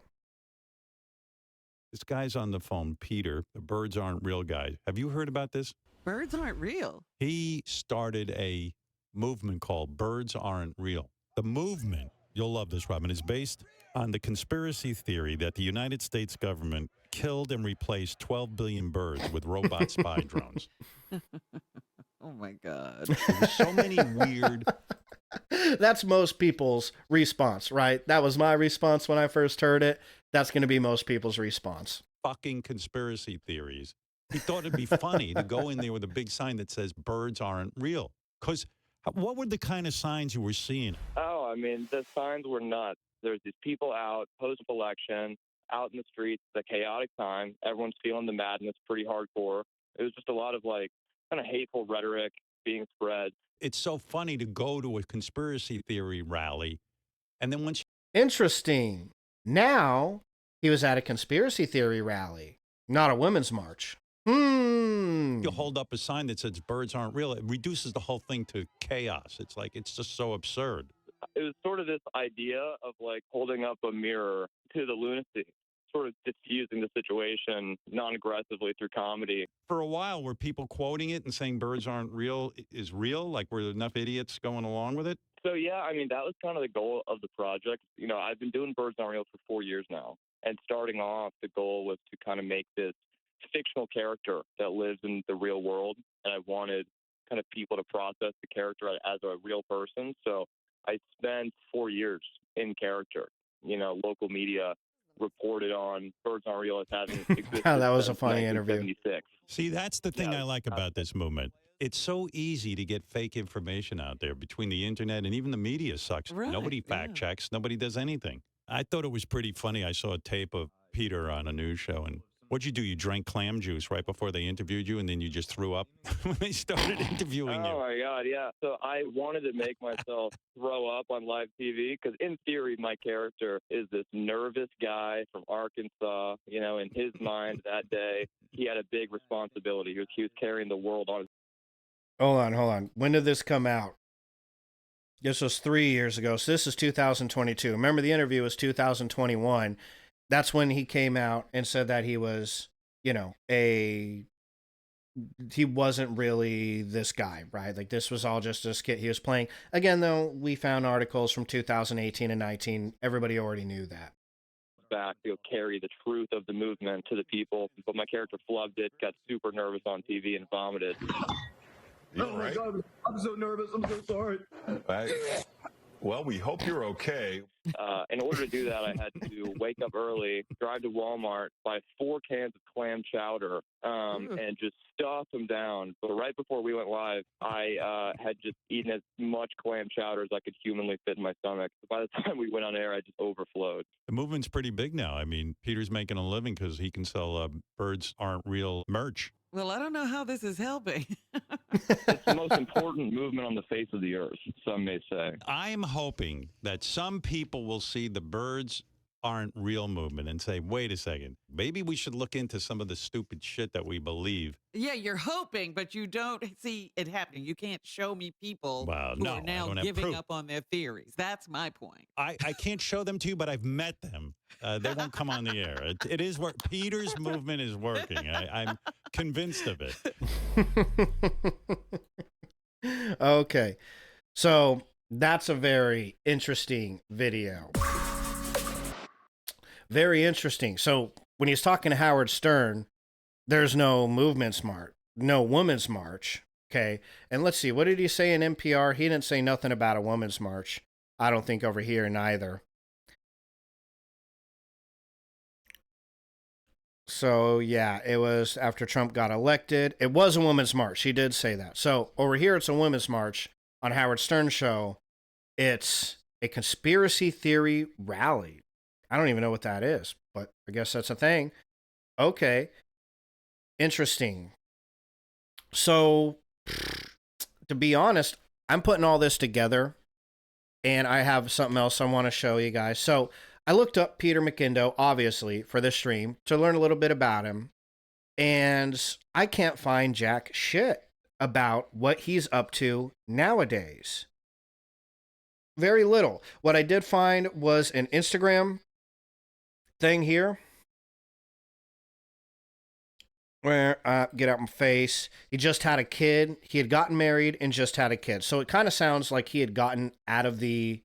This guy's on the phone, Peter, the Birds Aren't Real guy. Have you heard about this? Birds aren't real. He started a movement called Birds Aren't Real. The movement, you'll love this, Robin, is based on the conspiracy theory that the United States government killed and replaced 12 billion birds with robot spy drones. Oh, my God. There's so many weird... That's most people's response, right? That was my response when I first heard it. That's going to be most people's response. Fucking conspiracy theories. He thought it'd be funny to go in there with a big sign that says birds aren't real. Because what were the kind of signs you were seeing? Oh, I mean, the signs were nuts. There's these people out post-election, out in the streets, it's a chaotic time. Everyone's feeling the madness pretty hardcore. It was just a lot of, like, kind of hateful rhetoric being spread. It's so funny to go to a conspiracy theory rally, and then once... Interesting. Now, he was at a conspiracy theory rally, not a women's march. You hold up a sign that says birds aren't real, it reduces the whole thing to chaos. It's like, it's just so absurd. It was sort of this idea of, like, holding up a mirror to the lunacy, sort of diffusing the situation non-aggressively through comedy. For a while, were people quoting it and saying birds aren't real is real? Like, were there enough idiots going along with it? So, yeah, I mean, that was kind of the goal of the project. You know, I've been doing Birds Aren't Real for 4 years now. And starting off, the goal was to kind of make this fictional character that lives in the real world. And I wanted kind of people to process the character as a real person. So I spent 4 years in character. You know, local media reported on Birds Aren't Real as having existed. That was a funny interview. See, that's the thing I like about this movement. It's so easy to get fake information out there between the internet and even the media sucks. Right, nobody fact checks. Nobody does anything. I thought it was pretty funny. I saw a tape of Peter on a news show, and what'd you do? You drank clam juice right before they interviewed you, and then you just threw up when they started interviewing you. Oh, my God, yeah. So I wanted to make myself throw up on live TV because, in theory, my character is this nervous guy from Arkansas. You know, in his mind that day, he had a big responsibility. He was carrying the world on his... Hold on. When did this come out? This was 3 years ago. So this is 2022. Remember, the interview was 2021. That's when he came out and said that he was, you know, he wasn't really this guy, right? Like, this was all just a skit he was playing. Again, though, we found articles from 2018 and 19. Everybody already knew that. Back to carry the truth of the movement to the people. But my character flubbed it, got super nervous on TV, and vomited. Oh, my God. I'm so nervous. I'm so sorry. Well, we hope you're okay. In order to do that, I had to wake up early, drive to Walmart, buy 4 cans of clam chowder, and just stuff them down. But right before we went live, I had just eaten as much clam chowder as I could humanly fit in my stomach. By the time we went on air, I just overflowed. The movement's pretty big now. I mean, Peter's making a living because he can sell Birds Aren't Real merch. Well, I don't know how this is helping. It's the most important movement on the face of the earth, some may say. I'm hoping that some people will see the Birds Aren't Real movement and say, wait a second, maybe we should look into some of the stupid shit that we believe. Yeah, you're hoping, but you don't see it happening. You can't show me people Well, who no, are I now don't have giving proof. up on their theories. That's my point. I can't show them to you, but I've met them. They won't come on the air. It is work. Peter's movement is working. I'm convinced of it. Okay. So that's a very interesting video. Very interesting. So when he's talking to Howard Stern, there's no movement march, no women's march. Okay. And let's see, what did he say in NPR? He didn't say nothing about a women's march. I don't think over here neither. So yeah, it was after Trump got elected. It was a women's march. He did say that. So over here, it's a women's march. On Howard Stern's show, it's a conspiracy theory rally. I don't even know what that is, but I guess that's a thing. Okay. Interesting. So, to be honest, I'm putting all this together, and I have something else I want to show you guys. So, I looked up Peter McKindow, obviously, for this stream to learn a little bit about him, and I can't find jack shit about what he's up to nowadays. Very little. What I did find was an Instagram thing here where get out my face. He just had a kid. He had gotten married and just had a kid. So it kind of sounds like he had gotten out of the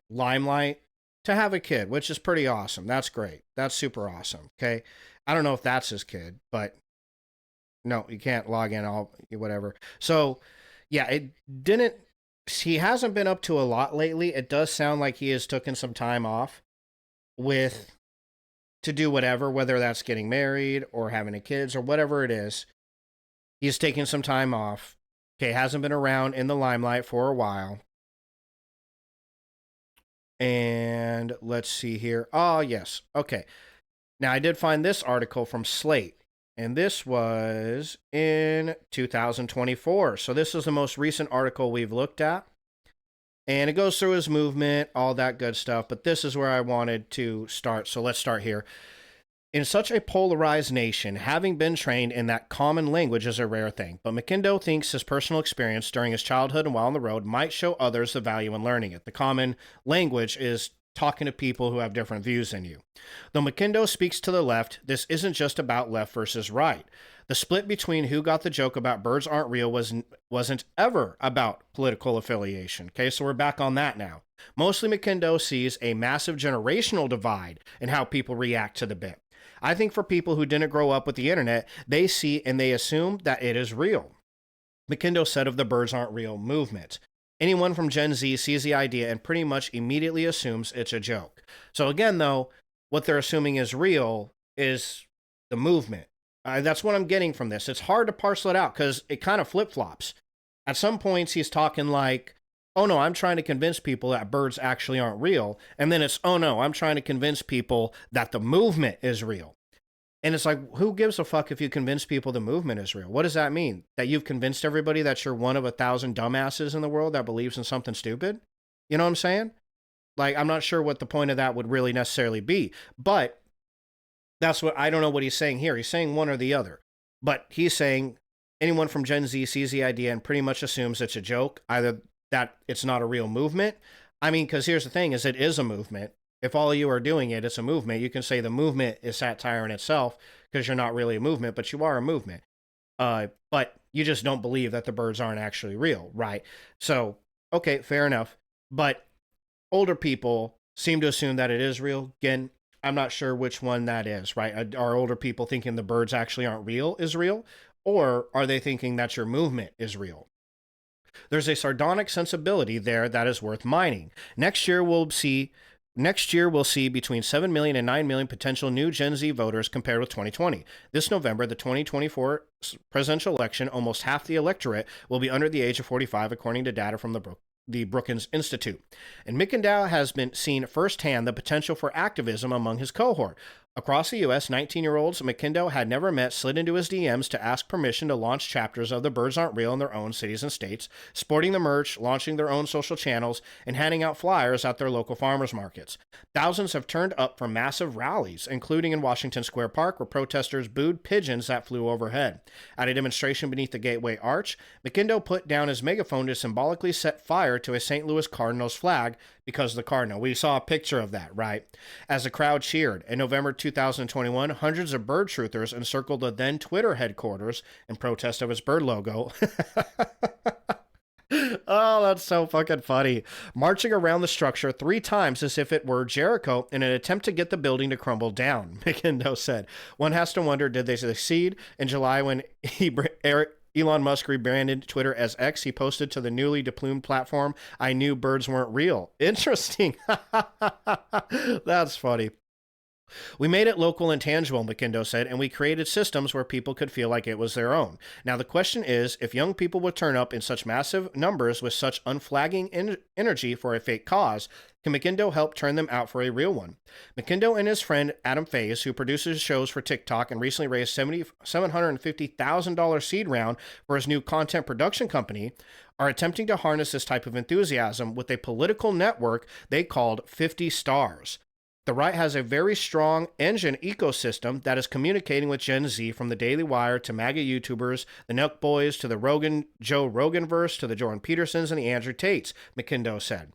limelight to have a kid, which is pretty awesome. That's great. That's super awesome. Okay. I don't know if that's his kid, but no, you can't log in, whatever. So yeah, he hasn't been up to a lot lately. It does sound like he has taken some time off to do whatever, whether that's getting married or having a kids or whatever it is. He's taking some time off. Okay, hasn't been around in the limelight for a while. And let's see here. Oh, yes. Okay. Now, I did find this article from Slate, and this was in 2024. So this is the most recent article we've looked at. And it goes through his movement, all that good stuff. But this is where I wanted to start. So let's start here. In such a polarized nation, having been trained in that common language is a rare thing. But McKindow thinks his personal experience during his childhood and while on the road might show others the value in learning it. The common language is talking to people who have different views than you. Though McKindow speaks to the left, this isn't just about left versus right. The split between who got the joke about birds aren't real wasn't ever about political affiliation. Okay, so we're back on that now. Mostly McKindow sees a massive generational divide in how people react to the bit. I think for people who didn't grow up with the internet, they see and they assume that it is real. McKindow said of the Birds Aren't Real movement. Anyone from Gen Z sees the idea and pretty much immediately assumes it's a joke. So again, though, what they're assuming is real is the movement. That's what I'm getting from this. It's hard to parcel it out because it kind of flip-flops. At some points, he's talking like, oh no, I'm trying to convince people that birds actually aren't real. And then it's, oh no, I'm trying to convince people that the movement is real. And it's like, who gives a fuck if you convince people the movement is real? What does that mean? That you've convinced everybody that you're one of 1,000 dumbasses in the world that believes in something stupid? You know what I'm saying? Like, I'm not sure what the point of that would really necessarily be. But that's what, I don't know what he's saying here. He's saying one or the other. But he's saying anyone from Gen Z sees the idea and pretty much assumes it's a joke, either that it's not a real movement. I mean, because here's the thing, is it is a movement. If all of you are doing it, it's a movement. You can say the movement is satire in itself because you're not really a movement, but you are a movement. But you just don't believe that the birds aren't actually real, right? So, okay, fair enough. But older people seem to assume that it is real. Again, I'm not sure which one that is, right? Are older people thinking the birds actually aren't real is real? Or are they thinking that your movement is real? There's a sardonic sensibility there that is worth mining. Next year, we'll see between 7 million and 9 million potential new Gen Z voters compared with 2020. This November, the 2024 presidential election, almost half the electorate will be under the age of 45, according to data from the Brookings Institute. And McKindow has been seen firsthand the potential for activism among his cohort. Across the U.S., 19-year-olds McKindo had never met slid into his DMs to ask permission to launch chapters of the Birds Aren't Real in their own cities and states, sporting the merch, launching their own social channels, and handing out flyers at their local farmers markets. Thousands have turned up for massive rallies, including in Washington Square Park, where protesters booed pigeons that flew overhead. At a demonstration beneath the Gateway Arch, McKindo put down his megaphone to symbolically set fire to a St. Louis Cardinals flag because of the Cardinal. We saw a picture of that, right? As the crowd cheered. In November 2021, hundreds of bird truthers encircled the then Twitter headquarters in protest of its bird logo. Oh, that's so fucking funny. Marching around the structure 3 times as if it were Jericho in an attempt to get the building to crumble down, McKindo said. One has to wonder, did they succeed? In July, when Elon Musk rebranded Twitter as X, he posted to the newly deplumed platform, "I knew birds weren't real." Interesting. That's funny. We made it local and tangible, McKindo said, and we created systems where people could feel like it was their own. Now, the question is, if young people would turn up in such massive numbers with such unflagging energy for a fake cause, can McKindo help turn them out for a real one? McKindo and his friend Adam Faze, who produces shows for TikTok and recently raised $750,000 seed round for his new content production company, are attempting to harness this type of enthusiasm with a political network they called 50 Stars. The right has a very strong engine ecosystem that is communicating with Gen Z, from the Daily Wire to MAGA YouTubers, the Nelk Boys to the Joe Roganverse to the Jordan Petersons and the Andrew Tates, McKindo said.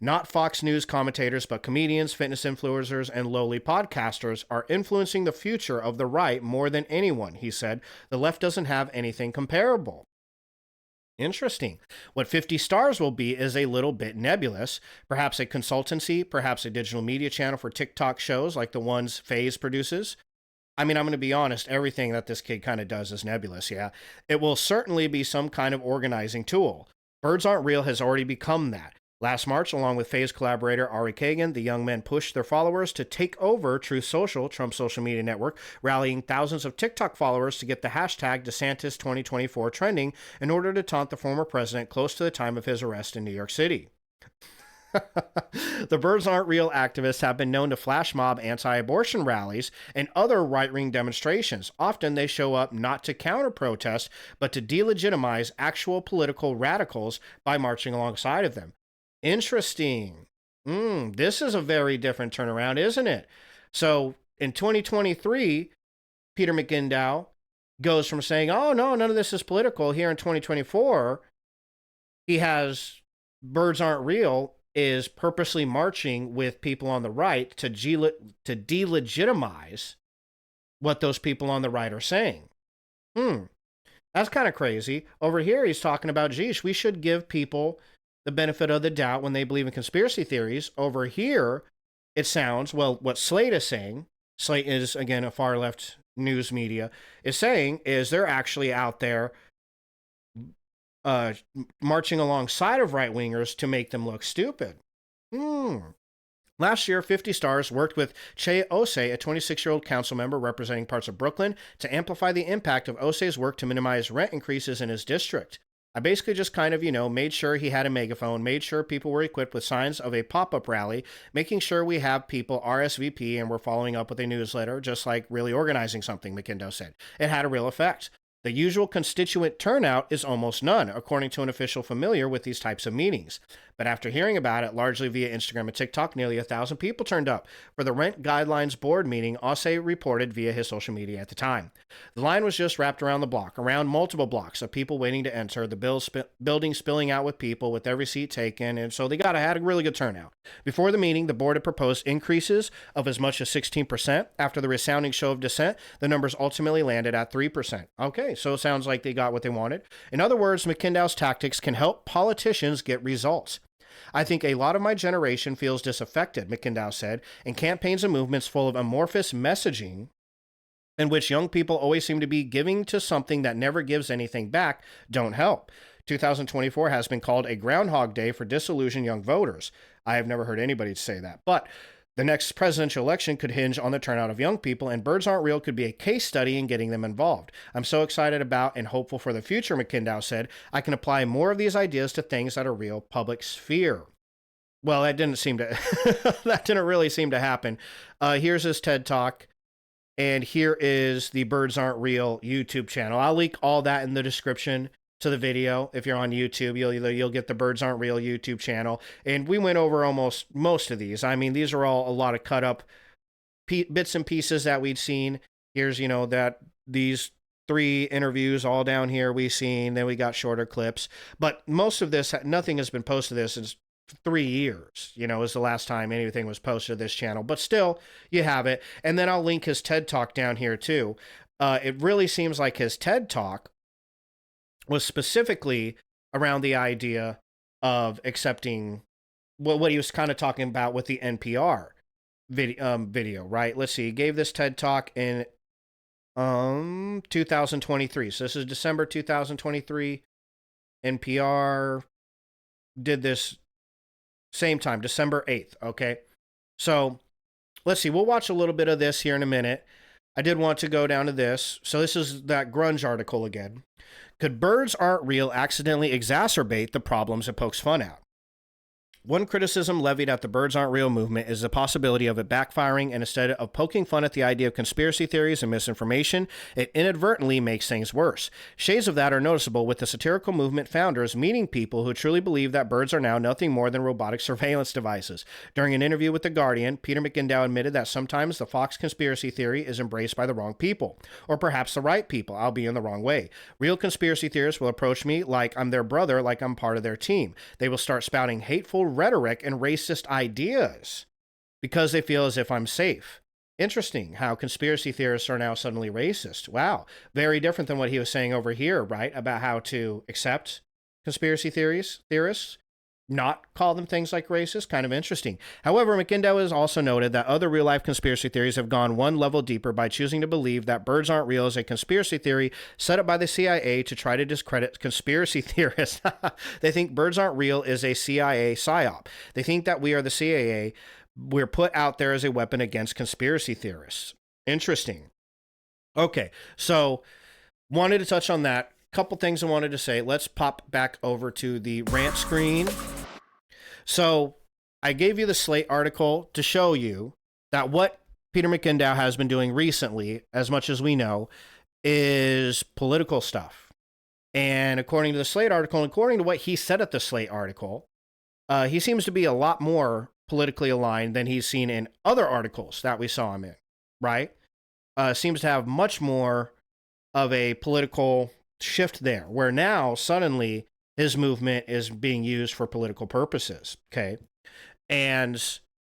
Not Fox News commentators, but comedians, fitness influencers, and lowly podcasters are influencing the future of the right more than anyone, he said. The left doesn't have anything comparable. Interesting. What 50 Stars will be is a little bit nebulous. Perhaps a consultancy, perhaps a digital media channel for TikTok shows like the ones Faze produces. I mean, I'm going to be honest, everything that this kid kind of does is nebulous, yeah. It will certainly be some kind of organizing tool. Birds Aren't Real has already become that. Last March, along with Faze collaborator Ari Kagan, the young men pushed their followers to take over Truth Social, Trump's social media network, rallying thousands of TikTok followers to get the hashtag DeSantis 2024 trending in order to taunt the former president close to the time of his arrest in New York City. The Birds Aren't Real activists have been known to flash mob anti-abortion rallies and other right-wing demonstrations. Often they show up not to counter-protest, but to delegitimize actual political radicals by marching alongside of them. Interesting. This is a very different turnaround, isn't it? So in 2023, Peter McKindow goes from saying, oh, no, none of this is political. Here in 2024, he has Birds Aren't Real is purposely marching with people on the right to delegitimize what those people on the right are saying. That's kind of crazy. Over here, he's talking about, geez, we should give people the benefit of the doubt when they believe in conspiracy theories. Over here, it sounds, well, what Slate is saying, Slate is, again, a far left news media, is saying is they're actually out there marching alongside of right-wingers to make them look stupid. Last year, 50 Stars worked with Che Osei, a 26-year-old council member representing parts of Brooklyn, to amplify the impact of Osei's work to minimize rent increases in his district. I basically just kind of, made sure he had a megaphone, made sure people were equipped with signs of a pop-up rally, making sure we have people RSVP and we're following up with a newsletter, just like really organizing something, McKindo said. It had a real effect. The usual constituent turnout is almost none, according to an official familiar with these types of meetings. But after hearing about it, largely via Instagram and TikTok, nearly 1,000 people turned up for the Rent Guidelines Board meeting, Osei reported via his social media at the time. The line was just wrapped around the block, around multiple blocks of people waiting to enter, the building spilling out with people with every seat taken, and so they had a really good turnout. Before the meeting, the board had proposed increases of as much as 16%. After the resounding show of dissent, the numbers ultimately landed at 3%. Okay, so it sounds like they got what they wanted. In other words, McKindow's tactics can help politicians get results. I think a lot of my generation feels disaffected, McKindow said, and campaigns and movements full of amorphous messaging in which young people always seem to be giving to something that never gives anything back don't help. 2024 has been called a Groundhog Day for disillusioned young voters. I have never heard anybody say that, but the next presidential election could hinge on the turnout of young people, and Birds Aren't Real could be a case study in getting them involved. I'm so excited about and hopeful for the future, McKindow said. I can apply more of these ideas to things that are real public sphere. Well, that didn't really seem to happen. Here's his TED Talk. And here is the Birds Aren't Real YouTube channel. I'll link all that in the description to the video. If you're on YouTube, you'll get the Birds Aren't Real YouTube channel. And we went over almost most of these. I mean, these are all a lot of cut up bits and pieces that we'd seen. Here's, that these 3 interviews all down here we've seen. Then we got shorter clips. But most of this, nothing has been posted this since 3 years, is the last time anything was posted to this channel. But still, you have it. And then I'll link his TED Talk down here too. It really seems like his TED Talk was specifically around the idea of accepting what he was kind of talking about with the NPR video, right? Let's see. He gave this TED Talk in 2023. So this is December 2023. NPR did this same time, December 8th. Okay. So let's see. We'll watch a little bit of this here in a minute. I did want to go down to this. So this is that grunge article again. Could Birds Aren't Real accidentally exacerbate the problems it pokes fun at? One criticism levied at the Birds Aren't Real movement is the possibility of it backfiring, and instead of poking fun at the idea of conspiracy theories and misinformation, it inadvertently makes things worse. Shades of that are noticeable with the satirical movement founders meeting people who truly believe that birds are now nothing more than robotic surveillance devices. During an interview with The Guardian, Peter McIndoe admitted that sometimes the Fox conspiracy theory is embraced by the wrong people, or perhaps the right people, I'll be in the wrong way. Real conspiracy theorists will approach me like I'm their brother, like I'm part of their team. They will start spouting hateful rhetoric and racist ideas because they feel as if I'm safe. Interesting how conspiracy theorists are now suddenly racist. Wow. Very different than what he was saying over here, right? About how to accept conspiracy theorists, not call them things like racist. Kind of interesting. However, McIndoe has also noted that other real-life conspiracy theories have gone one level deeper by choosing to believe that Birds Aren't Real is a conspiracy theory set up by the CIA to try to discredit conspiracy theorists. They think Birds Aren't Real is a CIA psyop. They think that we are the CIA. We're put out there as a weapon against conspiracy theorists. Interesting. Okay, so wanted to touch on that. Couple things I wanted to say. Let's pop back over to the rant screen. So I gave you the Slate article to show you that what Peter McIndoe has been doing recently, as much as we know, is political stuff. And according to the Slate article, and according to what he said at the Slate article, he seems to be a lot more politically aligned than he's seen in other articles that we saw him in, right? Seems to have much more of a political shift there, where now suddenly his movement is being used for political purposes. Okay. And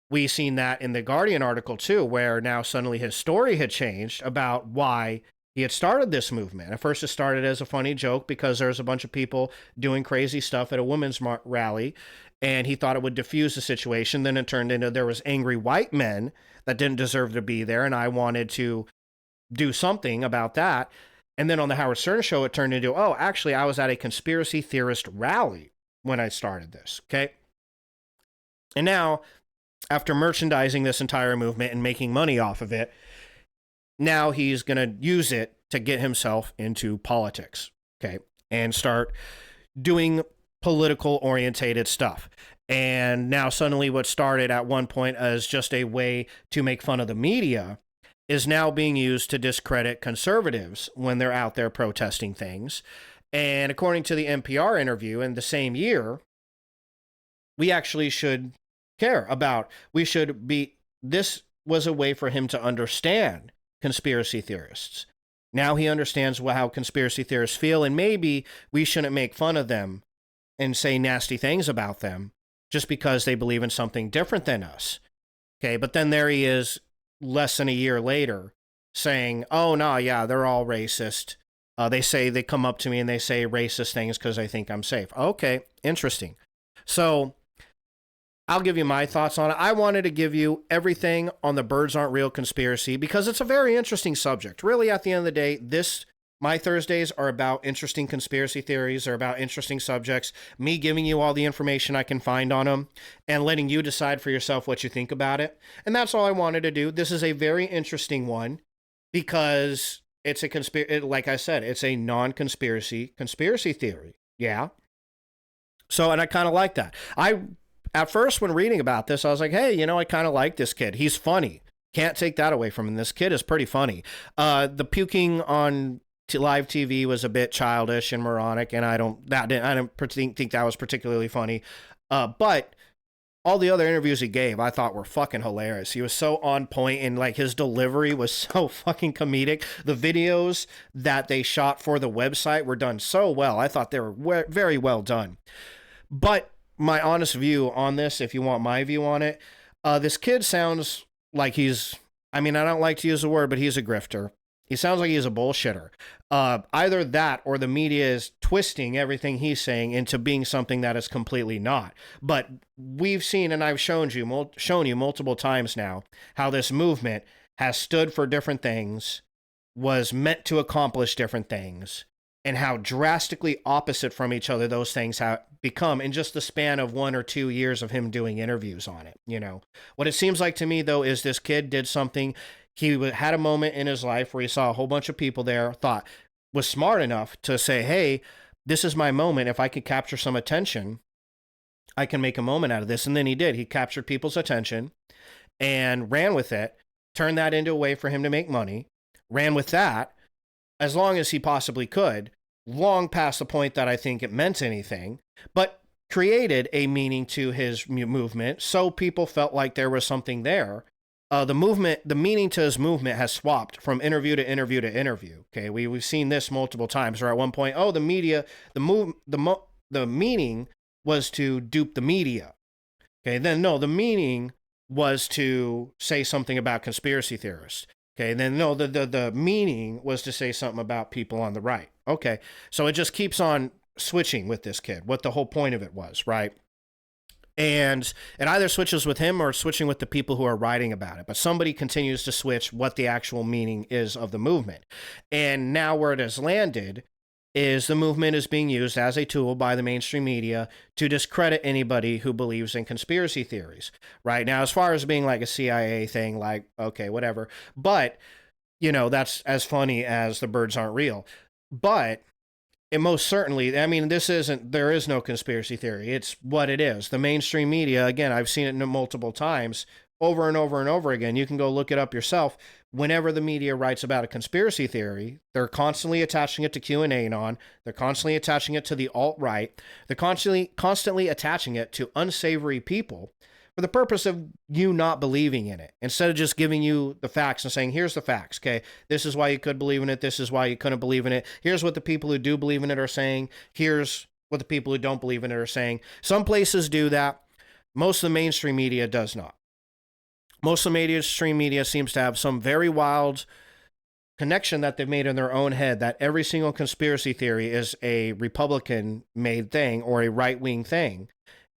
we've seen that in the Guardian article too, where now suddenly his story had changed about why he had started this movement. At first it started as a funny joke because there's a bunch of people doing crazy stuff at a women's rally, and he thought it would diffuse the situation. Then it turned into there was angry white men that didn't deserve to be there, and I wanted to do something about that. And then on the Howard Stern show, it turned into, oh, actually, I was at a conspiracy theorist rally when I started this, okay? And now, after merchandising this entire movement and making money off of it, now he's going to use it to get himself into politics, okay? And start doing political-orientated stuff. And now suddenly what started at one point as just a way to make fun of the media is now being used to discredit conservatives when they're out there protesting things. And according to the NPR interview in the same year, we actually should care about, this was a way for him to understand conspiracy theorists. Now he understands how conspiracy theorists feel, and maybe we shouldn't make fun of them and say nasty things about them just because they believe in something different than us. Okay, but then there he is less than a year later saying, oh, no, yeah, they're all racist. They come up to me and they say racist things because they think I'm safe. Okay, interesting. So I'll give you my thoughts on it. I wanted to give you everything on the Birds Aren't Real conspiracy because it's a very interesting subject. Really, at the end of the day, my Thursdays are about interesting conspiracy theories, or about interesting subjects, me giving you all the information I can find on them and letting you decide for yourself what you think about it. And that's all I wanted to do. This is a very interesting one because it's like I said, it's a non-conspiracy conspiracy theory. Yeah. So, and I kind of like that. At first, when reading about this, I was like, hey, I kind of like this kid. He's funny. Can't take that away from him. This kid is pretty funny. The puking on live TV was a bit childish and moronic, and I don't think that was particularly funny. But all the other interviews he gave, I thought were fucking hilarious. He was so on point, and like his delivery was so fucking comedic. The videos that they shot for the website were done so well. I thought they were very well done. But my honest view on this, if you want my view on it, this kid sounds like he's, I mean, I don't like to use the word, but he's a grifter. He sounds like he's a bullshitter. Either that or the media is twisting everything he's saying into being something that is completely not. But we've seen, and I've shown you multiple times now, how this movement has stood for different things, was meant to accomplish different things, and how drastically opposite from each other those things have become in just the span of 1 or 2 years of him doing interviews on it. You know, what it seems like to me, though, is this kid did something. He had a moment in his life where he saw a whole bunch of people there, thought was smart enough to say, hey, this is my moment. If I could capture some attention, I can make a moment out of this. And then he did. He captured people's attention and ran with it, turned that into a way for him to make money, ran with that as long as he possibly could, long past the point that I think it meant anything, but created a meaning to his movement so people felt like there was something there. The meaning to his movement has swapped from interview to interview to interview. Okay, we've seen this multiple times. Or at one point, the media, the meaning was to dupe the media. Okay, then no, the meaning was to say something about conspiracy theorists. Okay, then no, the meaning was to say something about people on the right. Okay, so it just keeps on switching with this kid. What the whole point of it was, right? And it either switches with him or switching with the people who are writing about it. But somebody continues to switch what the actual meaning is of the movement. And now where it has landed is the movement is being used as a tool by the mainstream media to discredit anybody who believes in conspiracy theories. Right now, as far as being like a CIA thing, like, okay, whatever. But, you know, that's as funny as the birds aren't real. But it most certainly, I mean, there is no conspiracy theory. It's what it is. The mainstream media, again, I've seen it multiple times, over and over and over again. You can go look it up yourself. Whenever the media writes about a conspiracy theory, they're constantly attaching it to QAnon. They're constantly attaching it to the alt-right. They're constantly attaching it to unsavory people for the purpose of you not believing in it, instead of just giving you the facts and saying, here's the facts, okay? This is why you could believe in it. This is why you couldn't believe in it. Here's what the people who do believe in it are saying. Here's what the people who don't believe in it are saying. Some places do that. Most of the mainstream media does not. Most of the mainstream media seems to have some very wild connection that they've made in their own head that every single conspiracy theory is a Republican-made thing or a right-wing thing,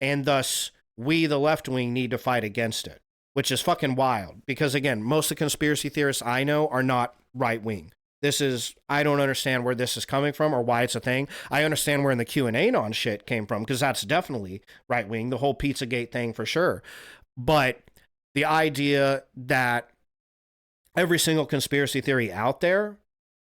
and thus we, the left wing, need to fight against it, which is fucking wild. Because again, most of the conspiracy theorists I know are not right wing. I don't understand where this is coming from or why it's a thing. I understand where in the QAnon shit came from, because that's definitely right wing, the whole Pizzagate thing for sure. But the idea that every single conspiracy theory out there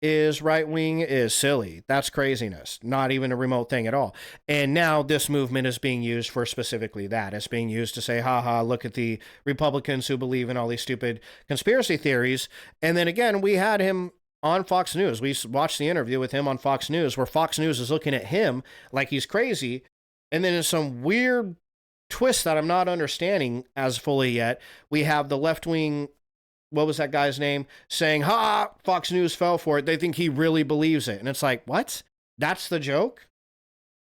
is right-wing is silly. That's craziness. Not even a remote thing at all. And now this movement is being used for specifically that. It's being used to say, haha, look at the Republicans who believe in all these stupid conspiracy theories. And then again, we had him on Fox News. We watched the interview with him on Fox News where Fox News is looking at him like he's crazy. And then in some weird twist that I'm not understanding as fully yet, we have the left-wing, what was that guy's name, saying, Fox News fell for it. They think he really believes it. And it's like, what? That's the joke?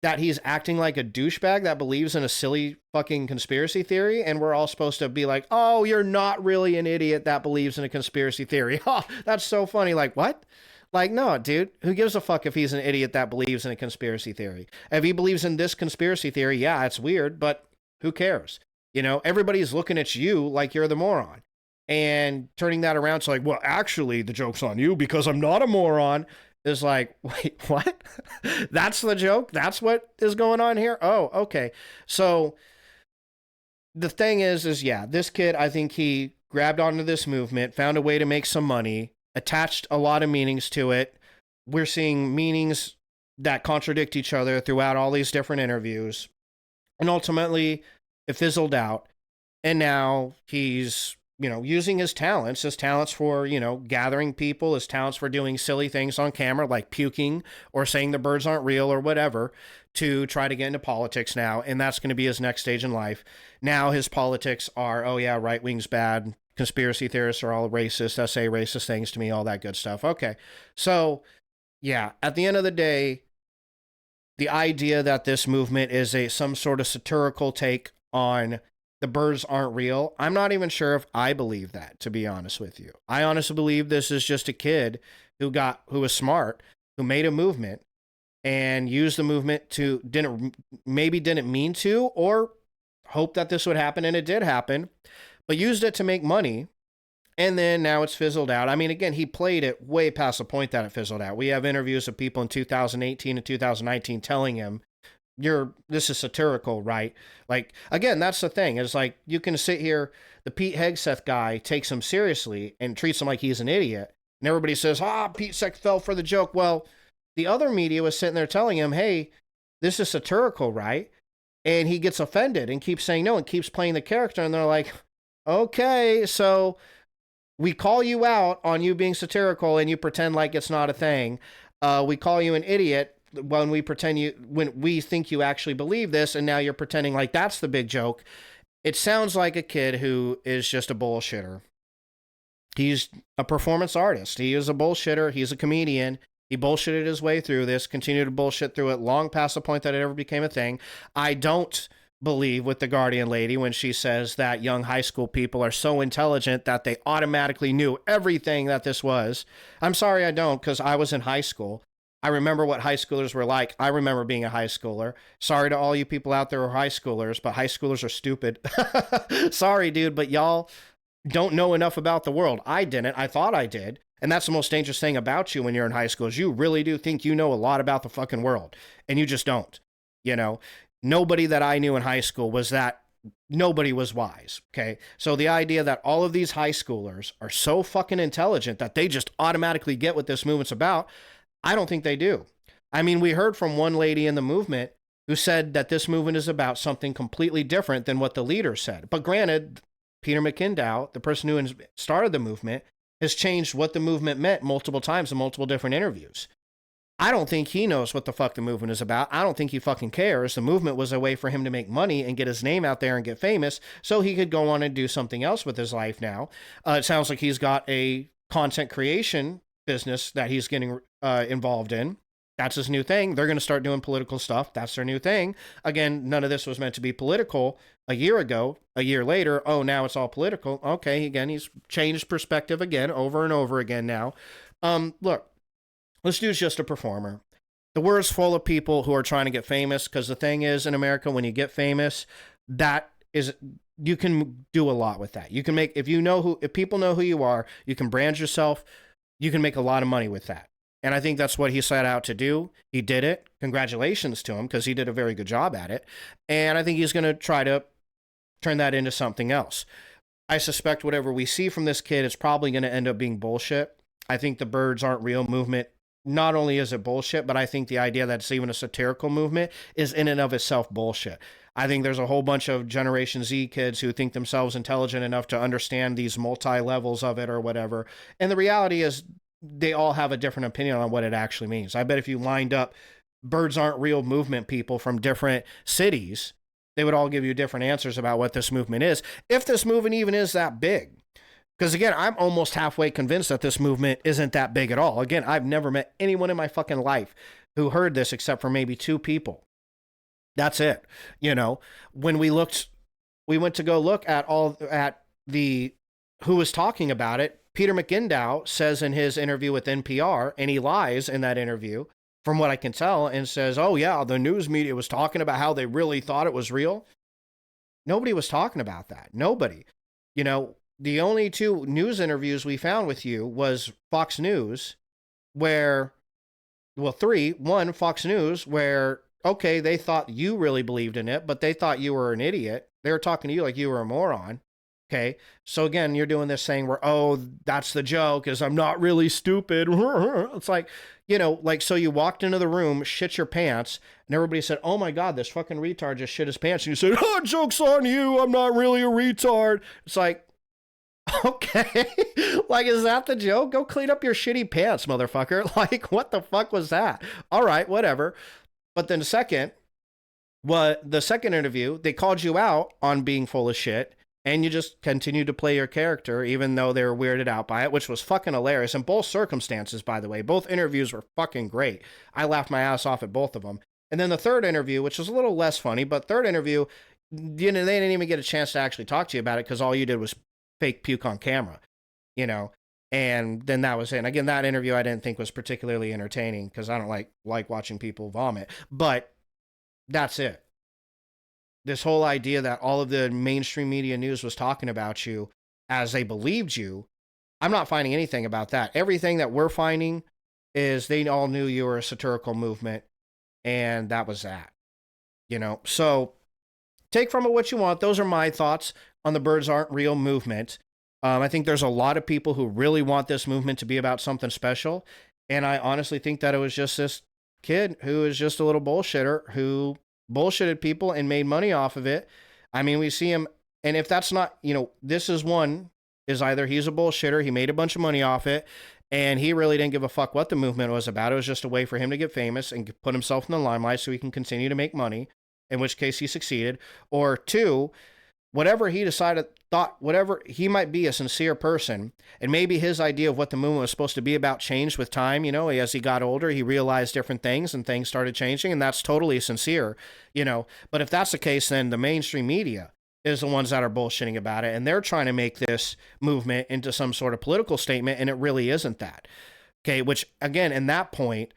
That he's acting like a douchebag that believes in a silly fucking conspiracy theory? And we're all supposed to be like, oh, you're not really an idiot that believes in a conspiracy theory. That's so funny. Like, what? Like, no, dude, who gives a fuck if he's an idiot that believes in a conspiracy theory? If he believes in this conspiracy theory, yeah, it's weird, but who cares? You know, everybody's looking at you like you're the moron. And turning that around to like, well, actually, the joke's on you because I'm not a moron, is like, wait, what? That's the joke? That's what is going on here? Oh, okay. So the thing is yeah, this kid, I think he grabbed onto this movement, found a way to make some money, attached a lot of meanings to it. We're seeing meanings that contradict each other throughout all these different interviews. And ultimately, it fizzled out. And now he's using his talents for, gathering people, his talents for doing silly things on camera, like puking or saying the birds aren't real or whatever, to try to get into politics now. And that's going to be his next stage in life. Now his politics are, oh yeah, right wing's bad. Conspiracy theorists are all racist, that say racist things to me, all that good stuff. Okay. So yeah, at the end of the day, the idea that this movement is some sort of satirical take on the birds aren't real, I'm not even sure if I believe that, to be honest with you. I honestly believe this is just a kid who was smart, who made a movement and used the movement to didn't mean to, or hope that this would happen, and it did happen, but used it to make money. And then now it's fizzled out. I mean, again, he played it way past the point that it fizzled out. We have interviews of people in 2018 and 2019 telling him, this is satirical, right? Like, again, that's the thing. It's like, you can sit here, the Pete Hegseth guy takes him seriously and treats him like he's an idiot. And everybody says, Pete Hegseth fell for the joke. Well, the other media was sitting there telling him, hey, this is satirical, right? And he gets offended and keeps saying no and keeps playing the character. And they're like, okay, so we call you out on you being satirical and you pretend like it's not a thing. We call you an idiot when we think you actually believe this, and now you're pretending like that's the big joke. It sounds like a kid who is just a bullshitter. He's a performance artist. He is a bullshitter. He's a comedian. He bullshitted his way through this, continued to bullshit through it long past the point that it ever became a thing. I don't believe with the Guardian lady when she says that young high school people are so intelligent that they automatically knew everything that this was. I'm sorry, I don't, because I was in high school. I remember what high schoolers were like. I remember being a high schooler. Sorry to all you people out there who are high schoolers, but high schoolers are stupid. Sorry, dude, but y'all don't know enough about the world. I didn't. I thought I did. And that's the most dangerous thing about you when you're in high school is you really do think you know a lot about the fucking world. And you just don't. Nobody that I knew in high school nobody was wise. Okay. So the idea that all of these high schoolers are so fucking intelligent that they just automatically get what this movement's about, I don't think they do. I mean, we heard from one lady in the movement who said that this movement is about something completely different than what the leader said. But granted, Peter McKindow, the person who started the movement, has changed what the movement meant multiple times in multiple different interviews. I don't think he knows what the fuck the movement is about. I don't think he fucking cares. The movement was a way for him to make money and get his name out there and get famous so he could go on and do something else with his life now. It sounds like he's got a content creation business that he's getting involved in. That's his new thing. They're going to start doing political stuff. That's their new thing. Again, none of this was meant to be political a year ago. A year later, oh, now it's all political. Okay, again, he's changed perspective again, over and over again now. Look, this dude's just a performer. The world's full of people who are trying to get famous, because the thing is, in America, when you get famous, you can do a lot with that. You can make, if people know who you are, you can brand yourself, you can make a lot of money with that. And I think that's what he set out to do. He did it. Congratulations to him, because he did a very good job at it. And I think he's going to try to turn that into something else. I suspect whatever we see from this kid is probably going to end up being bullshit. I think the Birds Aren't Real movement, not only is it bullshit, but I think the idea that it's even a satirical movement is in and of itself bullshit. I think there's a whole bunch of Generation Z kids who think themselves intelligent enough to understand these multi-levels of it or whatever. And the reality is they all have a different opinion on what it actually means. I bet if you lined up Birds Aren't Real movement people from different cities, they would all give you different answers about what this movement is, if this movement even is that big. Because again, I'm almost halfway convinced that this movement isn't that big at all. Again, I've never met anyone in my fucking life who heard this except for maybe 2 people. That's it. When we went to go look at who was talking about it. Peter McKindow says in his interview with NPR, and he lies in that interview, from what I can tell, and says, oh yeah, the news media was talking about how they really thought it was real. Nobody was talking about that. Nobody. The only 2 news interviews we found with you was Fox News, 3. One, Fox News, where, okay, they thought you really believed in it, but they thought you were an idiot. They were talking to you like you were a moron. Okay. So again, you're doing this thing where, oh, that's the joke, is I'm not really stupid. It's like, so you walked into the room, shit your pants, and everybody said, oh my God, this fucking retard just shit his pants. And you said, oh, joke's on you. I'm not really a retard. It's like, Okay. Like, is that the joke? Go clean up your shitty pants, motherfucker. Like, what the fuck was that? All right, whatever. But then the second interview, they called you out on being full of shit, and you just continued to play your character, even though they were weirded out by it, which was fucking hilarious. In both circumstances, by the way, both interviews were fucking great. I laughed my ass off at both of them. And then the third interview, which was a little less funny, but third interview, you know, they didn't even get a chance to actually talk to you about it because all you did was fake puke on camera, you know, and then that was it. And again, that interview I didn't think was particularly entertaining because I don't like watching people vomit, but that's it. This whole idea that all of the mainstream media news was talking about you as they believed you, I'm not finding anything about that. Everything that we're finding is they all knew you were a satirical movement, and that was that, you know. So take from it what you want. Those are my thoughts on the Birds Aren't Real movement. I think there's a lot of people who really want this movement to be about something special, and I honestly think that it was just this kid who is just a little bullshitter who bullshitted people and made money off of it. I mean, we see him, and if that's not, you know, this is one, is either he's a bullshitter, he made a bunch of money off it, and he really didn't give a fuck what the movement was about. It was just a way for him to get famous and put himself in the limelight so he can continue to make money, in which case he succeeded. Or two, whatever he decided, whatever, he might be a sincere person, and maybe his idea of what the movement was supposed to be about changed with time. You know, as he got older, he realized different things and things started changing, and that's totally sincere, you know. But if that's the case, then the mainstream media is the ones that are bullshitting about it, and they're trying to make this movement into some sort of political statement, and it really isn't that. Okay, which again, in that point,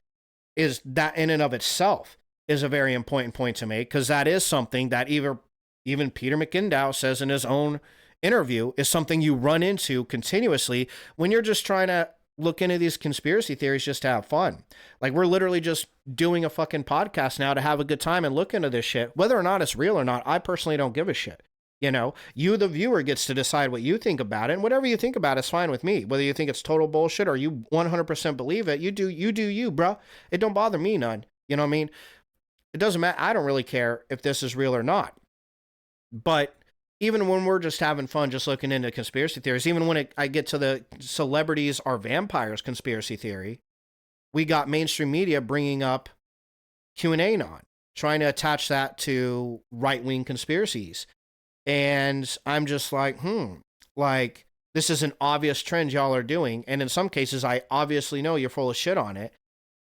is that in and of itself is a very important point to make, because that is something that even Peter McIndoe says in his own interview is something you run into continuously when you're just trying to look into these conspiracy theories just to have fun. Like, we're literally just doing a fucking podcast now to have a good time and look into this shit. Whether or not it's real or not, I personally don't give a shit. You know, you, the viewer, gets to decide what you think about it, and whatever you think about it is fine with me. Whether you think it's total bullshit or you 100% believe it, you do you, bro. It don't bother me none. You know what I mean? It doesn't matter. I don't really care if this is real or not. But even when we're just having fun, just looking into conspiracy theories, even when I get to the celebrities are vampires conspiracy theory, we got mainstream media bringing up QAnon, trying to attach that to right-wing conspiracies. And I'm just like, like, this is an obvious trend y'all are doing. And in some cases, I obviously know you're full of shit on it.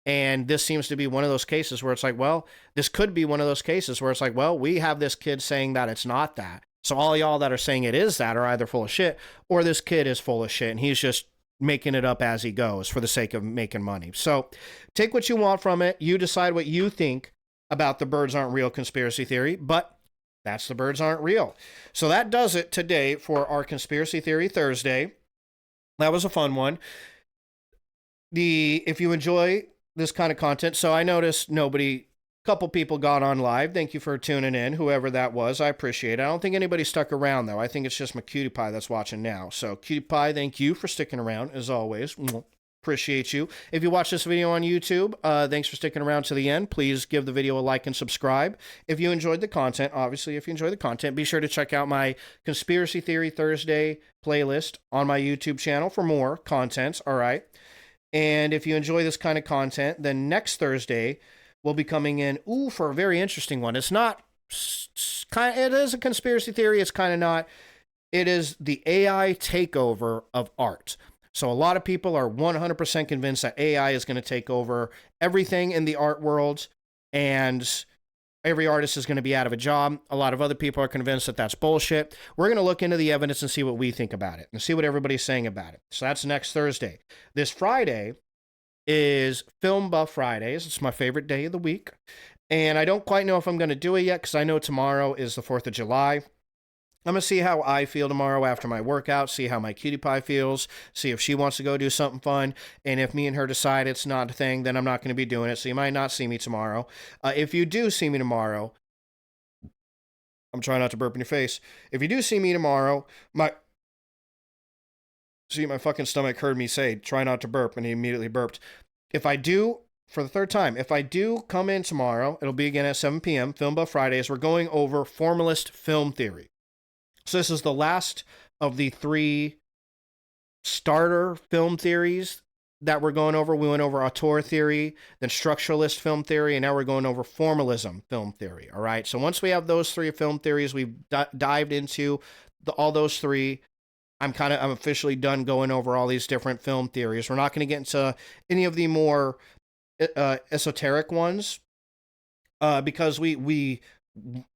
And this seems to be one of those cases where it's like, well, this could be one of those cases where it's like, well, we have this kid saying that it's not that. So all y'all that are saying it is that are either full of shit, or this kid is full of shit and he's just making it up as he goes for the sake of making money. So take what you want from it. You decide what you think about the Birds Aren't Real conspiracy theory, but that's the Birds Aren't Real. So that does it today for our Conspiracy Theory Thursday. That was a fun one. If you enjoy this kind of content, so I noticed couple people got on live. Thank you for tuning in, whoever that was. I appreciate it. I don't think anybody stuck around, though. I think it's just my cutie pie that's watching now. So, cutie pie, thank you for sticking around, as always. Appreciate you. If you watch this video on YouTube, thanks for sticking around to the end. Please give the video a like and subscribe. If you enjoyed the content, obviously, if you enjoyed the content, be sure to check out my Conspiracy Theory Thursday playlist on my YouTube channel for more content, all right? And if you enjoy this kind of content, then next Thursday, we'll be coming in, for a very interesting one. It's not, it is a conspiracy theory, it's kind of not. It is the AI takeover of art. So a lot of people are 100% convinced that AI is going to take over everything in the art world, and every artist is going to be out of a job. A lot of other people are convinced that that's bullshit. We're going to look into the evidence and see what we think about it, and see what everybody's saying about it. So that's next Thursday. This Friday is Film Buff Fridays. It's my favorite day of the week. And I don't quite know if I'm going to do it yet, because I know tomorrow is the 4th of July. I'm going to see how I feel tomorrow after my workout, see how my cutie pie feels, see if she wants to go do something fun. And if me and her decide it's not a thing, then I'm not going to be doing it. So you might not see me tomorrow. If you do see me tomorrow, I'm trying not to burp in your face. If you do see me tomorrow, my fucking stomach heard me say, try not to burp, and he immediately burped. If I do, for the third time, if I do come in tomorrow, it'll be again at 7 p.m., Film Buff Fridays. We're going over formalist film theory. So this is the last of the 3 starter film theories that we're going over. We went over auteur theory, then structuralist film theory, and now we're going over formalism film theory. All right. So once we have those three film theories, we've dived into all those three. I'm officially done going over all these different film theories. We're not going to get into any of the more esoteric ones because we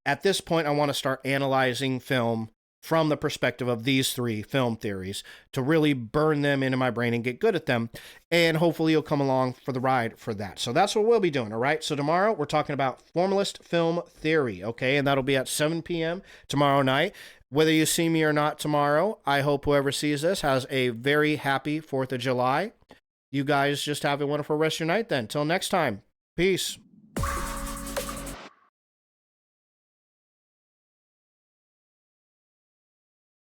at this point I want to start analyzing film from the perspective of these three film theories to really burn them into my brain and get good at them. And hopefully you'll come along for the ride for that. So that's what we'll be doing. All right. So tomorrow we're talking about formalist film theory. Okay. And that'll be at 7 p.m. tomorrow night. Whether you see me or not tomorrow, I hope whoever sees this has a very happy 4th of July. You guys just have a wonderful rest of your night then. Till next time. Peace.